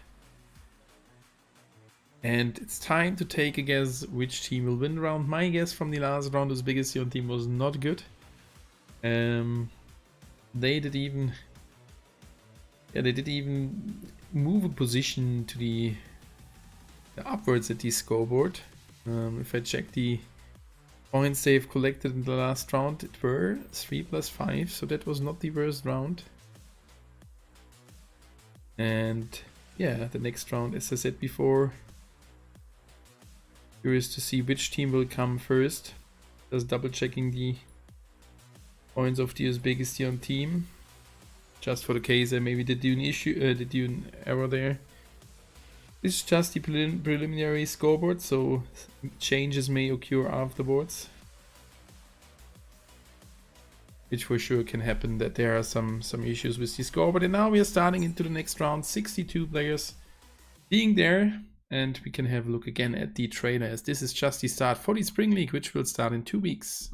And it's time to take a guess which team will win the round. My guess from the last round, this biggest team was not good. They did even move a position to the upwards at the scoreboard. If I check the points they've collected in the last round, it were 3 + 5, so that was not the worst round. And yeah, the next round, as I said before, curious to see which team will come first. Just double checking the points of the Uzbekistan team, just for the case I maybe did do an error there. This is just the preliminary scoreboard, so changes may occur afterwards, which for sure can happen, that there are some issues with the scoreboard. And now we are starting into the next round, 62 players being there. And we can have a look again at the trailer, as this is just the start for the Spring League, which will start in 2 weeks.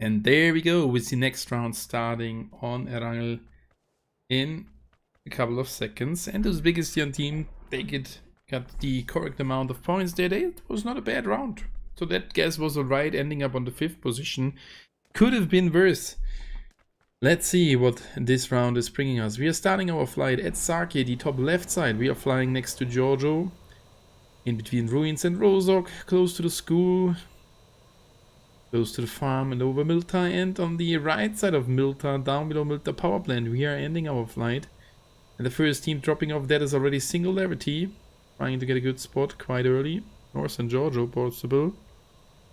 And there we go with the next round starting on Erangel in a couple of seconds. And the Uzbekistan team, they got the correct amount of points there. It was not a bad round. So that guess was alright, ending up on the 5th position. Could have been worse. Let's see what this round is bringing us. We are starting our flight at Sake, the top left side. We are flying next to Giorgio, in between Ruins and Rozok, close to the school, close to the farm and over Milta, and on the right side of Milta, down below Milta power plant, we are ending our flight. And the first team dropping off that is already Singularity, trying to get a good spot quite early. North and Giorgio possible.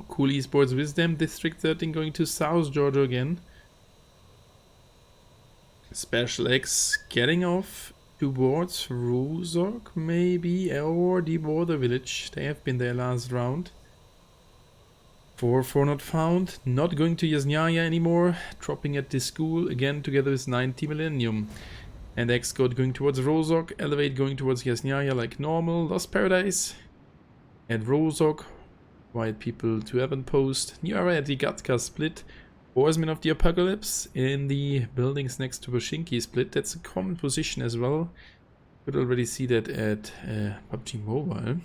Cool Esports with them. District 13 going to South Giorgio again. Special X getting off towards Rozok maybe, or the border village. They have been there last round. 4 not found, not going to Yasnaya anymore, dropping at the school again together with 90 Millennium. And X-Code going towards Rozok, Elevate going towards Yasnaya like normal, Lost Paradise at Rozok, White People to Avonpost, New Era at the Gatka split, Horsemen of the Apocalypse in the buildings next to Boshinki split. That's a common position as well, could already see that at PUBG Mobile.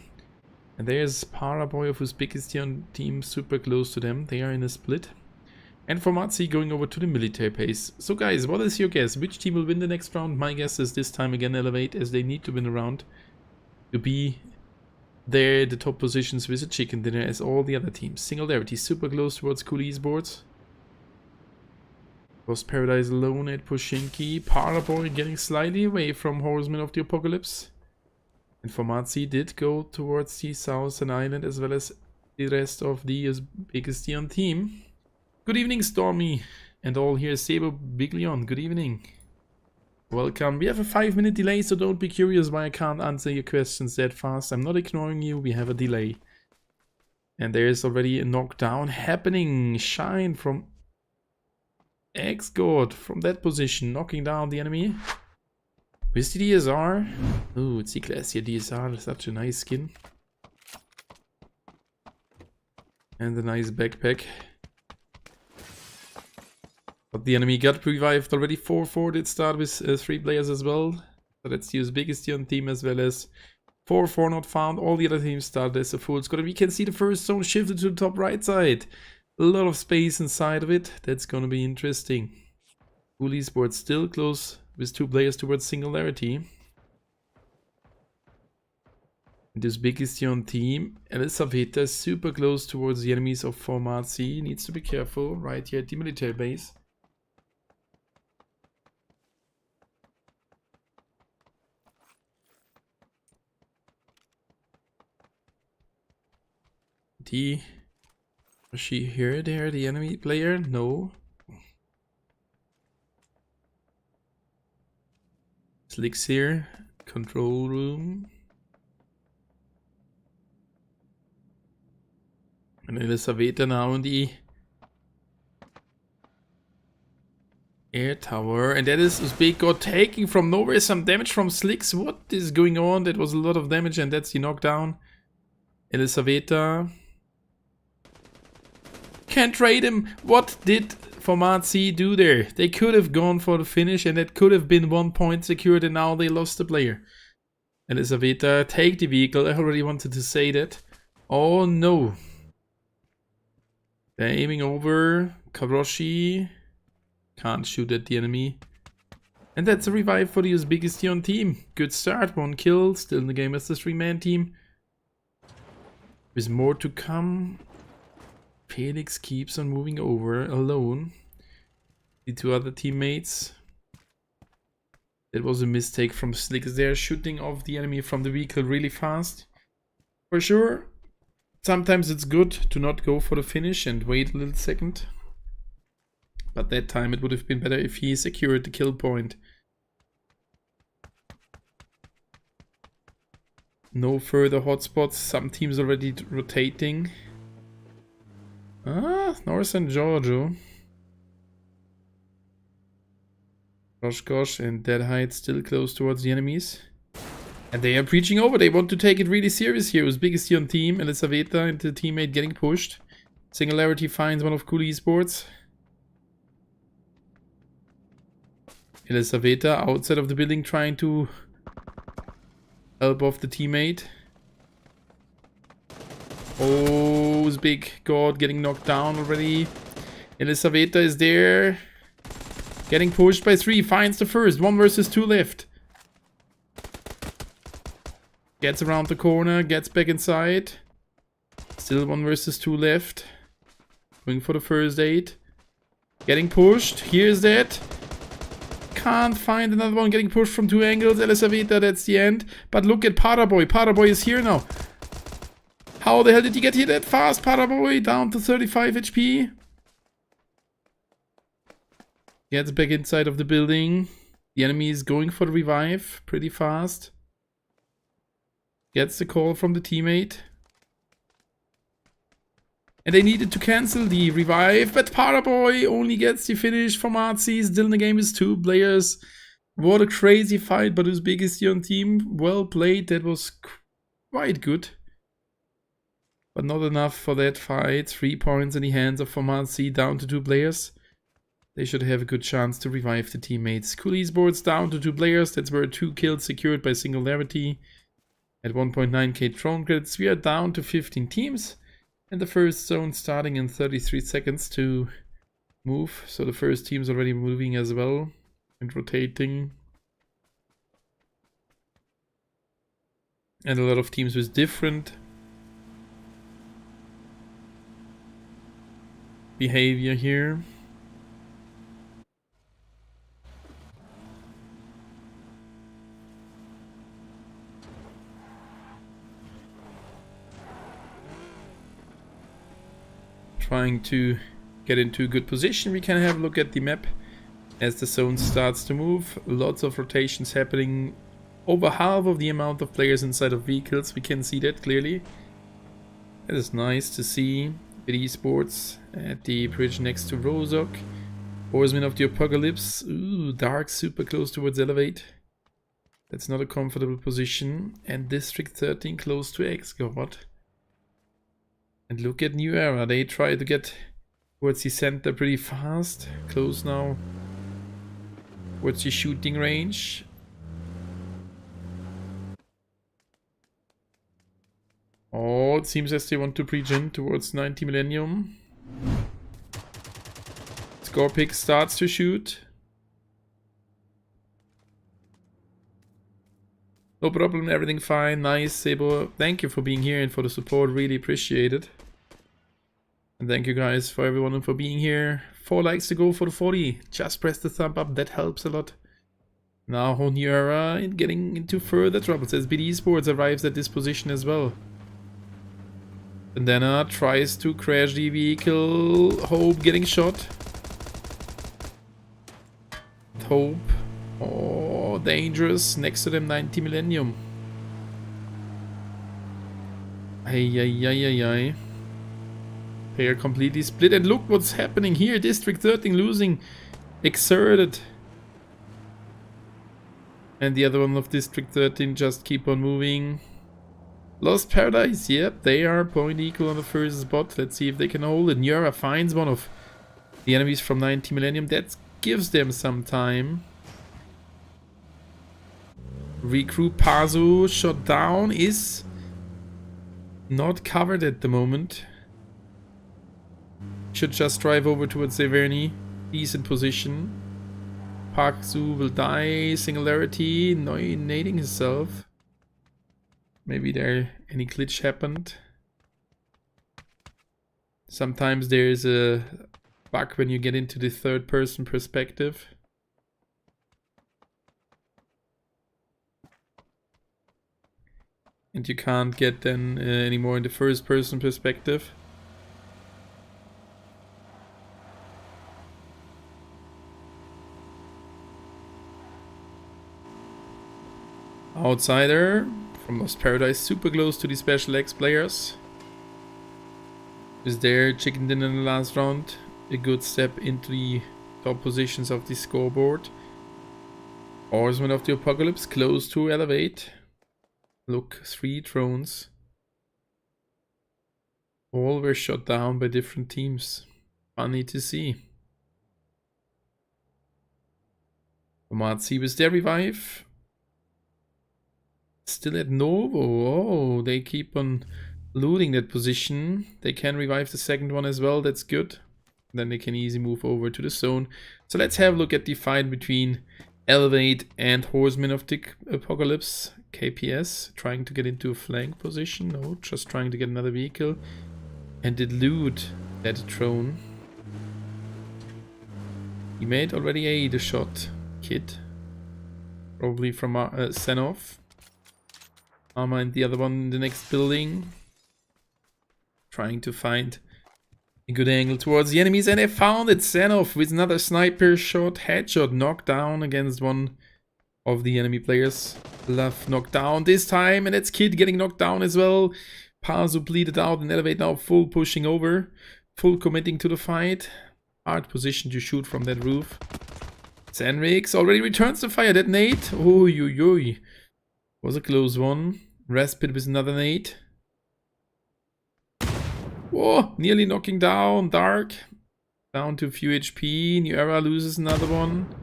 And there's Paraboy of Uzbekistan team super close to them. They are in a split. And Formazi going over to the military base. So guys, what is your guess? Which team will win the next round? My guess is this time again Elevate, as they need to win a round to be there, the top positions with a chicken dinner as all the other teams. Singularity super close towards Cool Esports. Was Paradise alone at Pushinki. Paraboy getting slightly away from Horsemen of the Apocalypse. And Formazi did go towards the Southern Island as well as the rest of the Uzbekistan team. Good evening, Stormy, and all here. Sebo Biglion, good evening. Welcome. We have a 5-minute delay, so don't be curious why I can't answer your questions that fast. I'm not ignoring you, we have a delay. And there's already a knockdown happening. Shine from X-God from that position, knocking down the enemy. With the DSR. Ooh, it's the classier DSR, such a nice skin. And a nice backpack. But the enemy got revived already. 4-4 did start with 3 players as well. So that's the Uzbekistan team as well as 4-4 not found. All the other teams started as a full squad. And we can see the first zone shifted to the top right side. A lot of space inside of it. That's gonna be interesting. Cool Esports still close with 2 players towards Singularity. The Uzbekistan team, Elisaveta is super close towards the enemies of Formazi. Needs to be careful right here at the military base. Was she here there, the enemy player? No. Slicks here. Control room. And Elisaveta now in the air tower. And that is Uzbek taking from nowhere some damage from Slicks. What is going on? That was a lot of damage, and that's the knockdown. Elisaveta can't trade him. What did Formazi do there? They could have gone for the finish, and that could have been 1 point secured, and now they lost the player. Elisaveta, take the vehicle. I already wanted to say that. Oh no. They're aiming over. Karoshi can't shoot at the enemy. And that's a revive for the Uzbekistan team. Good start, 1 kill. Still in the game as the 3-man team. With more to come. Felix keeps on moving over alone. The 2 other teammates. That was a mistake from Slicks there, shooting off the enemy from the vehicle really fast. For sure, sometimes it's good to not go for the finish and wait a little second. But that time it would have been better if he secured the kill point. No further hotspots, some teams already rotating. North and Giorgio. Gosh, and Deadhide still close towards the enemies. And they are preaching over. They want to take it really serious here. Uzbekistan team, Elisaveta and the teammate getting pushed. Singularity finds one of Cool Esports. Elisaveta outside of the building trying to help off the teammate. Oh, Uzbek God getting knocked down already. Elisaveta is there. Getting pushed by 3. Finds the first. 1 versus 2 left. Gets around the corner. Gets back inside. Still 1 versus 2 left. Going for the first aid. Getting pushed. Here's that. Can't find another one. Getting pushed from 2 angles. Elisaveta, that's the end. But look at Paraboy. Paraboy is here now. How the hell did he get here that fast? Paraboy down to 35 HP. Gets back inside of the building. The enemy is going for the revive pretty fast. Gets the call from the teammate. And they needed to cancel the revive, but Paraboy only gets the finish for Formazi. Still in the game is 2 players. What a crazy fight by the Uzbekistan team. Well played, that was quite good. But not enough for that fight. 3 points in the hands of Formazi, down to 2 players. They should have a good chance to revive the teammates. Cool Esports down to 2 players. That's where 2 kills secured by Singularity. At 1.9k Tron credits, we are down to 15 teams. And the first zone starting in 33 seconds to move. So the first team's already moving as well and rotating. And a lot of teams with different behavior here. Trying to get into a good position. We can have a look at the map as the zone starts to move. Lots of rotations happening. Over half of the amount of players inside of vehicles. We can see that clearly. That is nice to see. With esports at the bridge next to Rozok. Horsemen of the Apocalypse. Ooh, dark, super close towards Elevate. That's not a comfortable position. And District 13 close to X-God. And look at New Era. They try to get towards the center pretty fast. Close now towards the shooting range. Oh, it seems as they want to breach in towards 90 Millennium. Scorpic starts to shoot. No problem, everything fine. Nice, Sebo. Thank you for being here and for the support. Really appreciate it. And thank you guys for everyone and for being here. 4 likes to go for the 40. Just press the thumb up, that helps a lot. Now Honiara in getting into further troubles as BD Sports arrives at this position as well. Bandana tries to crash the vehicle. Hope getting shot. Hope. Oh, dangerous. Next to them, 90 Millennium. Ay. Pair completely split. And look what's happening here. District 13 losing. Exerted. And the other one of District 13 just keep on moving. Lost Paradise. Yep, they are point equal on the first spot. Let's see if they can hold it. Nyara finds one of the enemies from 90 Millennium. That gives them some time. Recruit Pazu shot down is not covered at the moment. Should just drive over towards Severny. Decent position. Parkzu will die. Singularity nading himself. Maybe there any glitch happened. Sometimes there's a bug when you get into the third person perspective. And you can't get then anymore in the first person perspective. Outsider from Lost Paradise, super close to the Special X players. Is there chicken dinner in the last round. A good step into the top positions of the scoreboard. Horsemen of the Apocalypse close to Elevate. Look, 3 drones. All were shot down by different teams. Funny to see. Tomatsi with their revive. Still at Novo. Oh, they keep on looting that position. They can revive the second one as well. That's good. Then they can easily move over to the zone. So let's have a look at the fight between Elevate and Horsemen of the Apocalypse. KPS trying to get into a flank position. No, just trying to get another vehicle. And did loot that drone. He made already the shot kit. Probably from Senov. Arma and the other one in the next building. Trying to find a good angle towards the enemies. And they found it. Senov with another sniper shot. Headshot knocked down against one of the enemy players. Love knocked down this time. And it's Kid getting knocked down as well. Pazu bleeded out and Elevate now full pushing over. Full committing to the fight. Hard position to shoot from that roof. Zenrix already returns the fire. That nade. Oy. Was a close one. Respite with another nade. Whoa, nearly knocking down. Dark. Down to a few HP. New Era loses another one.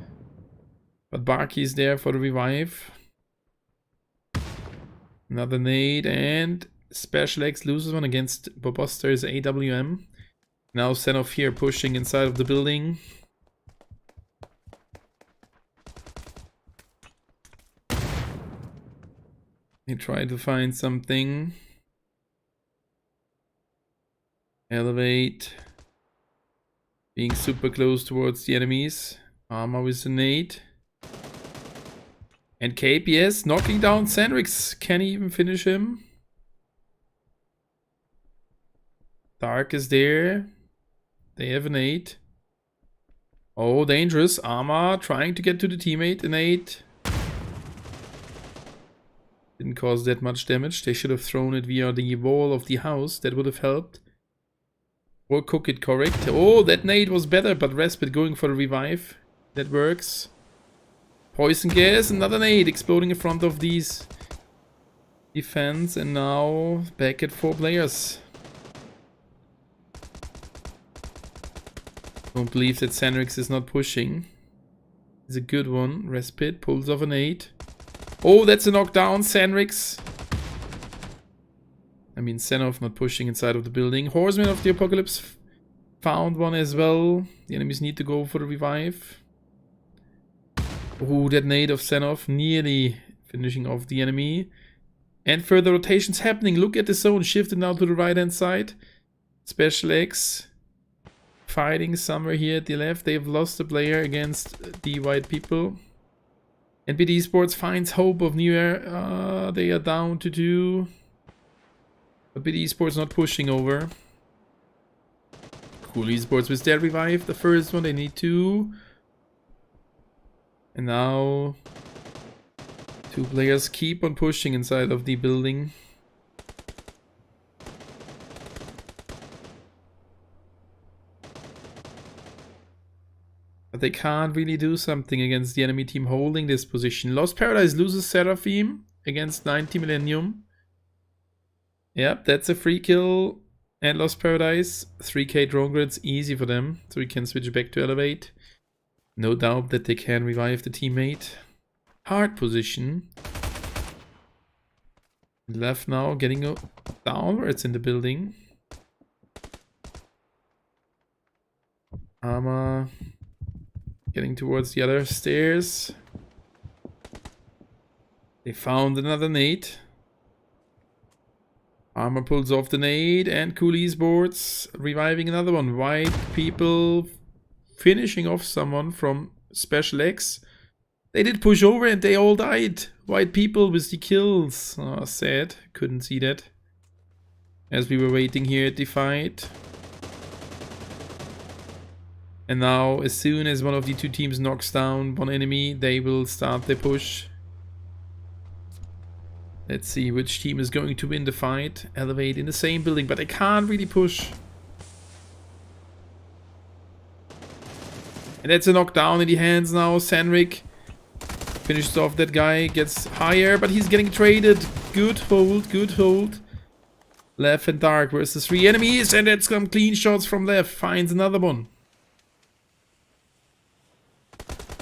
But Barky is there for the revive. Another nade. And Special X loses one against Bobuster's AWM. Now Senov here pushing inside of the building. He tried to find something. Elevate. Being super close towards the enemies. Armor with a nade. And KPS knocking down Sandrix. Can he even finish him? Dark is there. They have an 8. Oh, dangerous. Armor trying to get to the teammate. An 8. Didn't cause that much damage. They should have thrown it via the wall of the house. That would have helped. Or cook it correct. Oh, that nade was better, but Respite going for the revive. That works. Poison gas, another nade exploding in front of these defense. And now back at 4 players. Don't believe that Sandrix is not pushing. It's a good one. Respite pulls off an 8. Oh, that's a knockdown. Sandrix. I mean, Senov not pushing inside of the building. Horseman of the Apocalypse found one as well. The enemies need to go for the revive. Oh, that nade of Senov nearly finishing off the enemy. And further rotations happening. Look at the zone. Shifted now to the right hand side. Special X. Fighting somewhere here at the left. They've lost a player against the white people. NPD Sports finds hope of new air. They are down to 2. But BD Sports not pushing over. Cool Esports with their revive. The first one, they need 2. And now 2 players keep on pushing inside of the building. But they can't really do something against the enemy team holding this position. Lost Paradise loses Seraphim against 90 Millennium. Yep, that's a free kill. And Lost Paradise. 3k drone grids, easy for them. So we can switch back to Elevate. No doubt that they can revive the teammate. Hard position. Left now, getting downwards in the building. Armor. Getting towards the other stairs. They found another nade. Armor pulls off the nade and Cool Esports reviving another one. White people finishing off someone from Special X. They did push over and they all died. White people with the kills. Oh, sad. Couldn't see that. As we were waiting here at the fight. And now, as soon as one of the 2 teams knocks down one enemy, they will start their push. Let's see which team is going to win the fight. Elevate in the same building, but they can't really push. And that's a knockdown in the hands now. Sanric finishes off that guy, gets higher, but he's getting traded. Good hold, good hold. Left and Dark versus 3 enemies, and that's some clean shots from Left. Finds another one.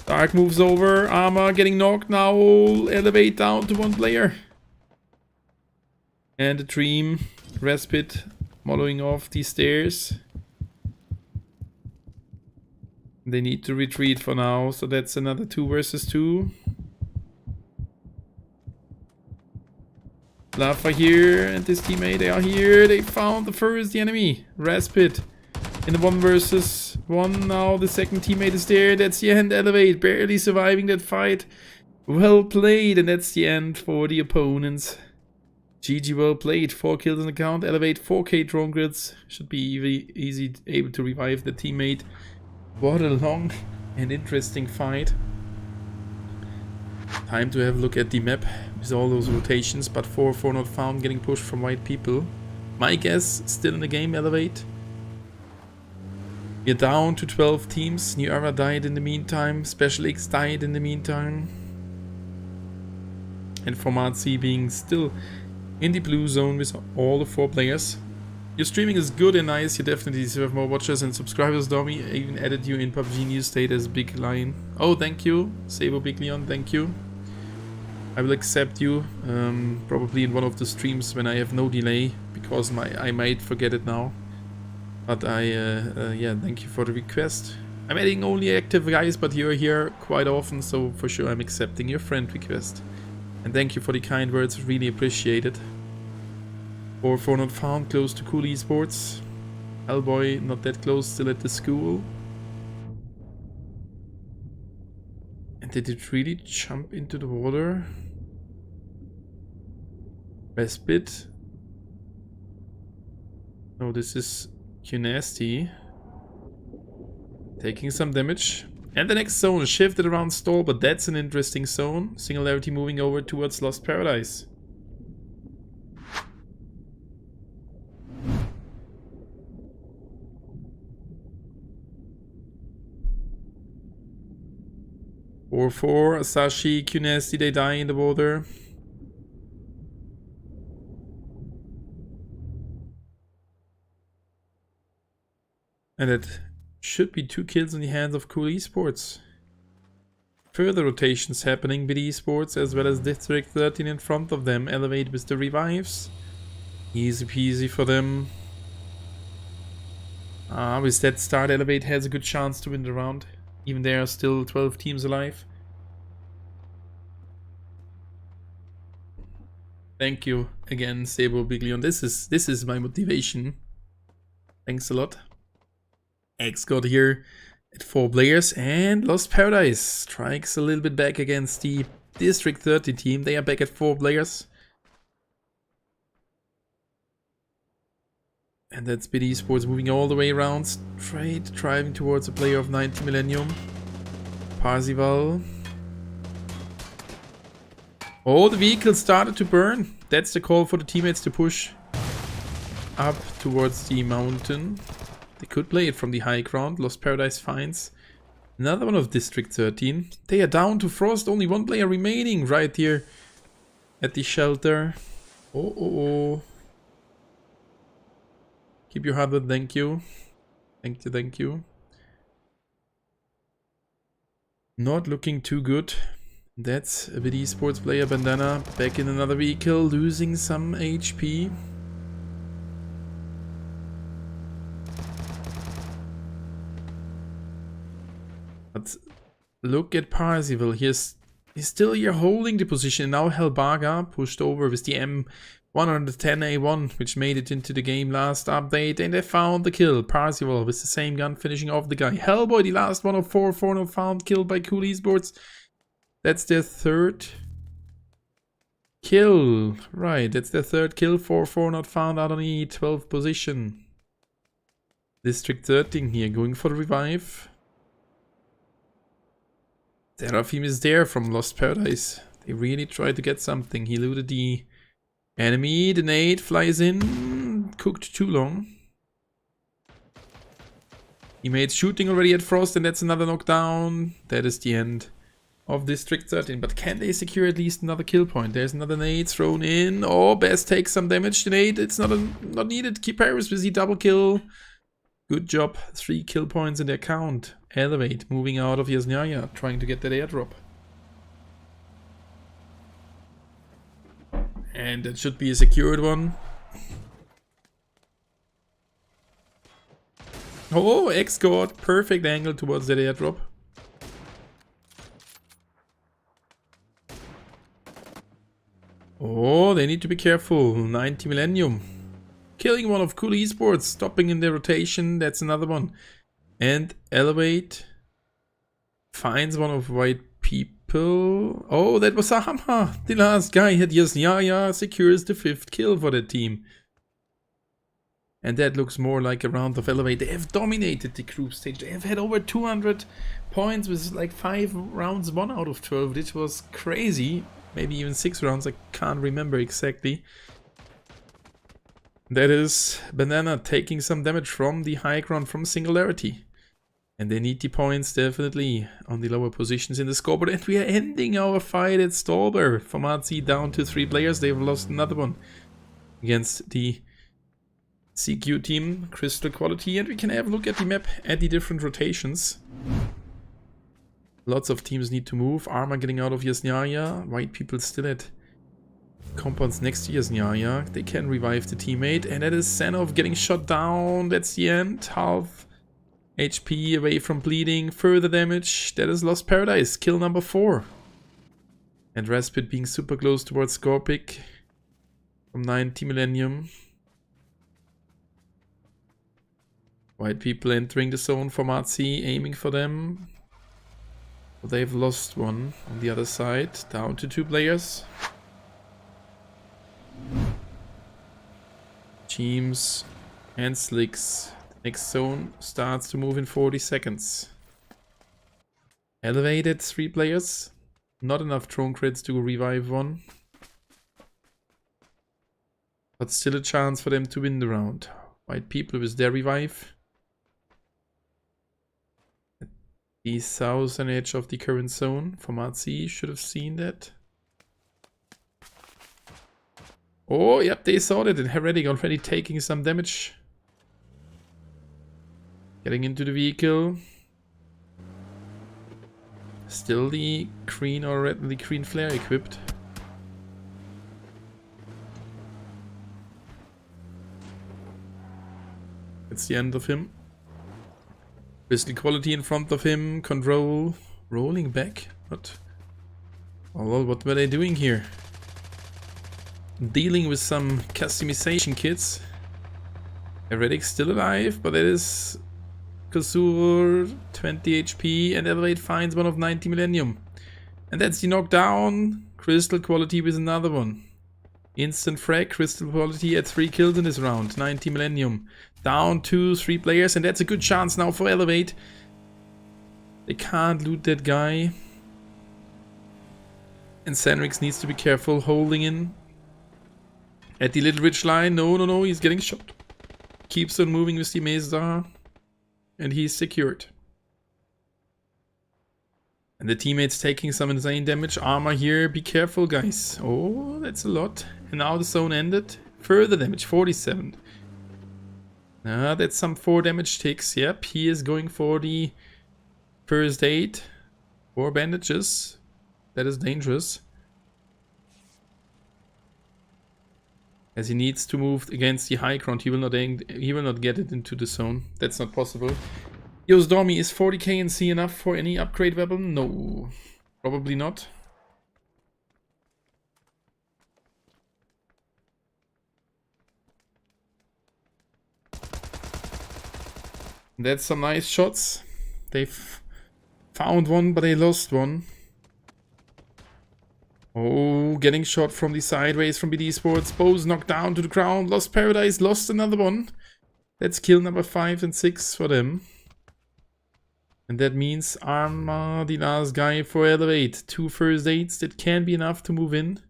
Dark moves over, Armor getting knocked now, Elevate down to 1 player. And the Dream, Respite, following off the stairs. They need to retreat for now, so that's another 2 versus 2. Lava here, and this teammate, they are here, they found the enemy, Respite. In the 1 versus 1 now, the second teammate is there. That's the end. Elevate barely surviving that fight. Well played, and that's the end for the opponents. GG, well played. 4 kills in the count. Elevate 4k drone grids. Should be easy able to revive the teammate. What a long and interesting fight. Time to have a look at the map with all those rotations, but 4-4 not found, getting pushed from white people. My guess, still in the game, Elevate. We're down to 12 teams. New Era died in the meantime. Special X died in the meantime. And Format C being still in the blue zone with all the 4 players. Your streaming is good and nice. You definitely deserve more watchers and subscribers, Domi. I even added you in PUBG News State as Big Lion. Oh, thank you. Sabo Big Leon, thank you. I will accept you probably in one of the streams when I have no delay, because I might forget it now. But yeah, thank you for the request. I'm adding only active guys, but you're here quite often, so for sure I'm accepting your friend request. And thank you for the kind words, really appreciate it. 4 not found, close to cool esports. Hellboy, not that close, still at the school. And did it really jump into the water? Best bit. No, this is Nasty. Taking some damage. And the next zone shifted around stall, but that's an interesting zone. Singularity moving over towards Lost Paradise. Or 4, Asashi, Nasty, they die in the water. And it should be 2 kills in the hands of Cool Esports. Further rotations happening with Esports, as well as District 13 in front of them. Elevate with the revives. Easy peasy for them. With that start, Elevate has a good chance to win the round. Even there are still 12 teams alive. Thank you again, Sebo Biglion. This is my motivation. Thanks a lot. X got here at 4 players, and Lost Paradise strikes a little bit back against the District 30 team. They are back at 4 players. And that's BD Sports moving all the way around, straight driving towards a player of 90 Millennium. Parzival. Oh, the vehicle started to burn. That's the call for the teammates to push up towards the mountain. They could play it from the high ground. Lost Paradise finds another one of District 13. They are down to Frost. Only 1 player remaining right here at the shelter. Oh. Keep your heart up, thank you. Thank you. Not looking too good. That's a bit esports player. Bandana back in another vehicle, losing some HP. But look at Parzival. He's still here holding the position. Now Helbaga pushed over with the M110A1, which made it into the game last update, and they found the kill. Parzival with the same gun finishing off the guy. Hellboy, the last one of 4 not found, killed by Cool Esports. That's their 3rd kill. Right, that's their 3rd kill. 4 not found out on the 12th position. District 13 here going for the revive. Seraphim is there from Lost Paradise. They really tried to get something. He looted the enemy. The nade flies in. Cooked too long. Teammates shooting already at Frost, and that's another knockdown. That is the end of District 13. But can they secure at least another kill point? There's another nade thrown in. Oh, Best takes some damage. The nade, it's not needed. Keep Paris with the double kill. Good job. 3 kill points in their count. Elevate, moving out of Yasnaya, trying to get that airdrop. And that should be a secured one. Oh, X got perfect angle towards that airdrop. Oh, they need to be careful. 90 Millennium. Killing one of Cool Esports, stopping in their rotation. That's another one. And Elevate finds one of white people. Oh, that was Ahama. The last guy had Yasnaya, secures the 5th kill for the team. And that looks more like a round of Elevate. They have dominated the group stage. They have had over 200 points with like 5 rounds, 1 out of 12. This was crazy. Maybe even 6 rounds, I can't remember exactly. That is Banana taking some damage from the high ground from Singularity. And they need the points definitely on the lower positions in the scoreboard. And we are ending our fight at Stolber. Formazi down to 3 players. They've lost another one against the CQ team, Crystal Quality. And we can have a look at the map at the different rotations. Lots of teams need to move. Arma getting out of Yasnaya. White people still at Compounds next to Yasnaya. They can revive the teammate. And that is Sanov getting shot down. That's the end. Half HP away from bleeding. Further damage. That is Lost Paradise. Kill number 4. And Raspid being super close towards Scorpic. From 90 Millennium. White people entering the zone for Matzi. Aiming for them. But they've lost one on the other side. Down to 2 players. Teams and Slicks. Next zone starts to move in 40 seconds. Elevated 3 players. Not enough drone crits to revive one. But still a chance for them to win the round. White people with their revive. At the southern edge of the current zone. Formatzi should have seen that. Oh, yep, they saw that. And Heretic already taking some damage. Getting into the vehicle. Still the green or red, the green flare equipped. It's the end of him. Crystal quality in front of him. Control. Rolling back. What? Oh, well, what were they doing here? Dealing with some customization kits. Heretic still alive, but it is Kosur, 20 HP, and Elevate finds one of 90 Millennium. And that's the knockdown. Crystal quality with another one. Instant frag, crystal quality at 3 kills in this round. 90 Millennium. Down to 3 players, and that's a good chance now for Elevate. They can't loot that guy. And Sanrix needs to be careful, holding in. At the little ridge line. No, he's getting shot. Keeps on moving with the Mesa. And he's secured. And the teammate's taking some insane damage. Armor here. Be careful, guys. Oh, that's a lot. And now the zone ended. Further damage. 47. That's some 4 damage ticks. Yep, he is going for the first aid. 4 bandages. That is dangerous. As he needs to move against the high ground, he will not get it into the zone. That's not possible. Yosdomi, is 40k and C enough for any upgrade weapon? No, probably not. That's some nice shots. They've found one, but they lost one. Oh, getting shot from the sideways from BD Sports. Bows knocked down to the ground. Lost Paradise. Lost another one. That's kill number 5 and 6 for them. And that means Arma, the last guy for Elevate. 2 first aids. That can be enough to move in.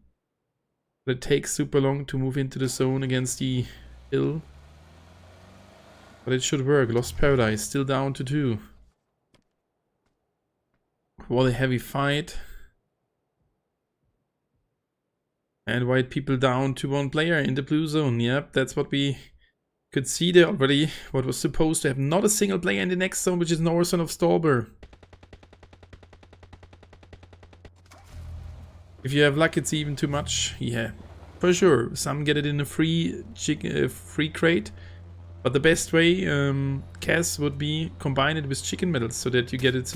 But it takes super long to move into the zone against the hill. But it should work. Lost Paradise. Still down to 2. What a heavy fight. And white people down to 1 player in the blue zone. Yep, that's what we could see there already. What was supposed to have not a single player in the next zone, which is northern of Stolber. If you have luck, it's even too much. Yeah, for sure. Some get it in a free crate. But the best way, Cass, would be combine it with chicken medals so that you get it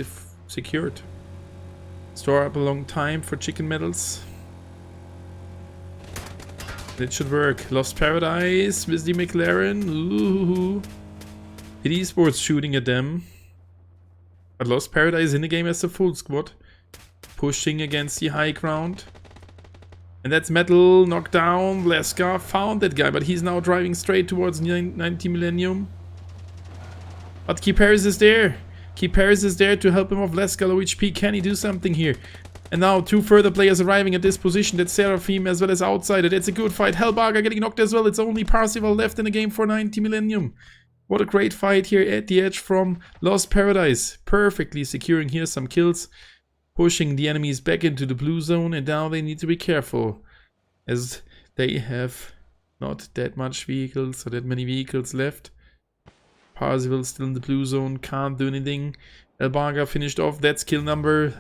secured. Store up a long time for chicken medals. It should work. Lost Paradise with the McLaren. Ooh. BD Sports shooting at them. But Lost Paradise in the game as a full squad. Pushing against the high ground. And that's Metal. Knocked down. Bleska found that guy. But he's now driving straight towards 90 Millennium. But Key Paris is there. Key Paris is there to help him off. Bleska low HP. Can he do something here? And now 2 further players arriving at this position. That's Seraphim as well as Outsider. That's a good fight. Hellbarger getting knocked as well. It's only Parzival left in the game for 90 Millennium. What a great fight here at the edge from Lost Paradise. Perfectly securing here some kills. Pushing the enemies back into the blue zone. And now they need to be careful. As they have not that much vehicles or that many vehicles left. Parzival still in the blue zone. Can't do anything. Hellbarger finished off. That's kill number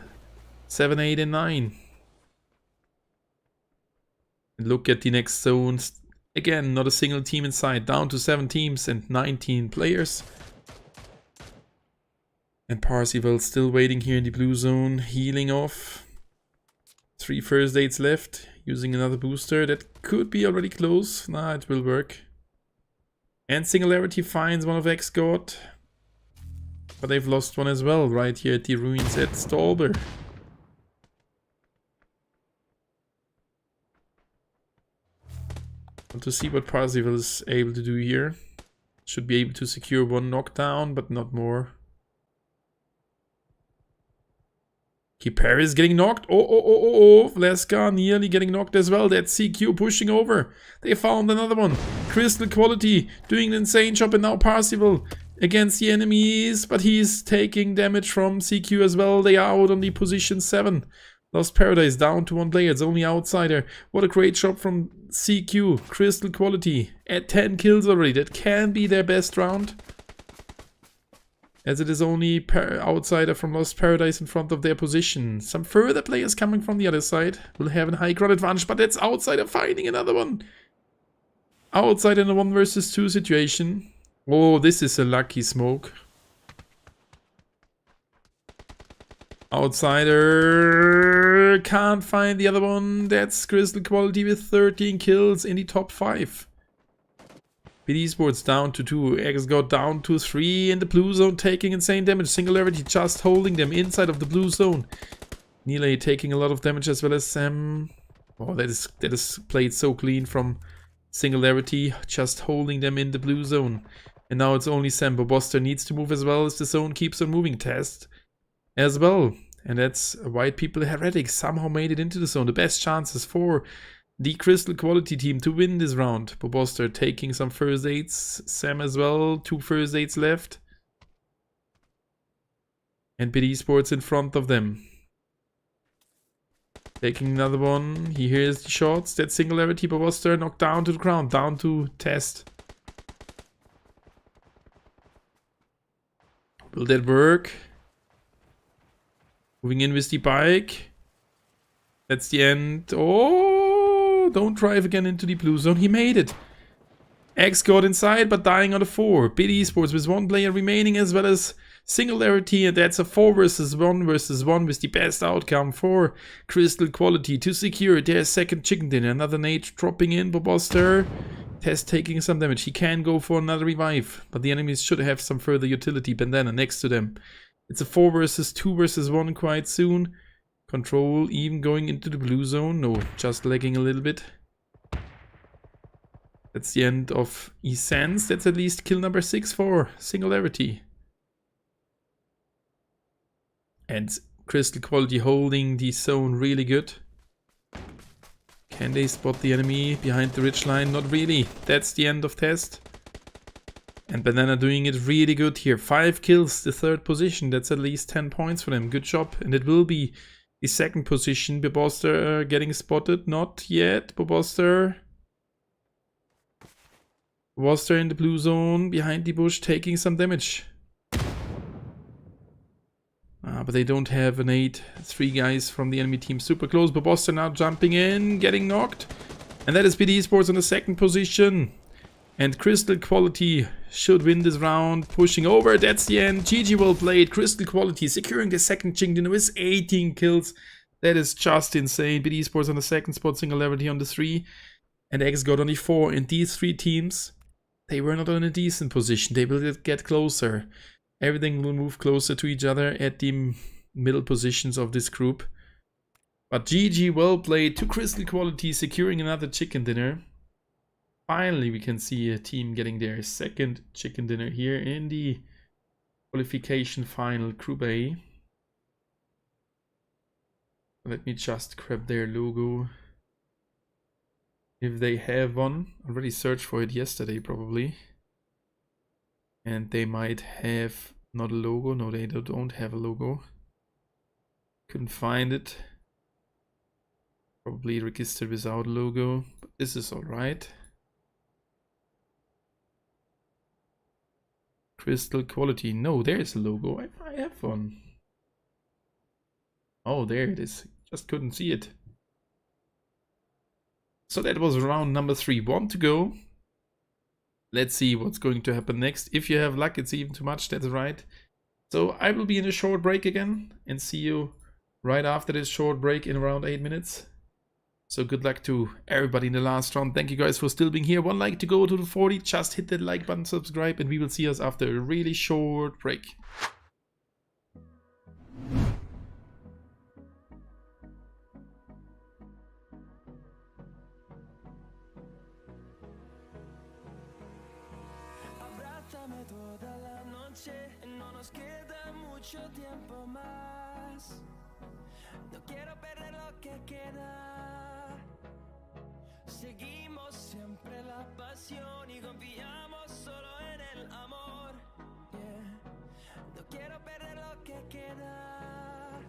7, 8, and 9. And look at the next zones. Again, not a single team inside. Down to 7 teams and 19 players. And Parzival still waiting here in the blue zone, healing off. 3 first aids left, using another booster. That could be already close. Nah, it will work. And Singularity finds one of X-God. But they've lost one as well, right here at the ruins at Stolber. Want to see what Parzival is able to do here. Should be able to secure 1 knockdown, but not more. Keeper is getting knocked. Vleska nearly getting knocked as well. That's CQ pushing over. They found another one. Crystal Quality doing an insane job, and now Parzival against the enemies, but he's taking damage from CQ as well. They are out on the position 7. Lost Paradise down to 1 player. It's only Outsider. What a great job from CQ. Crystal Quality at 10 kills already. That can be their best round, as it is only Outsider from Lost Paradise in front of their position. Some further players coming from the other side will have a high ground advantage, but that's Outsider finding another one. Outsider in a 1 versus 2 situation. Oh, this is a lucky smoke. Outsider can't find the other one. That's Crystal Quality with 13 kills in the top 5. BD Sports down to 2, X-God down to 3 in the blue zone, taking insane damage. Singularity just holding them inside of the blue zone. Neelay taking a lot of damage as well as Sam. Oh, that is played so clean from Singularity, just holding them in the blue zone. And now it's only Sam. Boboster needs to move as well as the zone keeps on moving. Test as well. And that's White People Heretic somehow made it into the zone. The best chances for the Crystal Quality team to win this round. Boboster taking some first aids. Sam as well. 2 first aids left. And BD Sports in front of them. Taking another one. He hears the shots. That Singularity. Boboster knocked down to the ground. Down to Test. Will that work? Moving in with the bike. That's the end. Oh, don't drive again into the blue zone. He made it. X got inside, but dying on a 4. BD Sports with 1 player remaining as well as Singularity. And that's a 4 versus 1 versus 1 with the best outcome for Crystal Quality to secure their second chicken dinner. Another nade dropping in. Boboster. Test taking some damage. He can go for another revive, but the enemies should have some further utility. Bandana next to them. It's a 4 versus 2 versus 1 quite soon. Control even going into the blue zone. No, just lagging a little bit. That's the end of Essence. That's at least kill number 6 for Singularity. And Crystal Quality holding the zone really good. Can they spot the enemy behind the ridge line? Not really. That's the end of Test. And Banana doing it really good here. 5 kills, the 3rd position. That's at least 10 points for them. Good job. And it will be the 2nd position. Boboster getting spotted. Not yet. Boboster in the blue zone. Behind the bush taking some damage. But they don't have an 8. 3 guys from the enemy team super close. Boboster now jumping in. Getting knocked. And that is BD Sports on the 2nd position. And Crystal Quality should win this round. Pushing over. That's the end. GG well played. Crystal Quality securing the 2nd chicken dinner with 18 kills. That is just insane. BD Sports on the 2nd spot. Singularity on the 3. And X got on the 4. And these 3 teams, they were not in a decent position. They will get closer. Everything will move closer to each other at the middle positions of this group. But GG well played to Crystal Quality securing another chicken dinner. Finally, we can see a team getting their 2nd chicken dinner here in the qualification final Group A. Let me just grab their logo. If they have one. I already searched for it yesterday probably. And they might have not a logo. No, they don't have a logo. Couldn't find it. Probably registered without a logo. But this is alright. Crystal Quality. No, there is a logo. I have one. Oh, there it is. Just couldn't see it. So that was round number 3. 1 to go. Let's see what's going to happen next. If you have luck, it's even too much, that's right. So I will be in a short break again and see you right after this short break in around 8 minutes. So good luck to everybody in the last round. Thank you guys for still being here. 1 like to go to the 40. Just hit that like button, subscribe, and we will see us after a really short break. Abrázame toda la noche, no nos queda mucho tiempo más. No quiero perder lo que queda. Seguimos siempre la pasión y confiamos solo en el amor. Yeah. No quiero perder lo que queda.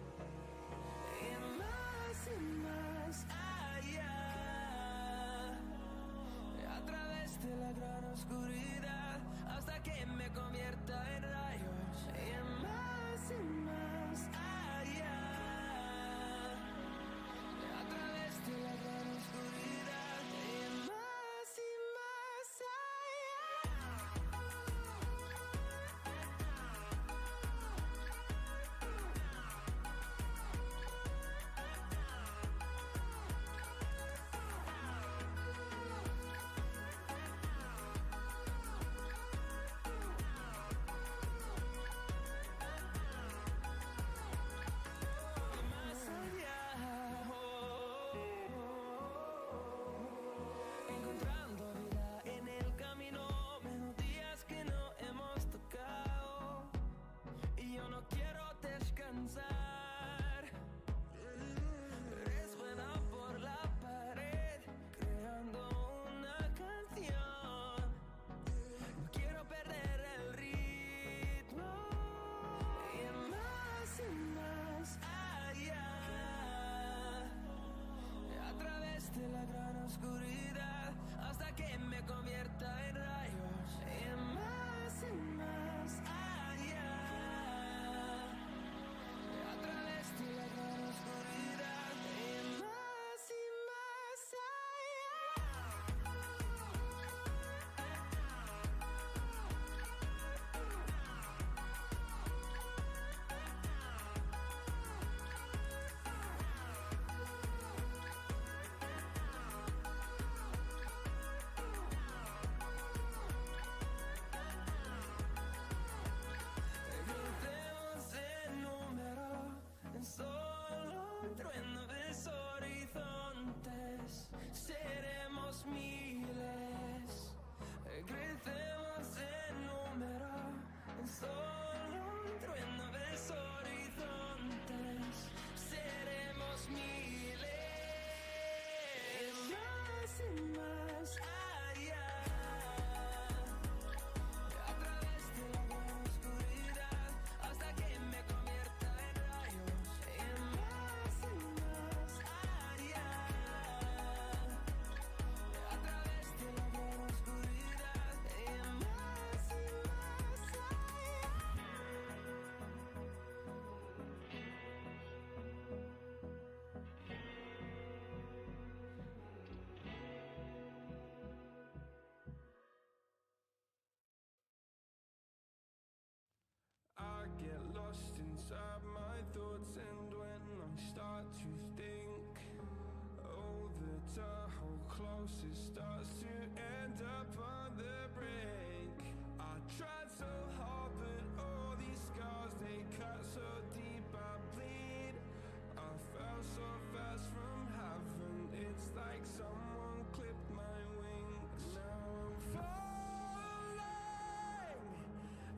Y más allá. A través de la gran oscuridad hasta que me convierta en rayos. Y más allá. A través de la gran oscuridad y más allá. Más allá, encontrando vida en el camino, melodías que no hemos tocado, y yo no quiero descansar. Resuena por la pared, creando una canción. No quiero perder el ritmo. Y más allá. A través de la gran oscuridad hasta que me convierta en rayos. Y más allá. A través de la gran oscuridad y más Crucemos el número en solo un trueno de horizontes. Seremos miles. Crecemos en número en solo un trueno de horizontes. Seremos miles. Más allá. A través de la gran oscuridad hasta que me convierta en rayos. Y más allá. A través de la gran oscuridad y más allá. I get lost inside my thoughts, and when I start to think, oh, the Tahoe closest starts to end up on the brink. I tried so hard, but all these scars, they cut so deep, I bleed. I fell so fast from heaven, it's like someone clipped my wings. Now I'm falling,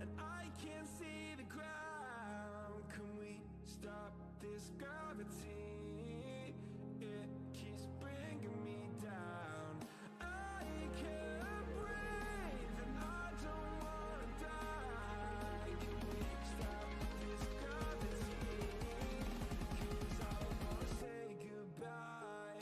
and I can't see the ground. Can we stop this gravity? It keeps bringing me down. I can't breathe, and I don't wanna die. Can we stop this gravity? 'Cause I wanna say goodbye.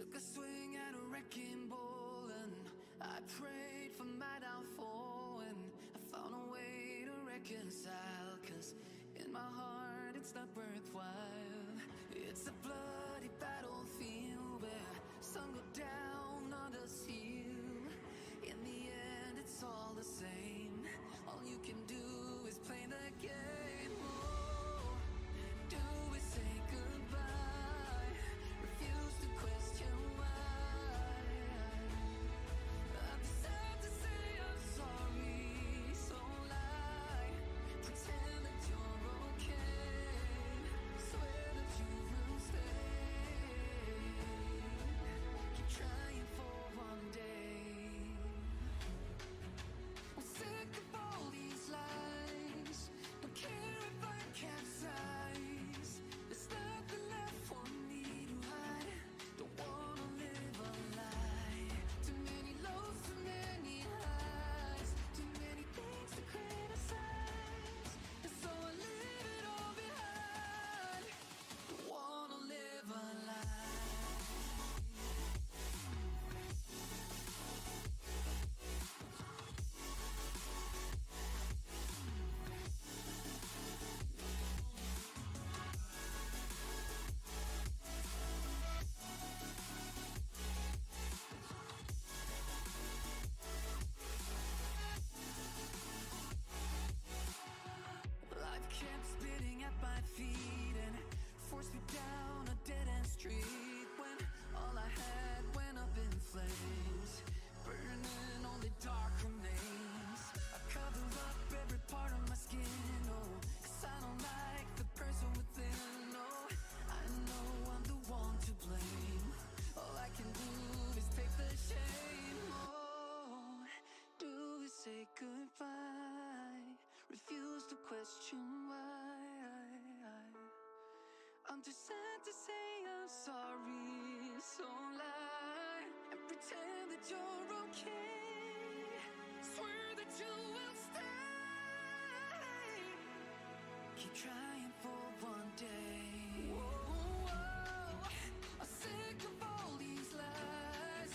Took a swing at a wrecking ball and I prayed for my downfall, and I found a way to reconcile, 'cause in my heart it's not worthwhile. It's a bloody battlefield where some go down, others heal. In the end it's all the same. All you can do is play the game. Oh, do we say goodbye? Refuse to question why. I'm sad to say I'm sorry, so lie. Pretend that you're okay. Swear that you will stay. Keep trying for one day. I'm sick of all these lies. Don't care if I capsize. There's nothing left for me to hide. Don't wanna live a lie. Too many lows, too many highs. Too many things to criticize. And so I leave it all behind. Don't wanna live a lie. Life kept spitting at my feet and forced me down a dead-end street, when all I had went up in flames, burning only dark remains. I cover up every part of my skin, oh, 'cause I don't like the person within. Oh, I know I'm the one to blame. All I can do is take the shame. Oh, do we say goodbye? Refuse to question why. I'm too sad to say I'm sorry, so lie and pretend that you're okay. Swear that you will stay. Keep trying for one day. Whoa, I'm sick of all these lies.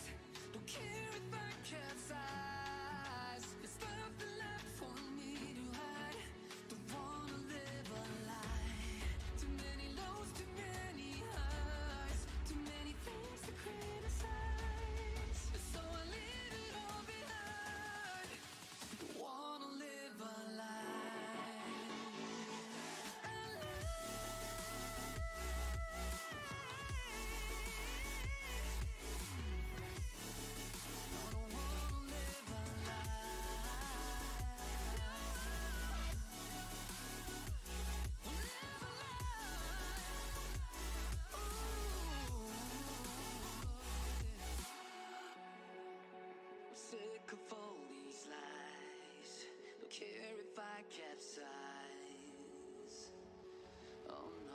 Don't care if I capsize. There's nothing left for me to hide. Don't wanna live a lie. Too many lows, too many highs. Too many things to criticize. So I leave it all behind. Don't wanna live a lie. A lie. I don't wanna live a lie. Live a lie. Ooh. I'm sick of all these lies. Don't care if I capsize. Oh no.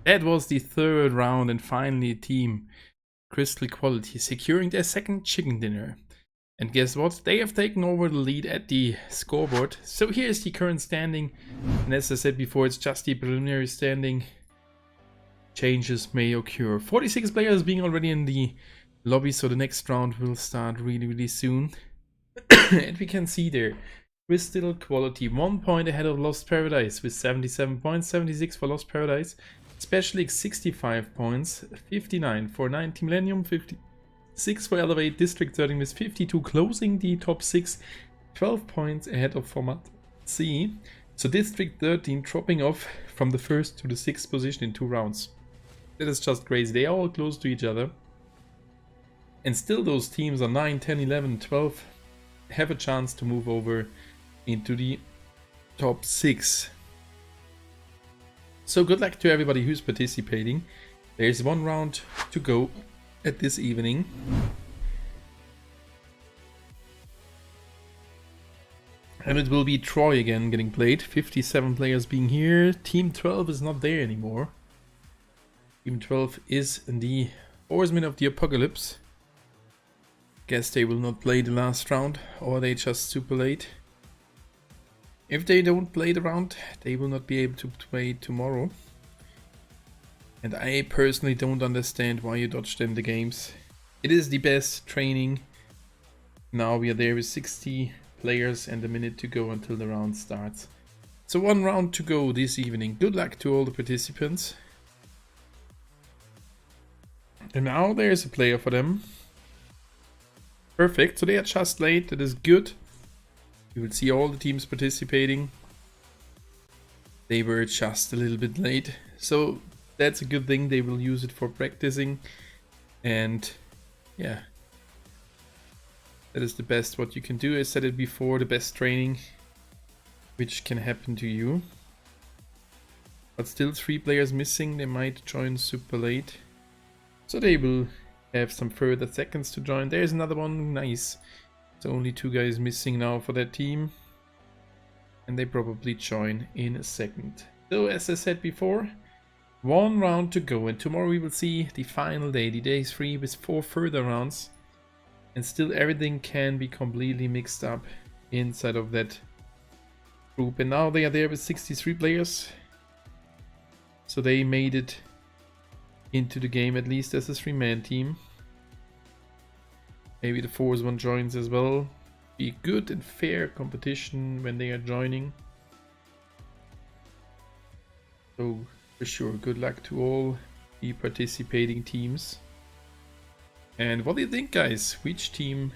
That was the third round, and finally Team Crystal Quality securing their second chicken dinner. And guess what? They have taken over the lead at the scoreboard. So here's the current standing. And as I said before, it's just the preliminary standing. Changes may occur. 46 players being already in the lobby, so the next round will start really soon. And we can see there, Crystal Quality 1 point ahead of Lost Paradise with 77 points, 76 for Lost Paradise. Special League 65 points, 59 for 90 Millennium, 56 for Elevate, District 13 with 52, closing the top 6, 12 points ahead of Format C. So District 13 dropping off from the first to the 6th position in 2 rounds. That is just crazy. They are all close to each other. And still those teams are 9, 10, 11, 12 have a chance to move over into the top 6. So good luck to everybody who's participating. There's 1 round to go at this evening. And it will be Troi again getting played. 57 players being here. Team 12 is not there anymore. Team 12 is the Horsemen of the Apocalypse. Guess they will not play the last round, or they just super late. If they don't play the round, they will not be able to play tomorrow. And I personally don't understand why you dodge them the games. It is the best training. Now we are there with 60 players and a minute to go until the round starts. So 1 round to go this evening. Good luck to all the participants. And now there's a player for them. Perfect, so they are just late, that is good. You will see all the teams participating. They were just a little bit late, so that's a good thing. They will use it for practicing, and yeah, that is the best what you can do. I said it before, the best training which can happen to you. But still 3 players missing. They might join super late, so they will have some further seconds to join. There's another one, nice. So only 2 guys missing now for that team, and they probably join in a second. So as I said before, 1 round to go, and tomorrow we will see the final day, the day 3 with 4 further rounds, and still everything can be completely mixed up inside of that group. And now they are there with 63 players, so they made it into the game at least as a 3-man team. Maybe the 4th one joins as well. Be good and fair competition when they are joining. So for sure, good luck to all the participating teams. And what do you think, guys? Which team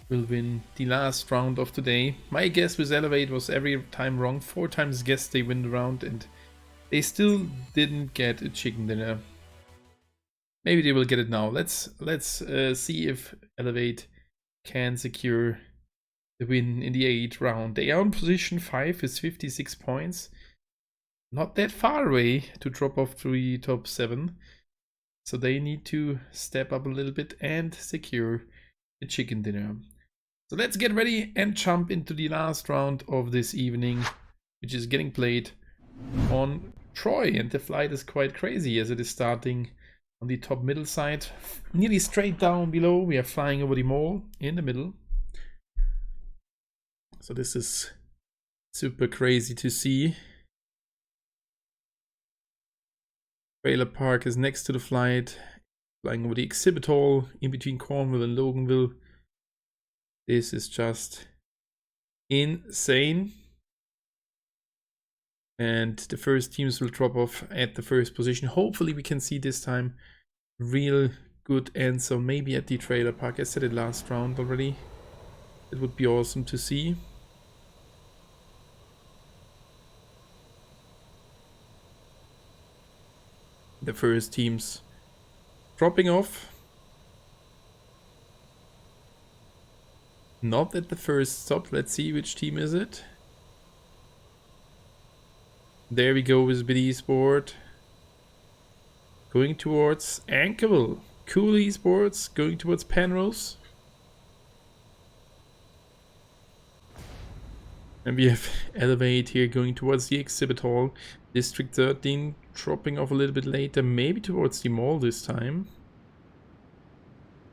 will win the last round of today? My guess with Elevate was every time wrong. 4 times guessed they win the round, and they still didn't get a chicken dinner. Maybe they will get it now. Let's see if Elevate can secure the win in the 8th round. They are in position 5 with 56 points. Not that far away to drop off to the top 7. So they need to step up a little bit and secure the chicken dinner. So let's get ready and jump into the last round of this evening, which is getting played on Troi. And the flight is quite crazy as it is starting on the top middle side, nearly straight down below. We are flying over the mall in the middle. So this is super crazy to see. Trailer park is next to the flight, flying over the exhibit hall in between Cornwall and Loganville. This is just insane. And the first teams will drop off at the first position. Hopefully we can see this time real good answer, maybe at the trailer park. I said it last round already. It would be awesome to see. The first teams dropping off. Not at the first stop. Let's see which team is it. There we go with Bid Esport. Going towards Erangel. Cool Esports going towards Penrose. And we have Elevate here going towards the exhibit hall. District 13 dropping off a little bit later, maybe towards the mall this time.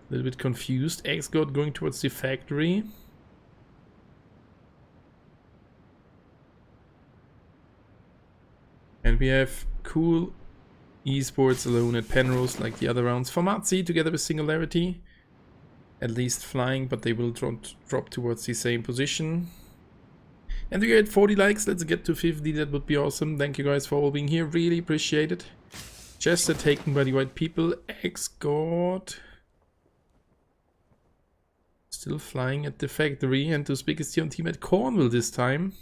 A little bit confused. X-God going towards the factory. And we have Cool Esports alone at Penrose like the other rounds. Formatzi together with Singularity. At least flying, but they will drop towards the same position. And we are at 40 likes. Let's get to 50. That would be awesome. Thank you guys for all being here. Really appreciate it. Chester taken by the white people. X-God still flying at the factory. And Uzbekistan team at Cornwall this time.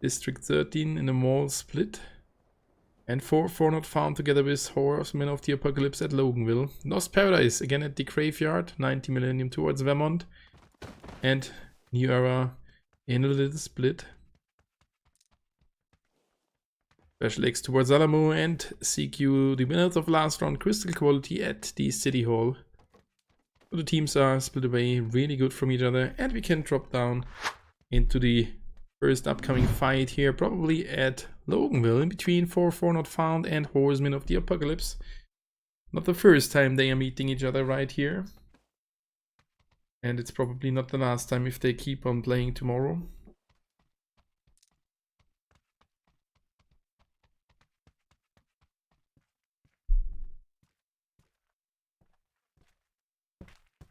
District 13 in a mall split. And 4 not found together with Horsemen of the Apocalypse at Loganville. Lost Paradise again at the Graveyard. 90 Millennium towards Vermont. And New Era in a little split. Special X towards Alamo and CQ, the winners of last round, Crystal Quality at the City Hall. So the teams are split away really good from each other, and we can drop down into the first upcoming fight here, probably at Loganville, in between 4 not found and Horsemen of the Apocalypse. Not the first time they are meeting each other right here. And it's probably not the last time if they keep on playing tomorrow.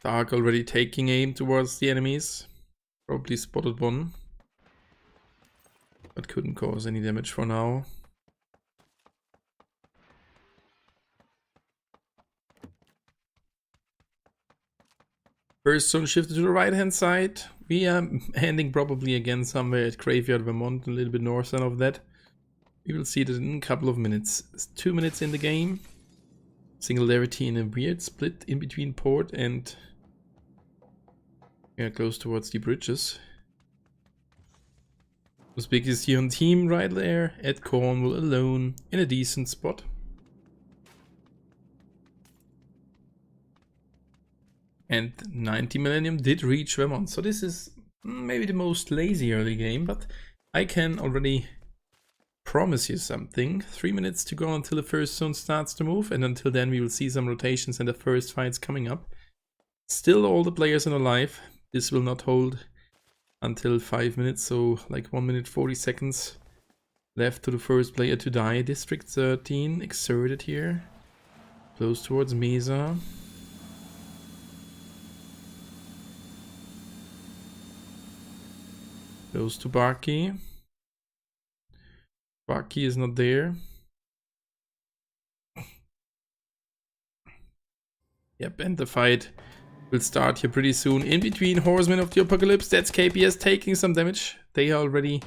Dark already taking aim towards the enemies. Probably spotted one. But couldn't cause any damage for now. First zone shifted to the right hand side. We are ending probably again somewhere at Graveyard, Vermont, a little bit north of that. We will see that in a couple of minutes. It's 2 minutes in the game. Singularity in a weird split in between port and close towards the bridges. Uzbekistan team right there at Cornwall alone in a decent spot. And 90 Millennium did reach Vermont, so this is maybe the most lazy early game, but I can already promise you something. 3 minutes to go until the first zone starts to move, and until then we will see some rotations and the first fights coming up. Still all the players are alive. This will not hold until 5 minutes, so like 1 minute 40 seconds left to the first player to die. District 13 exerted here, close towards Mesa. Goes to Barkey. Barkey is not there. Yep, and the fight will start here pretty soon. In between Horsemen of the Apocalypse, that's KPS taking some damage. They are already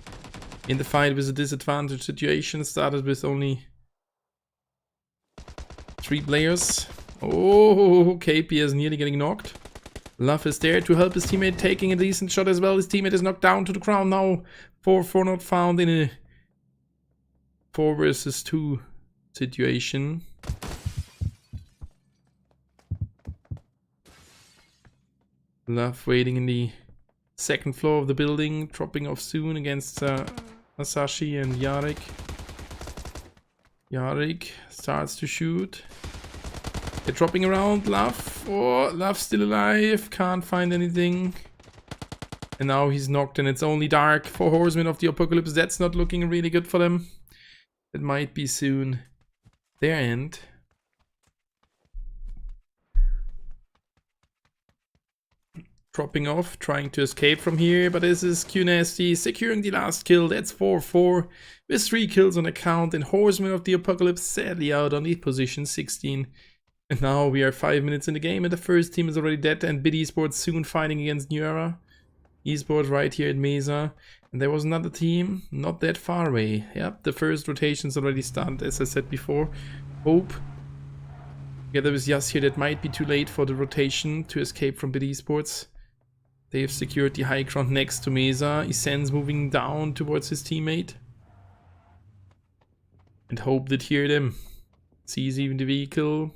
in the fight with a disadvantage situation. Started with only 3 players. Oh, KPS nearly getting knocked. Love is there to help his teammate, taking a decent shot as well. His teammate is knocked down to the ground now. 4 not found in a 4 versus 2 situation. Love waiting in the second floor of the building, dropping off soon against Masashi and Yarek. Yarek starts to shoot. They're dropping around. Love. Oh, Love's still alive. Can't find anything. And now he's knocked and it's only Dark for Horsemen of the Apocalypse. That's not looking really good for them. That might be soon their end. Dropping off, trying to escape from here, but this is Q-Nasty securing the last kill. That's 4-4 with 3 kills on account, and Horsemen of the Apocalypse sadly out on the position 16. And now we are 5 minutes in the game and the first team is already dead, and Bid Esports soon fighting against New Era. Esports right here at Mesa. And there was another team not that far away. Yep, the first rotations already started, as I said before. Hope together with Yas here, that might be too late for the rotation to escape from Bid Esports. They've secured the high ground next to Mesa. Isen's moving down towards his teammate. And Hope did hear them. Sees even the vehicle.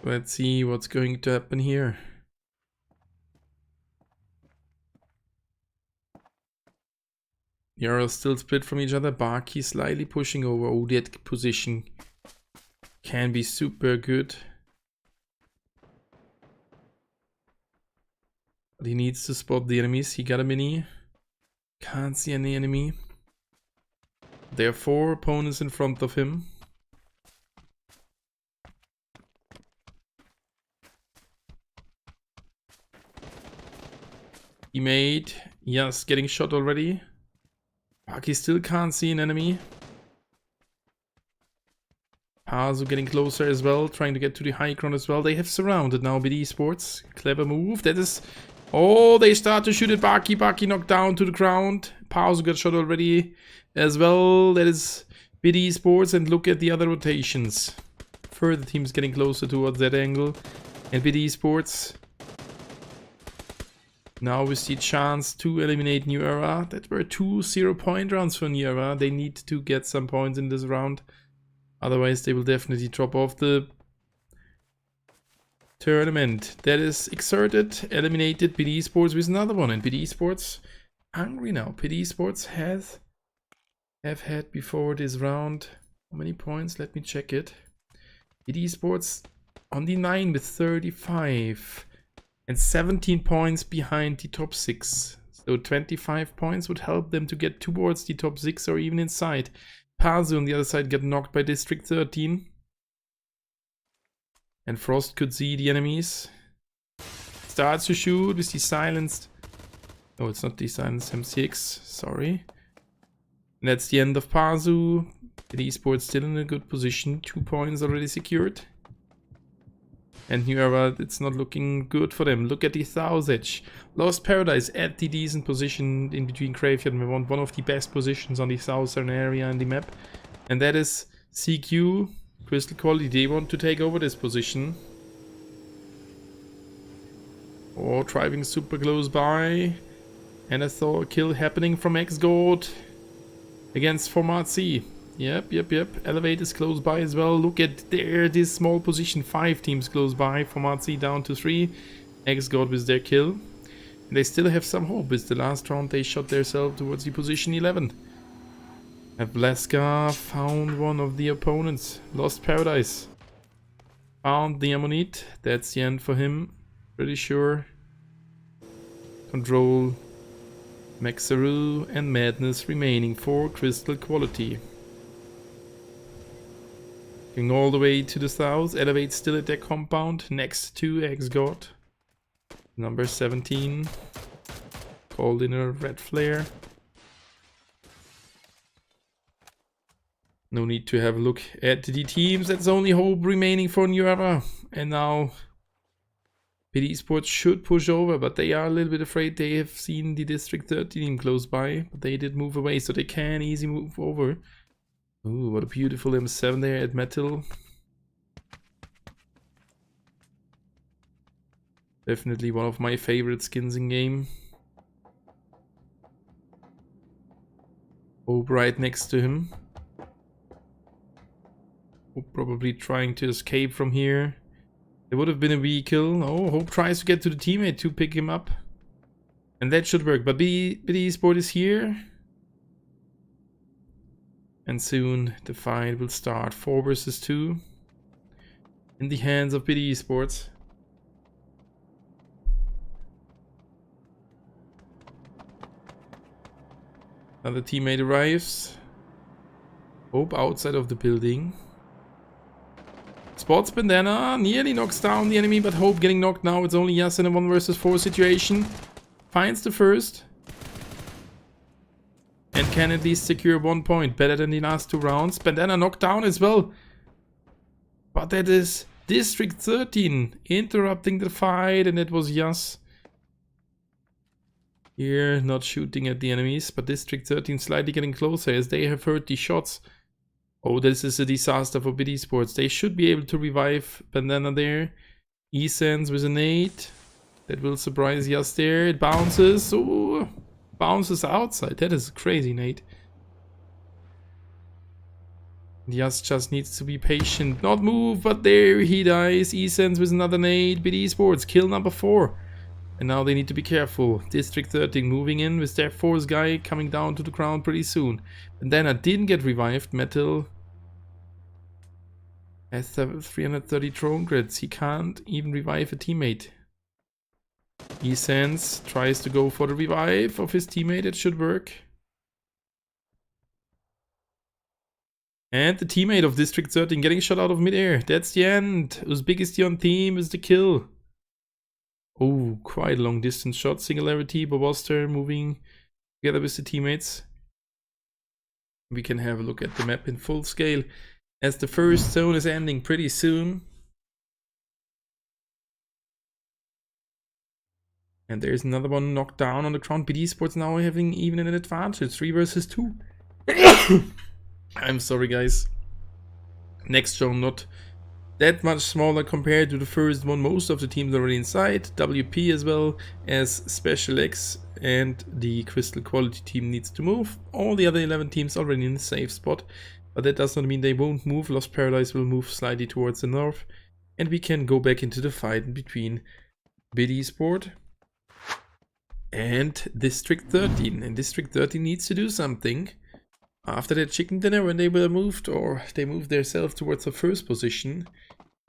Let's see what's going to happen here. They are still split from each other. Baki slightly pushing over. Oh, that position can be super good. But he needs to spot the enemies. He got a mini. Can't see any enemy. There are 4 opponents in front of him. He made. Yes, getting shot already. Baki still can't see an enemy. Pazu getting closer as well, trying to get to the high ground as well. They have surrounded now BD Sports. Clever move. That is... Oh, they start to shoot at Baki. Baki knocked down to the ground. Pazu got shot already as well. That is BD Sports. And look at the other rotations. Further teams getting closer towards that angle. And BD Sports... Now we see chance to eliminate New Era. That were 2 0-point rounds for New Era. They need to get some points in this round. Otherwise they will definitely drop off the tournament. That is exerted, eliminated BD Sports with another one. And BD Sports hungry now. BD Sports have had before this round. How many points? Let me check it. BD Sports on the 9 with 35. And 17 points behind the top 6. So 25 points would help them to get towards the top 6 or even inside. Pazu on the other side got knocked by District 13. And Frost could see the enemies. Starts to shoot with the silenced... Oh, it's not the silenced M6. Sorry. And that's the end of Pazu. The esports still in a good position. 2 points already secured. And New Era, it's not looking good for them. Look at the Thousage. Lost Paradise at the decent position in between Graveyard and Mevant. One of the best positions on the southern area in the map. And that is CQ, Crystal Quality. They want to take over this position. Oh, driving super close by. And a kill happening from X-God against Format C. Yep. Elevate is close by as well. Look at there, this small position. 5 teams close by. Format C down to 3. X-God with their kill. And they still have some hope. With the last round they shot themselves towards the position 11. Avleska found one of the opponents. Lost Paradise. Found the Ammonite. That's the end for him. Pretty sure. Control. Maxaru and Madness remaining for Crystal Quality. Going all the way to the south. Elevate still at their compound next to X-God. Number 17. Called in a red flare. No need to have a look at the teams. That's only hope remaining for New Era. And now PD Sports should push over, but they are a little bit afraid. They have seen the District 13 close by, but they did move away, so they can easily move over. Ooh, what a beautiful M7 there at Metal. Definitely one of my favorite skins in game. Hope right next to him. Hope probably trying to escape from here. There would have been a vehicle. Oh, Hope tries to get to the teammate to pick him up. And that should work. But BD Sport is here. And soon the fight will start. 4 versus 2. In the hands of BD Sports. Another teammate arrives. Hope outside of the building. Spots Bandana, nearly knocks down the enemy, but Hope getting knocked now. It's only Yas in a 1 versus 4 situation. Finds the first. And can at least secure 1 point. Better than the last 2 rounds. Bandana knocked down as well. But that is District 13 interrupting the fight, and it was Yas. Here, not shooting at the enemies, but District 13 slightly getting closer as they have heard the shots. Oh, this is a disaster for BD Sports. They should be able to revive Bandana there. E-Sense with a nade. That will surprise Yas there. It bounces. Oh, bounces outside. That is a crazy nade. Yas just needs to be patient. Not move, but there he dies. E-Sense with another nade. BD Sports, kill number 4. And now they need to be careful. District 13 moving in with their 4th guy coming down to the ground pretty soon. And then I didn't get revived. Metal has 330 drone grids. He can't even revive a teammate. Essence tries to go for the revive of his teammate. It should work. And the teammate of District 13 getting shot out of midair. That's the end. Uzbekistan team is the kill. Oh, quite a long distance shot. Singularity, Boboster moving together with the teammates. We can have a look at the map in full scale as the first zone is ending pretty soon. And there's another one knocked down on the ground. BD Sports now having even an advantage. 3 versus 2. I'm sorry, guys. Next zone not that much smaller compared to the first one. Most of the teams already inside. WP as well as Special X and the Crystal Quality team needs to move. All the other 11 teams already in the safe spot. But that does not mean they won't move. Lost Paradise will move slightly towards the north. And we can go back into the fight between BD Sport and District 13. And District 13 needs to do something. After that chicken dinner, when they were moved, or they moved themselves towards the first position,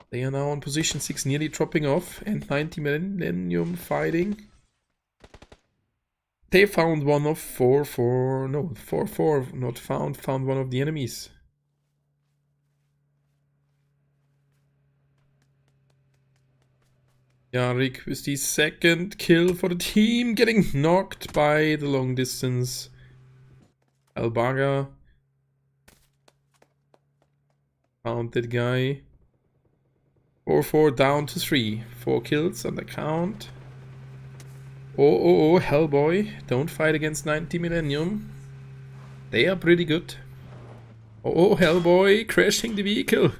they are now on position 6, nearly dropping off, and 90 Millennium fighting. They found one of 4-4, not found one of the enemies. Yarik with the 2nd kill for the team, getting knocked by the long distance Albaga. Found that guy. 4-4 down to 3. 4 kills on the count. Oh, Hellboy. Don't fight against 90 Millennium. They are pretty good. Oh, Hellboy crashing the vehicle.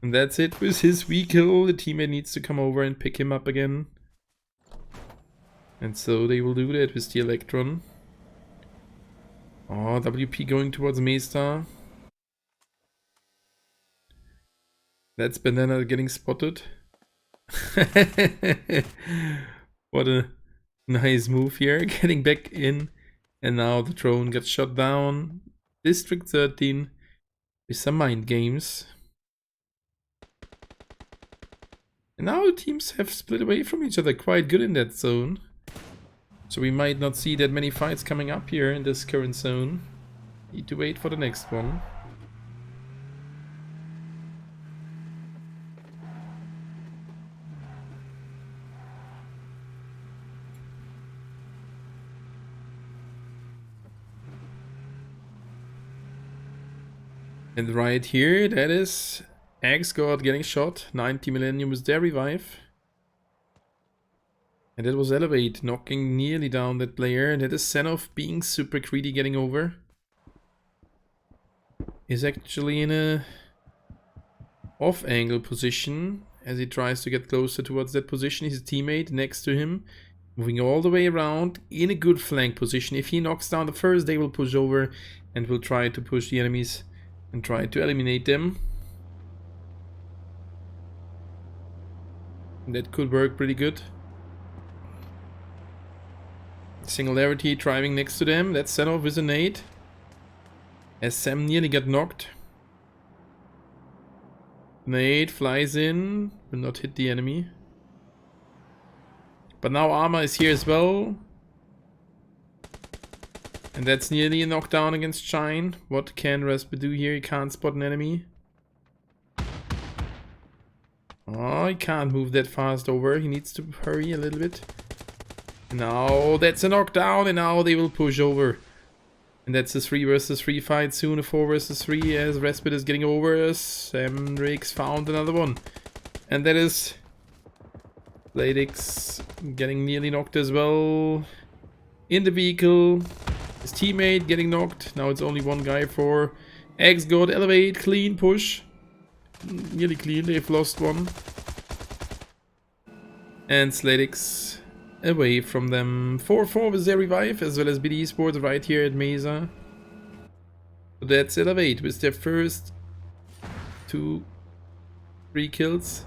And that's it with his vehicle. The teammate needs to come over and pick him up again. And so they will do that with the Electron. Oh, WP going towards Mesta. That's Banana getting spotted. What a nice move here. Getting back in. And now the drone gets shot down. District 13 with some mind games. And now the teams have split away from each other. Quite good in that zone. So we might not see that many fights coming up here in this current zone. Need to wait for the next one. And right here, that is X-God getting shot. 90 Millennium is their revive. And that was Elevate, knocking nearly down that player. And that is Senov being super greedy, getting over. Is actually in a off-angle position as he tries to get closer towards that position. His teammate next to him, moving all the way around in a good flank position. If he knocks down the first, they will push over and will try to push the enemies and try to eliminate them. That could work pretty good. Singularity driving next to them. That's Senov with a nade. As Sam nearly got knocked. Nade flies in. Will not hit the enemy. But now Arma is here as well. And that's nearly a knockdown against Shine. What can Raspa do here? He can't spot an enemy. Oh, he can't move that fast over. He needs to hurry a little bit. Now that's a knockdown, and now they will push over. And that's a 3 versus 3 fight soon, a 4 versus 3 as Respite is getting over. Samrix found another one. And that is Bladix getting nearly knocked as well. In the vehicle. His teammate getting knocked. Now it's only one guy for X-God. Elevate, clean push. Nearly clean, they've lost one. And Sladix away from them. 4-4 with their revive, as well as BD Sports right here at Mesa. So that's Elevate with their first 2-3 kills.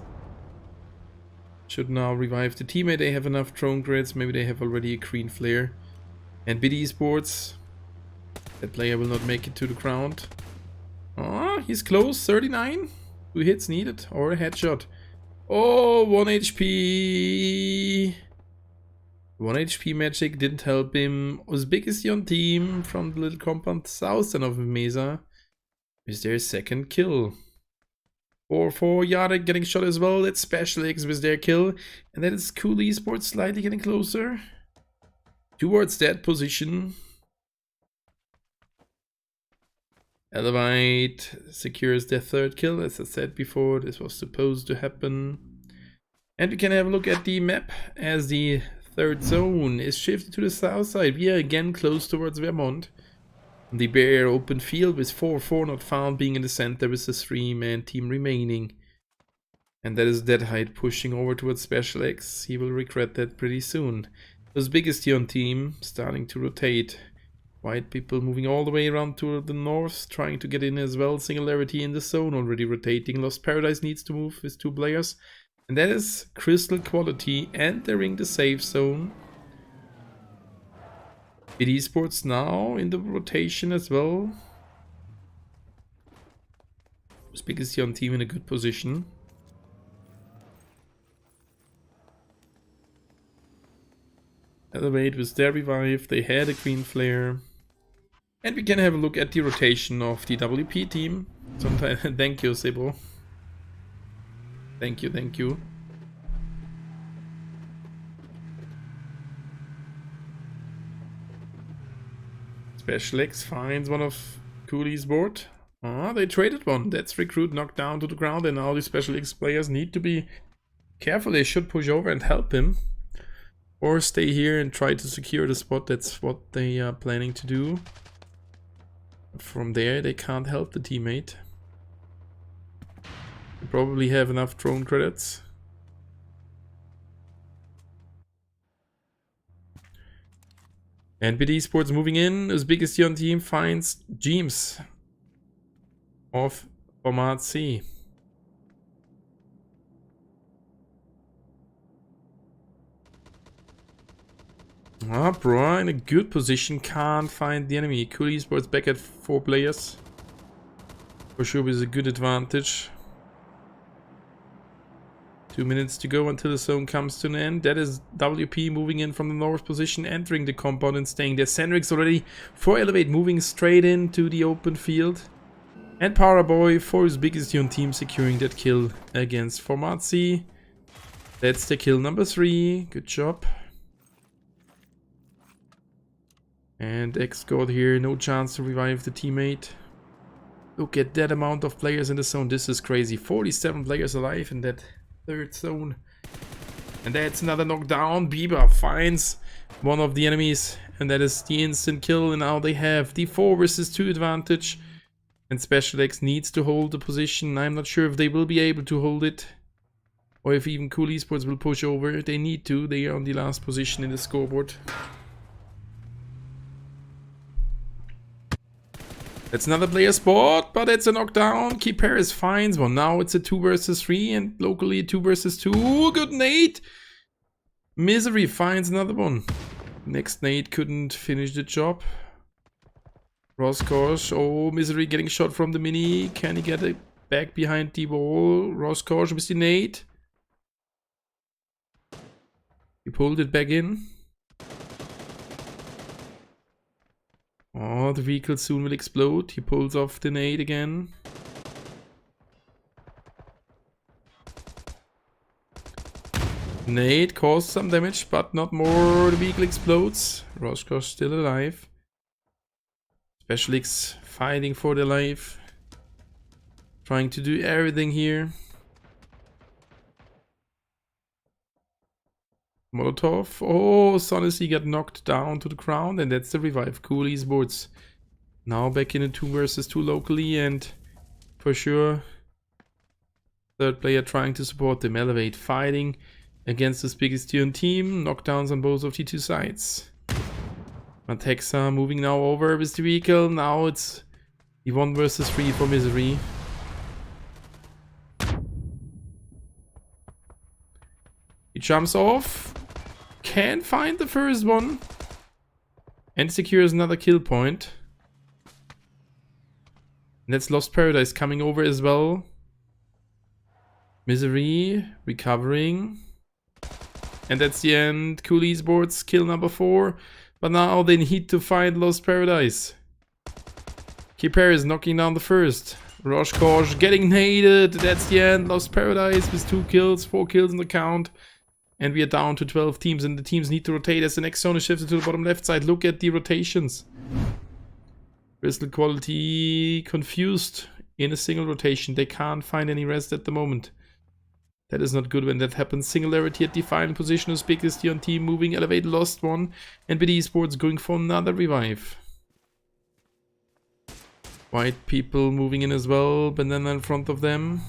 should now revive the teammate. They have enough drone grids. Maybe they have already a green flare. And BD Sports. That player will not make it to the ground. Oh, he's close. 39. 2 hits needed. Or a headshot. Oh, 1 HP. 1 HP magic didn't help him. Uzbekistan team from the little compound south of Mesa is their second kill. 4-4, Yarek getting shot as well. That's Special X with their kill. And that is Cool Esports slightly getting closer towards that position. Elevate secures their third kill. As I said before, this was supposed to happen. And we can have a look at the map as the third zone is shifted to the south side. We are again close towards Vermont. The bare open field with 4-4 not found being in the center with the 3-man team remaining. And that is Deadhide pushing over towards Special X. He will regret that pretty soon. Uzbekistan team starting to rotate. White people moving all the way around to the north, trying to get in as well. Singularity in the zone already rotating. Lost Paradise needs to move with 2 players. And that is Crystal Quality entering the safe zone. BD Sports now in the rotation as well. Uzbekistan team in a good position. Elevate was their revive. They had a green flare. And we can have a look at the rotation of the WP team. Sometimes, thank you, Sebo. Thank you, thank you. Special X finds one of Cooley's board. Ah, they traded one. That's Recruit knocked down to the ground, and now the Special X players need to be careful. They should push over and help him. Or stay here and try to secure the spot. That's what they are planning to do. From there, they can't help the teammate. They probably have enough drone credits. And BD Sports moving in. Uzbekistan team finds James of Format C. Ah, bro, in a good position, can't find the enemy. Cool Esports back at 4 players. For sure with a good advantage. 2 minutes to go until the zone comes to an end. That is WP moving in from the north position, entering the compound and staying there. Sandrix already for Elevate, moving straight into the open field. And Paraboy for his biggest Uzbekistan team securing that kill against Format C. That's the kill number 3. Good job. And X-God here, no chance to revive the teammate. Look at that amount of players in the zone. This is crazy. 47 players alive in that third zone. And that's another knockdown. Bieber finds one of the enemies. And that is the instant kill. And now they have the 4 versus 2 advantage. And Special X needs to hold the position. I'm not sure if they will be able to hold it. Or if even Cool Esports will push over. They need to. They are on the last position in the scoreboard. That's another player spot, but it's a knockdown. Key Paris finds one. Now it's a 2 versus 3 and locally a 2 versus 2. Good nade. Misery finds another one. Next nade couldn't finish the job. Roskosh. Oh, Misery getting shot from the mini. Can he get it back behind the wall? Roskosh with the nade. He pulled it back in. Oh, the vehicle soon will explode. He pulls off the nade again. Nade caused some damage, but not more. The vehicle explodes. Roskosh still alive. Special X fighting for their life. Trying to do everything here. Molotov. Oh, Sonacy got knocked down to the ground, and that's the revive. Cool Esports. Now back in a 2 versus 2 locally, and for sure, third player trying to support them. Elevate fighting against the Uzbekistan team. Knockdowns on both of the 2 sides. Matexa moving now over with the vehicle. Now it's the 1 versus 3 for Misery. He jumps off. Can't find the first one. And secures another kill point. And that's Lost Paradise coming over as well. Misery, recovering. And that's the end. Cool Esports, kill number 4. But now they need to find Lost Paradise. Keeper is knocking down the first. Roshkosh getting naded. That's the end. Lost Paradise with 2 kills, 4 kills in the count. And we are down to 12 teams, and the teams need to rotate as the next zone is shifted to the bottom left side. Look at the rotations. Crystal Quality confused in a single rotation. They can't find any rest at the moment. That is not good when that happens. Singularity at the final position. Uzbekistan on team moving. Elevate lost one. And BD Sports going for another revive. White people moving in as well. Banana in front of them.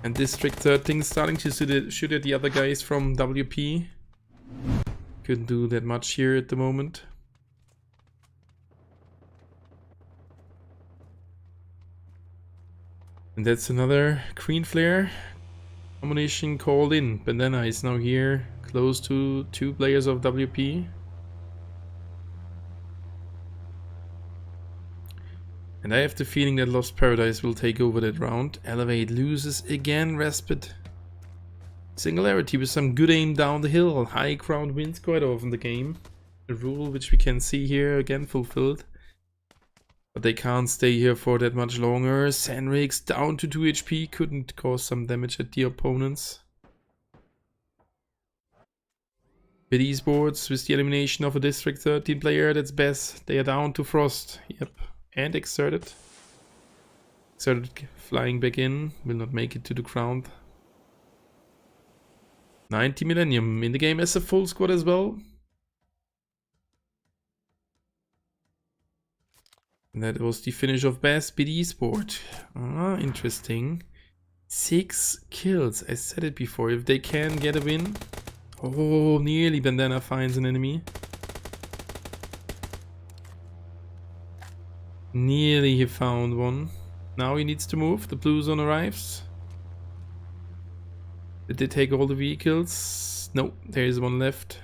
And District 13 starting to shoot at the other guys from WP. Couldn't do that much here at the moment. And that's another green flare. Combination called in. Bandana is now here, close to 2 players of WP. And I have the feeling that Lost Paradise will take over that round. Elevate loses again. Respite. Singularity with some good aim down the hill. High ground wins quite often the game. A rule which we can see here again fulfilled. But they can't stay here for that much longer. Sanrix down to 2 HP. Couldn't cause some damage at the opponents. With esports, with the elimination of a District 13 player, that's best. They are down to Frost. Yep. And Exerted. Exerted flying back in. Will not make it to the ground. 90 Millennium in the game as a full squad as well. And that was the finish of Best BD Sport. Ah, interesting. 6 kills. I said it before. If they can get a win. Oh, nearly Bandana finds an enemy. Nearly he found one. Now he needs to move. The blue zone arrives. Did they take all the vehicles? No, there is one left.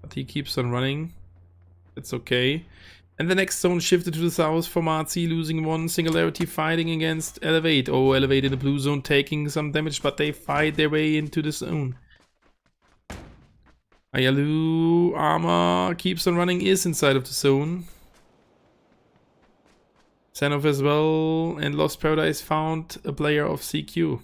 But he keeps on running. That's okay. And the next zone shifted to the south for Marzi, losing one. Singularity fighting against Elevate. Oh, Elevate in the blue zone taking some damage, but they fight their way into the zone. Ayalu Armor keeps on running, is inside of the zone. Sanov as well, and Lost Paradise found a player of CQ.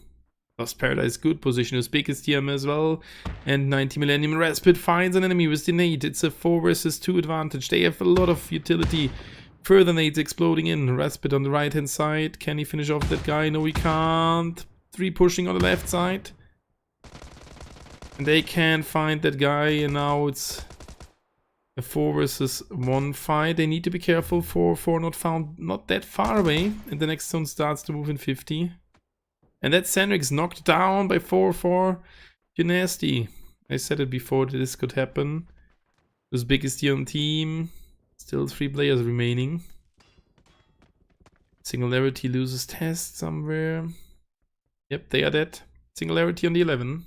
Lost Paradise, good position. Uzbekistan as well. And 90 Millennium. Respite finds an enemy with the nade. It's a 4 versus 2 advantage. They have a lot of utility. Further nades exploding in. Respite on the right hand side. Can he finish off that guy? No, he can't. 3 pushing on the left side. And they can't find that guy. And now it's a 4 versus 1 fight. They need to be careful for 4 not found not that far away. And the next zone starts to move in 50. And that Sanrix knocked down by 4-4. You're nasty. I said it before that this could happen. Uzbekistan team. Still 3 players remaining. Singularity loses test somewhere. Yep, they are dead. Singularity on the 11.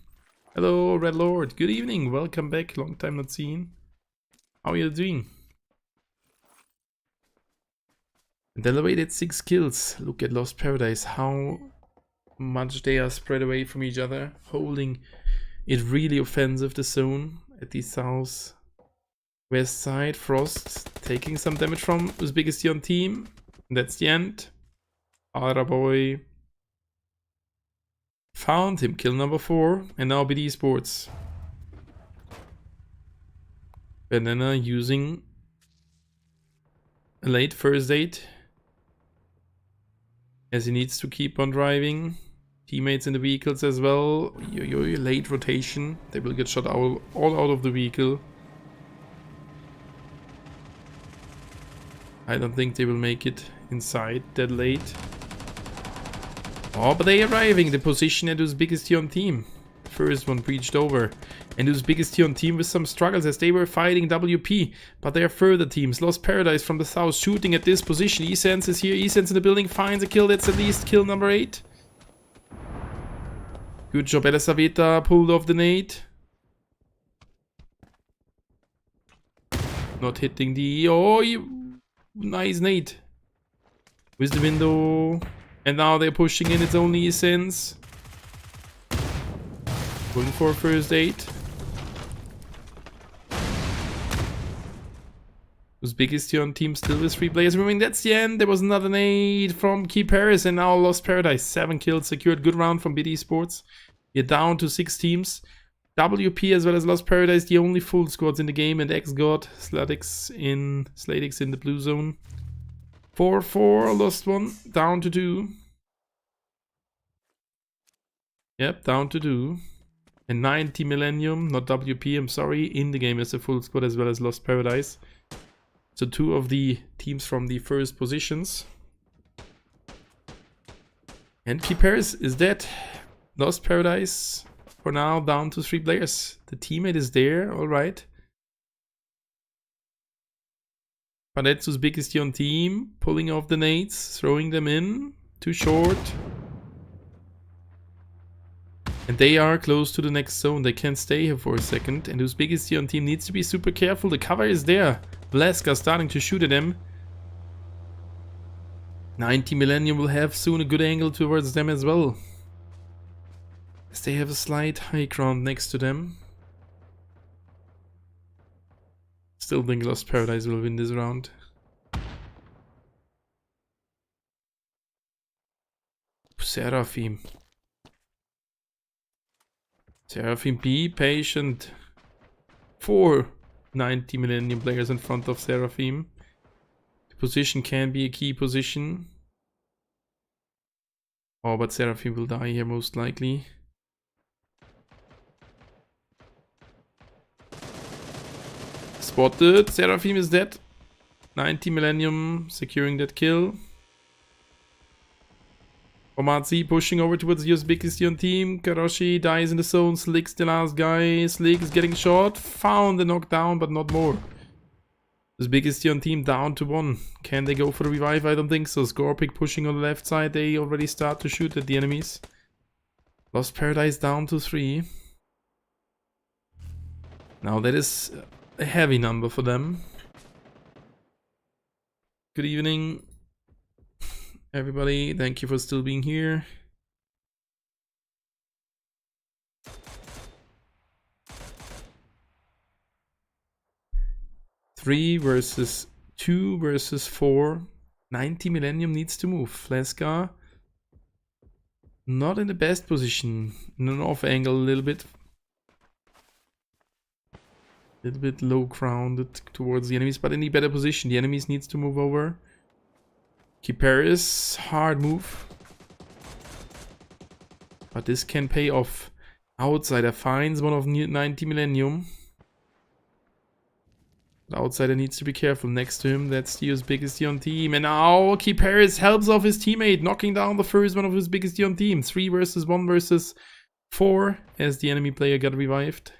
Hello, Red Lord. Good evening. Welcome back. Long time not seen. How are you doing? And Elevate at 6 kills. Look at Lost Paradise. How much they are spread away from each other, holding it really offensive, the zone at the south west side. Frost taking some damage from Uzbekistan team. And that's the end. Araboy found him, kill number 4, and now BD Sports. Banana using a late first aid as he needs to keep on driving. Teammates in the vehicles as well. Late rotation. They will get shot all out of the vehicle. I don't think they will make it inside that late. Oh, but they are arriving. The position at Uzbekistan team. First one breached over. And Uzbekistan team with some struggles as they were fighting WP. But there are further teams. Lost Paradise from the south shooting at this position. Esense is here. Esense in the building finds a kill. That's at least kill number 8. Good job, Elisaveta pulled off the nade. Not hitting the... Oh, nice nade. With the window. And now they're pushing in. It's only Essence. Going for a first aid. Uzbekistan team still with 3 players remaining. That's the end. There was another nade from Key Paris and now Lost Paradise. 7 kills secured. Good round from BD Sports. You're down to 6 teams. WP as well as Lost Paradise, the only full squads in the game, and X-God, Sladix in the blue zone. 4-4, lost 1, down to 2. Yep, down to 2. And 90 Millennium, not WP, I'm sorry, in the game as a full squad as well as Lost Paradise. So 2 of the teams from the first positions. And Key Paris is dead. Lost Paradise... For now, down to 3 players. The teammate is there, alright. But that's Uzbekistan team. Pulling off the nades, throwing them in. Too short. And they are close to the next zone. They can stay here for a second. And Uzbekistan team needs to be super careful. The cover is there. Bleska starting to shoot at them. 90 Millennium will have soon a good angle towards them as well. As they have a slight high ground next to them. Still think Lost Paradise will win this round. Seraphim. Seraphim, be patient. 4 90 Millennium players in front of Seraphim. The position can be a key position. Oh, but Seraphim will die here most likely. Spotted. Seraphim is dead. 90 Millennium securing that kill. Omadzi pushing over towards the Uzbekistan team. Karoshi dies in the zone. Slick's the last guy. Slick is getting shot. Found the knockdown, but not more. Uzbekistan team down to 1. Can they go for the revive? I don't think so. Scorpic pushing on the left side. They already start to shoot at the enemies. Lost Paradise down to 3. Now that is a heavy number for them. Good evening, everybody. Thank you for still being here. Three versus 2 versus 4. 90 Millennium needs to move. Fleska not in the best position. In an off angle a little bit. Little bit low grounded towards the enemies, but in the better position. The enemies needs to move over. Kiparis, hard move. But this can pay off. Outsider finds one of 90 Millennium. The outsider needs to be careful. Next to him, that's the Uzbekistan team. And now Kiparis helps off his teammate, knocking down the first one of Uzbekistan team. 3 versus 1 versus 4 as the enemy player got revived.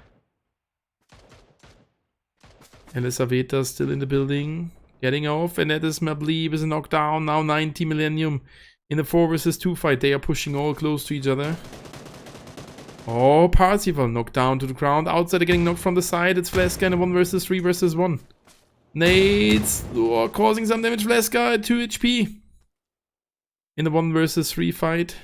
Elisaveta still in the building, getting off, and that is Mableeb is a knockdown. Now 90 Millennium in a 4 versus 2 fight. They are pushing all close to each other. Oh, Parsifal knocked down to the ground. Outsider getting knocked from the side. It's Fleska in a 1 versus 3 versus 1. Nades causing some damage. Fleska at 2 HP in the 1 versus 3 fight.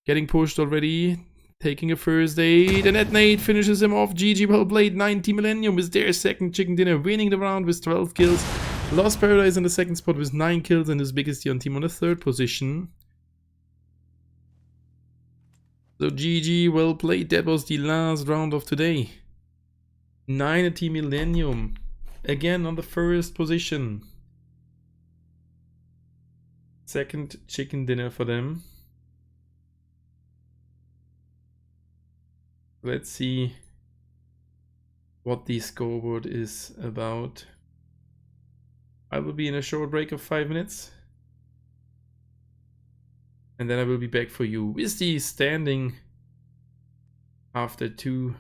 Getting pushed already. Taking a first aid, and that nade finishes him off. GG, well played. 90 Millennium is their second chicken dinner, winning the round with 12 kills. Lost Paradise in the second spot with 9 kills, and Uzbekistan team on the 3rd position. So GG, well played. That was the last round of today. 90 Millennium, again on the 1st position. Second chicken dinner for them. Let's see what the scoreboard is about. I will be in a short break of 5 minutes. And then I will be back for you with the standing after 2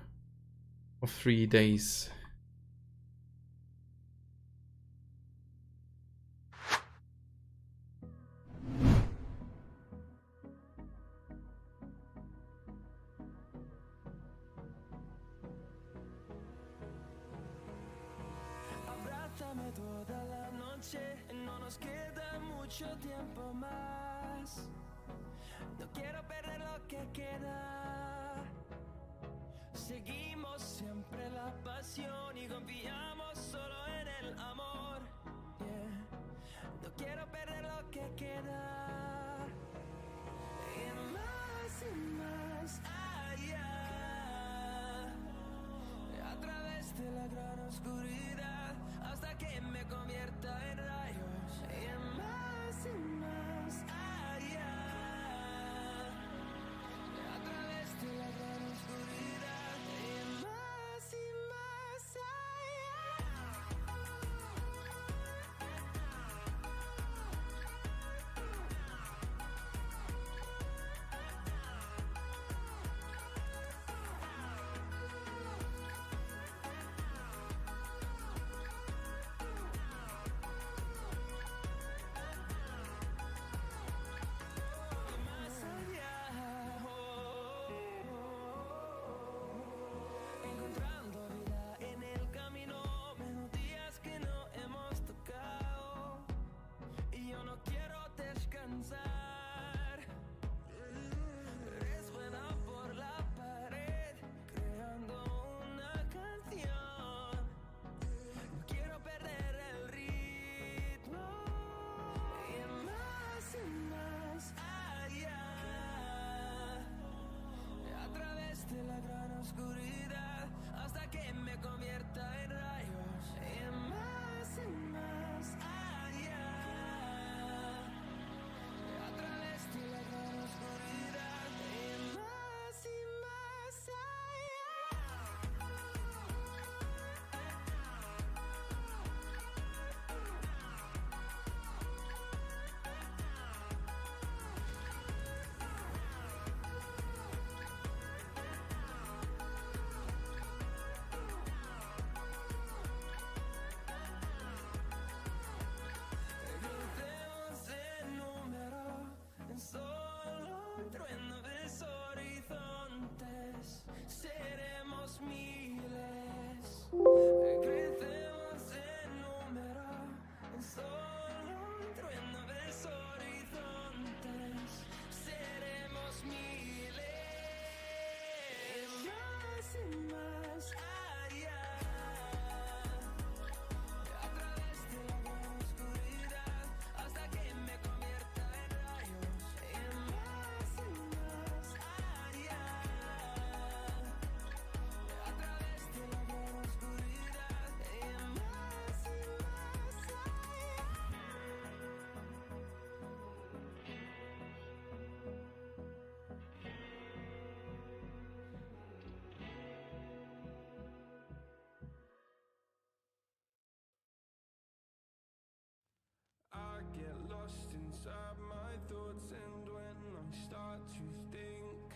of 3 days. toda la noche, no nos queda mucho tiempo más. No quiero perder lo que queda. Seguimos siempre la pasión y confiamos solo en el amor. Yeah. No quiero perder lo que queda. Y más allá. A través de la gran oscuridad hasta que me convierta en rayos. Y más allá. A través de la gran oscuridad. Y más allá. Más allá, encontrando vida en el camino, melodías que no hemos tocado, y yo no quiero descansar. Resuena por la pared, creando una canción. No quiero perder el ritmo. Y más allá. A través de la gran oscuridad hasta que me convierta en rayos. Y más allá. A través de la gran oscuridad. Y más allá. Crucemos el número en solo un trueno de horizontes. Seremos miles. Crecemos en número en solo un trueno de horizontes. Seremos miles. Más allá. A través de la gran oscuridad hasta que me convierta en rayos. Y más allá. A través de la gran oscuridad. Y más I get lost inside my thoughts, and when I start to think,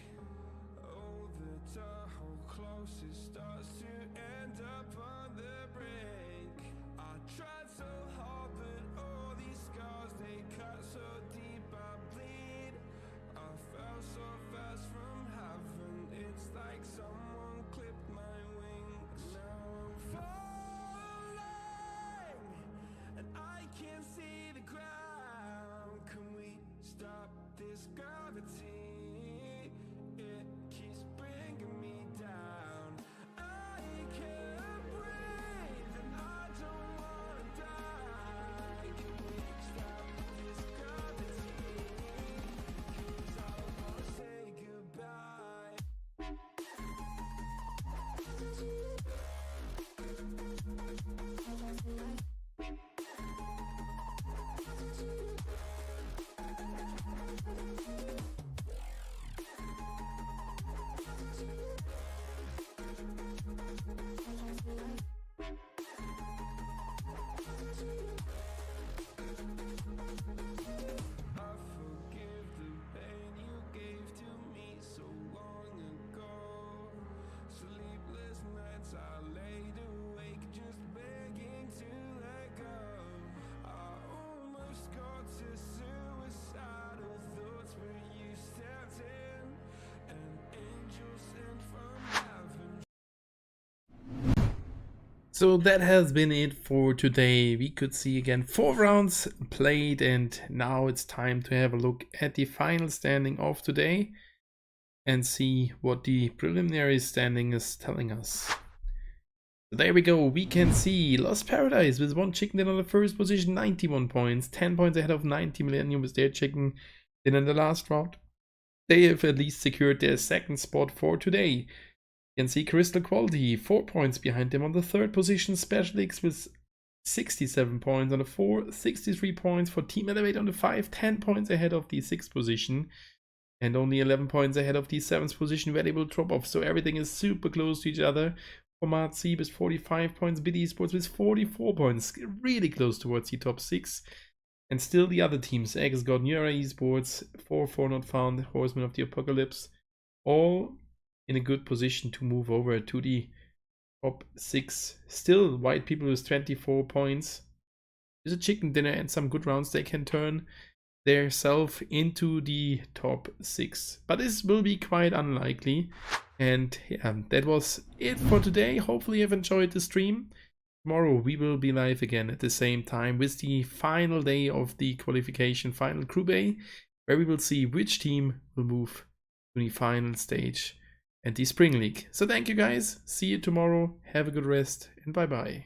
oh, the hold close, it starts to end up on the brink. I tried so hard, but all these scars, they cut so deep, I bleed. I fell so fast from heaven, it's like someone clipped my wings. Now I'm falling, and I can't see the ground. Can we stop this gravity? It keeps bringing me down. I can't breathe. So that has been it for today. We could see again 4 rounds played, and now it's time to have a look at the final standing of today and see what the preliminary standing is telling us. So there we go. We can see Lost Paradise with 1 chicken dinner on the first position, 91 points, 10 points ahead of 90 Millennium with their chicken dinner in the last round. They have at least secured their second spot for today. You can see Crystal Quality 4 points behind them on the third position. Special X with 67 points on the 4, 63 points for Team Elevate on the 5, 10 points ahead of the 6th position, and only 11 points ahead of the 7th position where they will drop off. So everything is super close to each other. Format C with 45 points, Bid Esports with 44 points, really close towards the top 6. And still the other teams, X got Nura Esports, 4 not found, Horseman of the Apocalypse, all in a good position to move over to the top 6. Still White People with 24 points. There's a chicken dinner and some good rounds. They can turn their self into the top 6. But this will be quite unlikely. And yeah, that was it for today. Hopefully you've enjoyed the stream. Tomorrow we will be live again at the same time with the final day of the qualification final Group A, where we will see which team will move to the final stage and the Spring League. So thank you guys. See you tomorrow. Have a good rest and bye bye.